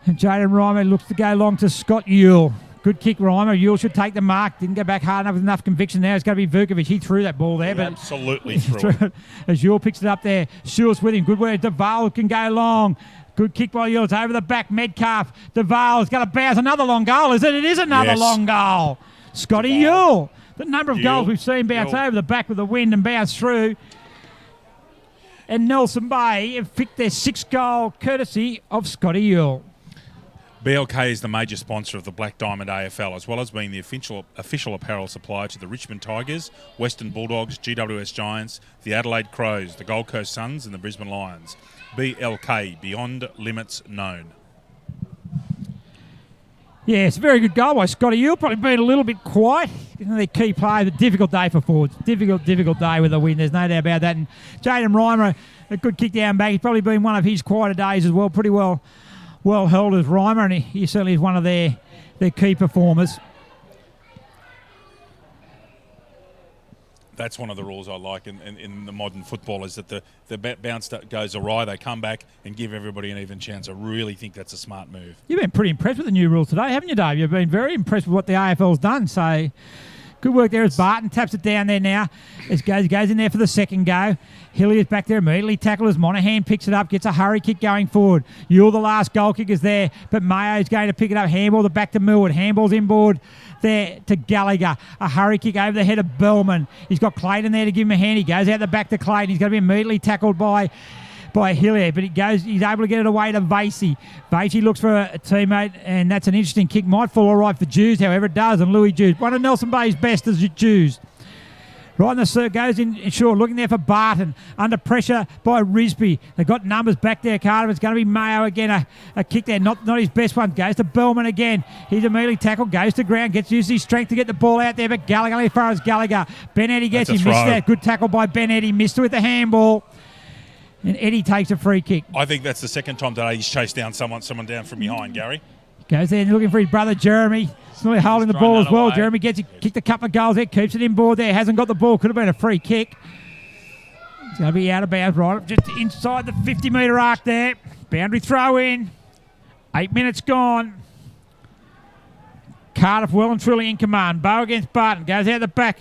And Jaden Reimer looks to go long to Scott Ewell. Good kick, Reimer. Ewell should take the mark. Didn't go back hard enough with enough conviction there. It's going to be Vukovic. He threw that ball there. But absolutely threw it. As Ewell picks it up there. Stewart's with him. Good work. DeVale can go long. Good kick by Ewell. It's over the back. Metcalf. DeVale's going to bounce. Another long goal, is it? It is another long goal. Scotty Ewell. The number of goals we've seen bounce over the back with the wind and bounce through. And Nelson Bay have picked their 6th goal courtesy of Scotty Ewell. BLK is the major sponsor of the Black Diamond AFL, as well as being the official apparel supplier to the Richmond Tigers, Western Bulldogs, GWS Giants, the Adelaide Crows, the Gold Coast Suns and the Brisbane Lions. BLK, Beyond Limits Known. Yeah, it's a very good goal by Scotty Ewell. Probably been a little bit quiet. The key player, a difficult day for forwards. Difficult day with a win. There's no doubt about that. And Jaden Reimer, a good kick down back. He's probably been one of his quieter days as well. Pretty well held as Reimer, and he certainly is one of their key performers. That's one of the rules I like in the modern football, is that the bounce that goes awry, they come back and give everybody an even chance. I really think that's a smart move. You've been pretty impressed with the new rules today, haven't you, Dave? You've been very impressed with what the AFL's done. So good work there as Barton taps it down there now. It goes in there for the second go. Hilly is back there immediately. Tackled as Monahan picks it up, gets a hurry kick going forward. Ewell, the last goal kick, is there, but Mayo's going to pick it up. Handball the back to Millwood. Handball's inboard there to Gallagher. A hurry kick over the head of Bellman. He's got Clayton there to give him a hand. He goes out the back to Clayton. He's going to be immediately tackled by Hillier, but he's able to get it away to Vasey. Vasey looks for a teammate, and that's an interesting kick. Might fall all right for Jews, however it does, and Louis Jews. One of Nelson Bay's best is Jews. Right in the circle, goes in short, looking there for Barton. Under pressure by Risby. They've got numbers back there, Cardiff. It's going to be Mayo again. A kick there, not his best one. Goes to Bellman again. He's immediately tackled, goes to ground, gets used his strength to get the ball out there, but Gallagher, as far as Gallagher. Ben Eddy gets him, missed that. Good tackle by Ben Eddy, missed it with the handball. And Eddie takes a free kick. I think that's the second time today he's chased down someone down from behind, Gary. Goes there and looking for his brother Jeremy. He's really holding the ball as well. Away. Jeremy gets it, kicked a couple of goals there, keeps it inboard there, hasn't got the ball. Could have been a free kick. It's going to be out of bounds, right? Just inside the 50-metre arc there. Boundary throw in. 8 minutes gone. Cardiff well and truly in command. Bow against Barton. Goes out the back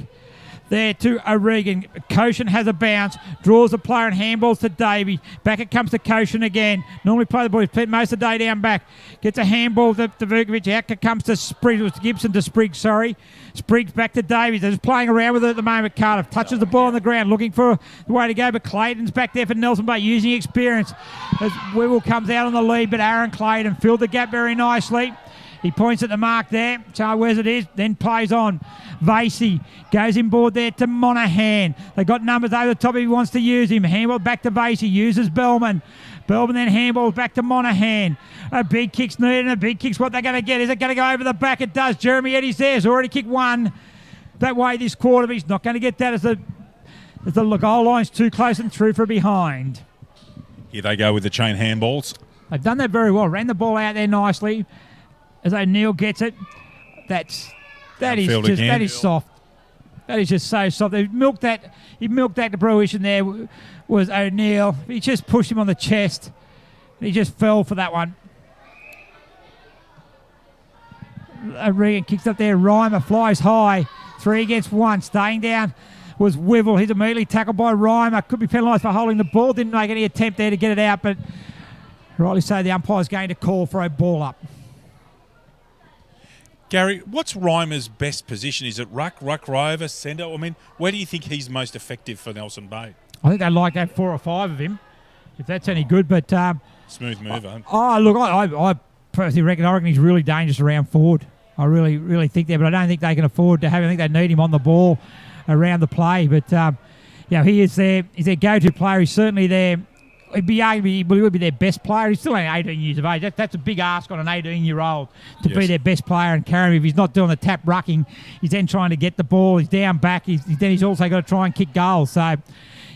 there to O'Regan. Koshin has a bounce, draws the player and handballs to Davey. Back it comes to Koshin again. Normally play the ball, he's played most of the day down back. Gets a handball to Vukovic. Out it comes to Spriggs. It was Gibson to Spriggs, sorry. Spriggs back to Davies. They're just playing around with it at the moment. Cardiff touches the ball on the ground, looking for the way to go, but Clayton's back there for Nelson Bay, using experience. As Wewell comes out on the lead, but Aaron Clayton filled the gap very nicely. He points at the mark there. So where's it is? Then plays on. Vasey goes inboard there to Monahan. They got numbers over the top if he wants to use him. Handball back to Vasey. Uses Bellman. Bellman then handballs back to Monahan. A big kick's needed, and a big kick's what they're going to get. Is it going to go over the back? It does. Jeremy Eddy's there. He's already kicked one that way this quarter, but he's not going to get that as the goal line's too close and through for behind. Here they go with the chain handballs. They've done that very well. Ran the ball out there nicely. As O'Neill gets it, that is soft. That is just so soft. He milked that to fruition there was O'Neill. He just pushed him on the chest. He just fell for that one. Regan kicks up there. Reimer flies high. 3 against 1. Staying down was Wivel. He's immediately tackled by Reimer. Could be penalised for holding the ball. Didn't make any attempt there to get it out, but rightly so, the umpire's going to call for a ball up. Gary, what's Reimer's best position? Is it ruck, rover, centre? I mean, where do you think he's most effective for Nelson Bay? I think they'd like to have 4 or 5 of him, if that's any good. But Smooth mover. look, I personally reckon he's really dangerous around forward. I really think that, but I don't think they can afford to have him. I think they need him on the ball around the play. But he is he's their go-to player. He's certainly their. He would be their best player. He's still only 18 years of age. That's a big ask on an 18-year-old to be their best player and carry him. If he's not doing the tap rucking, he's then trying to get the ball. He's down back. He's also got to try and kick goals. So,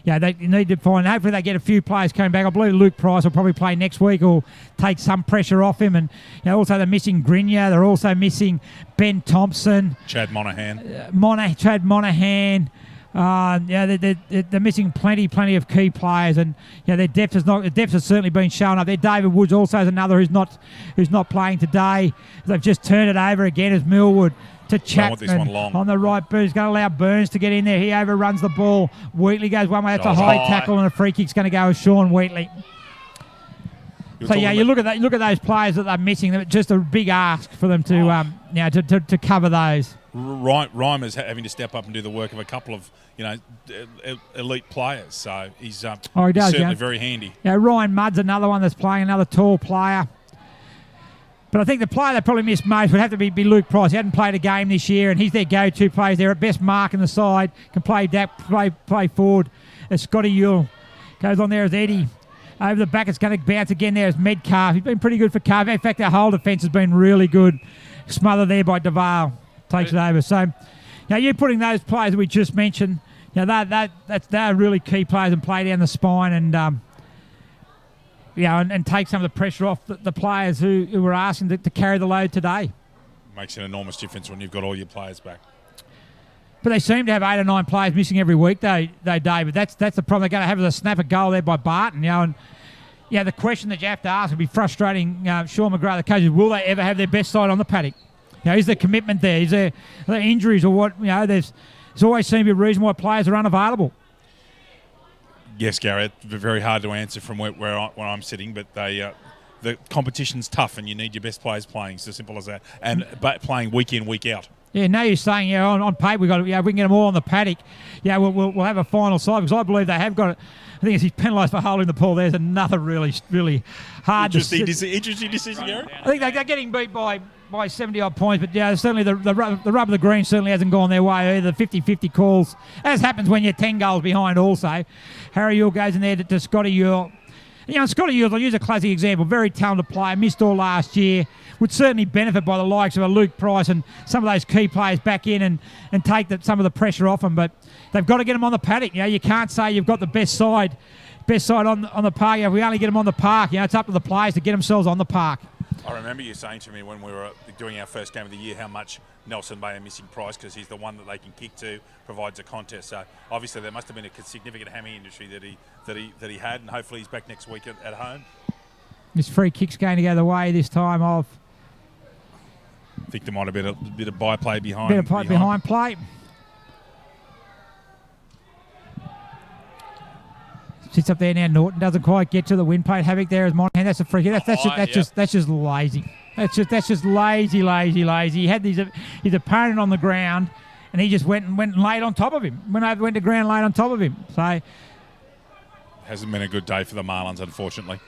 they need to find. Hopefully, they get a few players coming back. I believe Luke Price will probably play next week or take some pressure off him. And also they're missing Grinya. They're also missing Ben Thompson, Chad Monahan, Chad Monahan. They're missing plenty of key players, and their depth has certainly been shown up. There, David Woods also is another who's not playing today. They've just turned it over again as Millwood to Chapman on the right. Burns going to allow Burns to get in there. He overruns the ball. Wheatley goes one way. That's a high tackle, and a free kick's going to go with Sean Wheatley. You look at those players that they're missing. They're just a big ask for them to cover those. Reimer's having to step up and do the work of a couple of elite players, so he's certainly very handy. Ryan Mudd's another one that's playing, another tall player. But I think the player they probably missed most would have to be Luke Price. He hadn't played a game this year, and he's their go-to player. They're at best mark in the side, can play play forward. As Scotty Yule goes on there as Eddie. Over the back, it's going to bounce again there as Medcalf. He's been pretty good for Cardiff. In fact, our whole defence has been really good. Smothered there by Duval. Takes it over. So, you're putting those players that we just mentioned, they're really key players and play down the spine and take some of the pressure off the players who were asking to carry the load today. Makes an enormous difference when you've got all your players back. But they seem to have 8 or 9 players missing every week, David. That's the problem. They're going to have a snap a goal there by Barton, and the question that you have to ask will be frustrating. Sean McGrath, the coach, will they ever have their best side on the paddock? Is there commitment there? Is there injuries or what? There's always seemed to be a reason why players are unavailable. Yes, Gary, it's very hard to answer from where I'm sitting, but the competition's tough and you need your best players playing. It's as simple as that. But playing week in, week out. Yeah, now you're saying, on paper we got, we can get them all on the paddock. We'll have a final side because I believe they have got it. I think he's penalised for holding the ball. There's another really hard interesting decision, Gary. I think they're getting beat by 70-odd points, but certainly the rub of the green certainly hasn't gone their way either. 50-50 calls, as happens when you're 10 goals behind also. Harry Yule goes in there to Scotty Yule. Scotty Yule, I'll use a classic example, very talented player, missed all last year, would certainly benefit by the likes of a Luke Price and some of those key players back in and take some of the pressure off them, but they've got to get them on the paddock. You can't say you've got the best side on the park. If we only get them on the park, it's up to the players to get themselves on the park. I remember you saying to me when we were doing our first game of the year how much Nelson Bay are missing Price because he's the one that they can kick to, provides a contest. So obviously there must have been a significant hammy industry that he had, and hopefully he's back next week at home. This free kick's going to go the way this time of. I think there might have been a bit of byplay behind. Behind play. Sits up there now. Norton doesn't quite get to the win plate. Havoc there as Monahan. That's a free kick. That's just lazy. That's just lazy. He had his opponent on the ground, and he just went and laid on top of him. Went to ground, laid on top of him. So hasn't been a good day for the Marlins, unfortunately.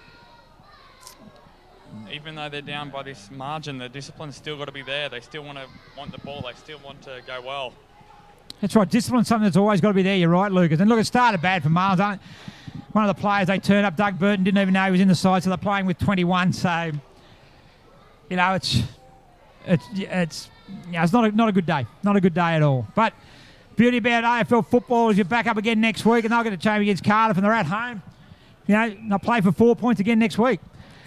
Even though they're down by this margin, the discipline's still got to be there. They still want the ball. They still want to go well. That's right. Discipline's something that's always got to be there. You're right, Lucas. And look, it started bad for Marlins. One of the players they turned up, Doug Burton, didn't even know he was in the side, so they're playing with 21. So, it's not a good day. Not a good day at all. But beauty about AFL football is you're back up again next week, and they'll get a change against Cardiff, and they're at home. They'll play for 4 points again next week.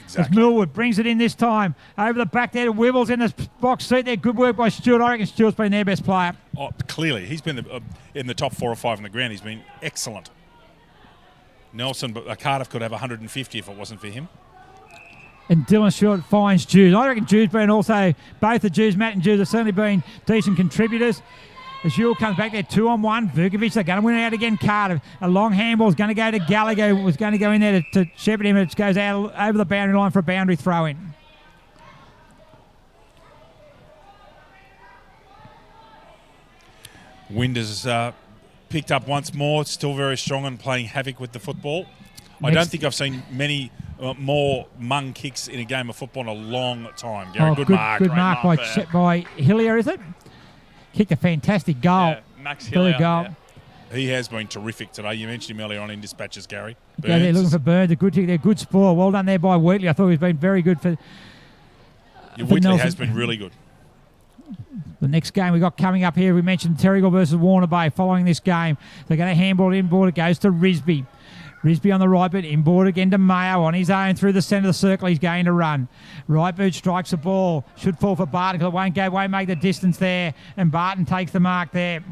Exactly. As Millwood brings it in this time. Over the back there to Wibbles in the box seat there. Good work by Stewart. I reckon Stewart's been their best player. Oh, clearly. He's been in the top 4 or 5 on the ground. He's been excellent. Nelson, but Cardiff could have 150 if it wasn't for him. And Dylan Stewart finds Jews. I reckon Jews been also, both the Jews, Matt and Jews, have certainly been decent contributors. As Yule comes back there, 2-on-1. Vukovic, they're going to win it out again. Cardiff. A long handball is going to go to Gallagher. Was going to go in there to shepherd him. It goes out over the boundary line for a boundary throw in. Wind has picked up once more. Still very strong and playing havoc with the football. I don't think I've seen many more mung kicks in a game of football in a long time. Gary, good mark. Good mark by Hillier, is it? Kicked a fantastic goal. Yeah, Max Hillier. Goal. Yeah. He has been terrific today. You mentioned him earlier on in dispatches, Gary. Yeah, they're looking for Burns. A good kick there. Good spoil. Well done there by Wheatley. I thought he's been very good for. Wheatley Nelson. has been really good. The next game we got coming up here, we mentioned Terrigal versus Warner Bay. Following this game, they're going to handball inboard. It goes to Risby. Risby on the right boot, inboard again to Mayo on his own through the centre of the circle. He's going to run. Right boot strikes the ball. Should fall for Barton because it won't make the distance there. And Barton takes the mark there.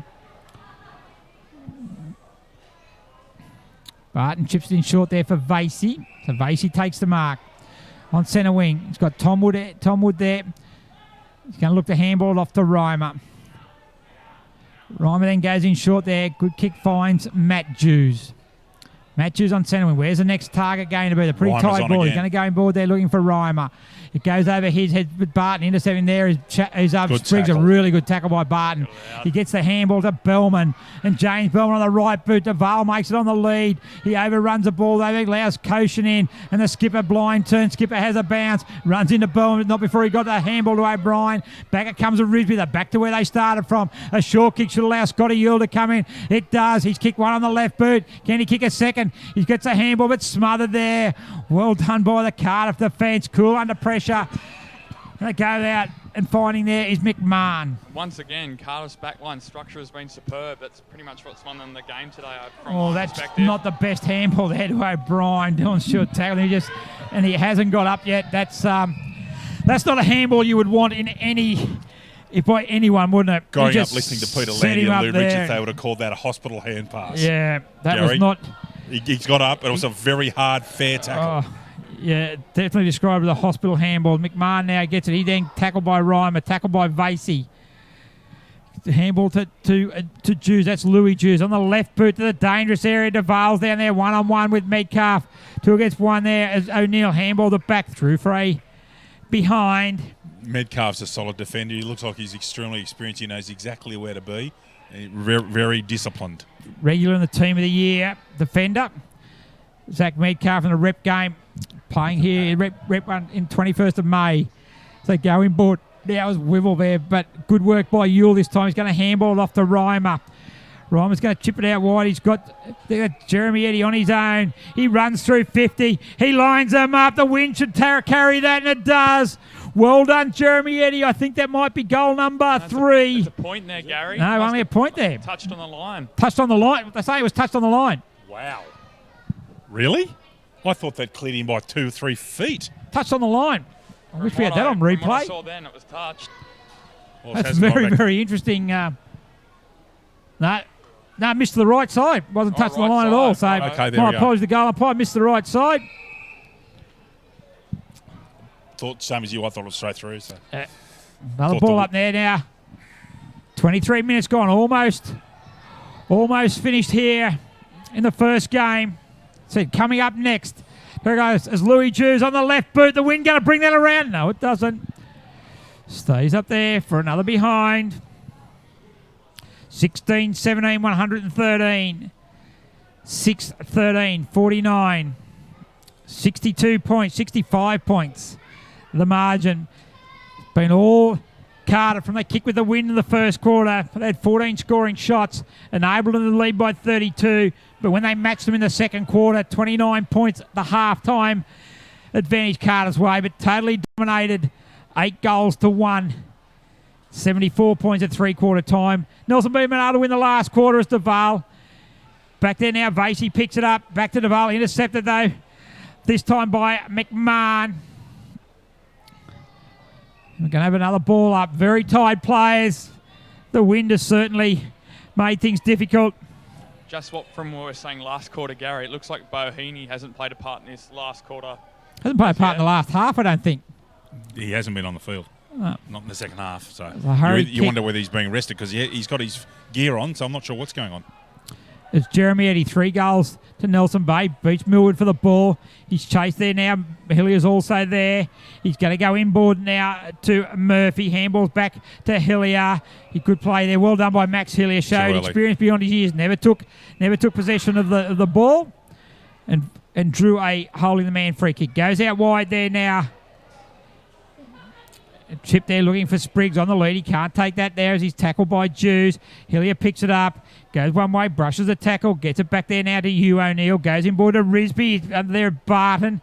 Barton chips it in short there for Vasey. So Vasey takes the mark on centre wing. He's got Tom Wood there. He's going to look to handball it off to Reimer. Reimer then goes in short there. Good kick finds Matt Jews. Matt Jews on centre wing. Where's the next target going to be? The pretty Reimer's tight ball. again. He's going to go in board there looking for Reimer. It goes over his head with Barton. Intercepting there is Spriggs. A really good tackle by Barton. He gets the handball to Bellman. And James Bellman on the right boot. DeVale makes it on the lead. He overruns the ball. They allows Koshin in. And the skipper blind turn. Skipper has a bounce. Runs into Bellman. But not before he got the handball to O'Brien. Back it comes to Risby. They're back to where they started from. A short kick should allow Scotty Yule to come in. It does. He's kicked one on the left boot. Can he kick a second? He gets a handball but smothered there. Well done by the Cardiff defence. Cool under pressure. They go out and finding there is McMahon. Once again, Cardiff's backline structure has been superb. That's pretty much what's won them the game today. That's not the best handball there to O'Brien. Doing short tackle. He hasn't got up yet. That's not a handball you would want in any. If by anyone, wouldn't it? Going up listening to Peter Landy and Lou there. Richards, they would have called that a hospital hand pass. Yeah, that Gary, was not. He's got up, and it was a very hard, fair tackle. Yeah, definitely described as a hospital handball. McMahon now gets it. He then tackled by Reimer, tackled by Vasey. The handball to Jews. That's Louis Jews on the left boot to the dangerous area. DeVale's down there one-on-one with Metcalf. 2 against 1 there as O'Neill handballed it back through for a behind. Metcalf's a solid defender. He looks like he's extremely experienced. He knows exactly where to be. Very, very disciplined. Regular in the team of the year defender. Zach Metcalf in the rep game. Playing here, rep one in 21st of May. So going board. Now was Wivel there, but good work by Yule this time. He's going to handball it off to Reimer. Reimer's going to chip it out wide. They got Jeremy Eddy on his own. He runs through 50. He lines them up. The wind should carry that, and it does. Well done, Jeremy Eddy. I think that might be goal number 3. There's a point there, Gary. No, only a point there. Touched on the line. Touched on the line. They say it was touched on the line. Wow. Really? I thought that cleared him by 2 or 3 feet. Touched on the line. I wish we had that on replay. From what I saw then, it was touched. Well, that's very, very interesting. No, missed to the right side. Wasn't touching the line at all. So okay, there my we go. apologies to goal umpire. Missed the right side. Thought same as you. I thought it was straight through. So. Another ball up there now. 23 minutes gone. Almost finished here in the first game. So coming up next, there goes as Louis Jews on the left boot. The wind going to bring that around? No, it doesn't. Stays up there for another behind. 16, 17, 113. 6, 13, 49. 62 points, 65 points. The margin. Been all Cardiff from the kick with the win in the first quarter. They had 14 scoring shots, enabled them to lead by 32. But when they matched them in the second quarter, 29 points the half-time advantage Cardiff's way, but totally dominated 8 goals to 1. 74 points at three-quarter time. Nelson Beeman able to win the last quarter as DeVale. Back there now, Vasey picks it up. Back to DeVale, intercepted though. This time by McMahon. We're going to have another ball up. Very tight players. The wind has certainly made things difficult. Just from what we were saying last quarter, Gary, it looks like Bohini hasn't played a part in this last quarter. Hasn't played a part in the last half, I don't think. He hasn't been on the field. No. Not in the second half. So you wonder whether he's being rested because he's got his gear on, so I'm not sure what's going on. It's Jeremy Eddy, 3 goals to Nelson Bay. Beats Millwood for the ball. He's chased there now. Hillier's also there. He's going to go inboard now to Murphy. Handball's back to Hillier. He could play there. Well done by Max Hillier. Showed experience beyond his years. Never took possession of the ball, and drew a hole in the man free kick. Goes out wide there now. Chip there looking for Spriggs on the lead. He can't take that there as he's tackled by Jews. Hillier picks it up, goes one way, brushes the tackle, gets it back there now to Hugh O'Neill, goes inboard to Risby. He's under there at Barton.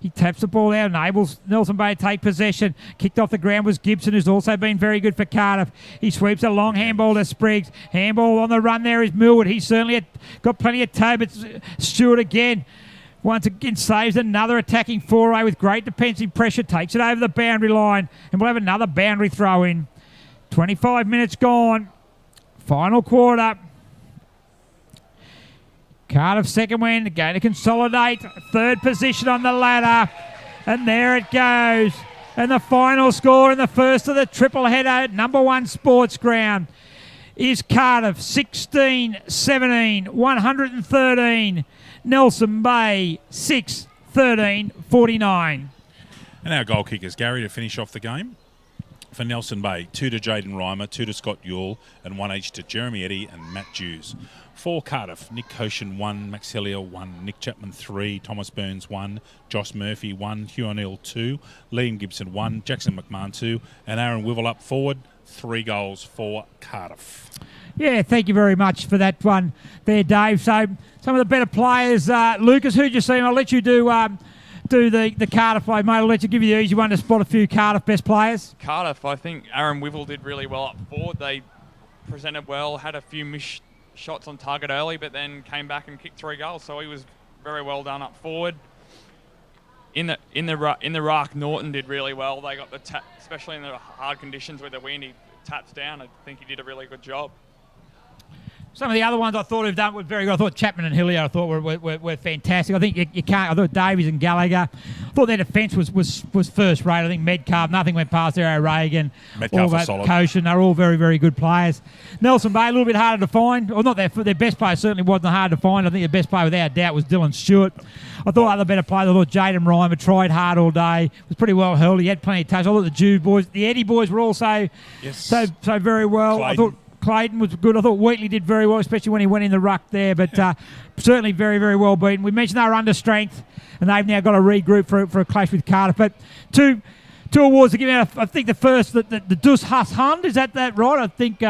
He taps the ball out, enables Nelson Bay to take possession. Kicked off the ground was Gibson, who's also been very good for Cardiff. He sweeps a long handball to Spriggs. Handball on the run there is Millwood. He's certainly got plenty of toe, but Stewart again. Once again saves another attacking foray with great defensive pressure, takes it over the boundary line, and we'll have another boundary throw in. 25 minutes gone. Final quarter. Cardiff second win, going to consolidate. Third position on the ladder. And there it goes. And the final score in the first of the triple header, number 1 sports ground, is Cardiff 16-17, 113. Nelson Bay 6-13-49. And our goal kickers, Gary, to finish off the game. For Nelson Bay, 2 to Jaden Reimer, 2 to Scott Ewell, and 1 each to Jeremy Eddy and Matt Jews. For Cardiff, Nick Koshin 1, Max Hillier 1, Nick Chapman 3, Thomas Burns 1, Josh Murphy 1, Hugh O'Neill 2, Liam Gibson 1, Jackson McMahon 2, and Aaron Wivel up forward, 3 goals for Cardiff. Yeah, thank you very much for that one there, Dave. So some of the better players, Lucas, who'd you see? I'll let you do the Cardiff play, mate. I'll let you give you the easy one to spot a few Cardiff best players. Cardiff, I think Aaron Wivel did really well up forward. They presented well, had a few missed shots on target early, but then came back and kicked 3 goals. So he was very well done up forward. In the ruck, Norton did really well. They got the especially in the hard conditions with the wind. He taps down. I think he did a really good job. Some of the other ones I thought have done were very good. I thought Chapman and Hillier were fantastic. I think you can't. I thought Davies and Gallagher. I thought their defence was first rate. I think Medcalf, nothing went past there. O'Regan, Medcalf was solid. Koshin, they're all very, very good players. Nelson Bay, a little bit harder to find. Well, not their best player certainly wasn't hard to find. I think the best player without doubt was Dylan Stewart. I thought other better players. I thought Jaden Reimer tried hard all day. Was pretty well held. He had plenty of touch. I thought the Jew boys, the Eddy boys were also so very well. Clayton. I thought Clayton was good. I thought Wheatley did very well, especially when he went in the ruck there. But certainly very, very well beaten. We mentioned they were under strength, and they've now got to regroup for a clash with Cardiff. But two awards to give out. I think the first, the Dus Haas Hund, is that right? I think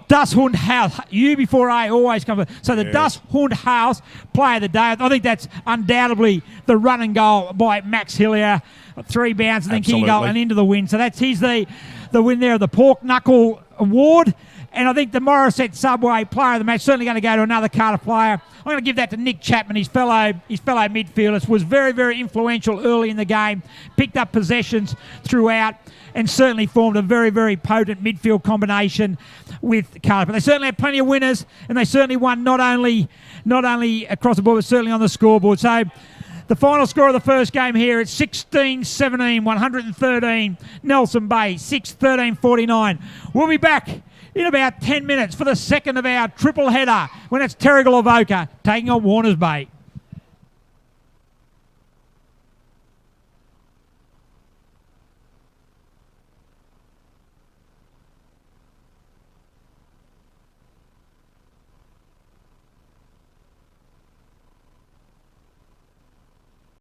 Das Hund House. U before A always comes. So the Das Hund House player of the day. I think that's undoubtedly the run and goal by Max Hillier. 3 bounds and then kicking goal and into the win. So he's the win there of the Pork Knuckle Award. And I think the Morisset Subway player of the match certainly going to go to another Cardiff player. I'm going to give that to Nick Chapman, his fellow midfielder. Was very, very influential early in the game. Picked up possessions throughout and certainly formed a very, very potent midfield combination with Cardiff. But they certainly had plenty of winners, and they certainly won not only across the board, but certainly on the scoreboard. So the final score of the first game here, it's 16-17, 113. Nelson Bay, 6-13-49. We'll be back in about 10 minutes for the second of our triple header when it's Terrigal Avoca taking on Warners Bay.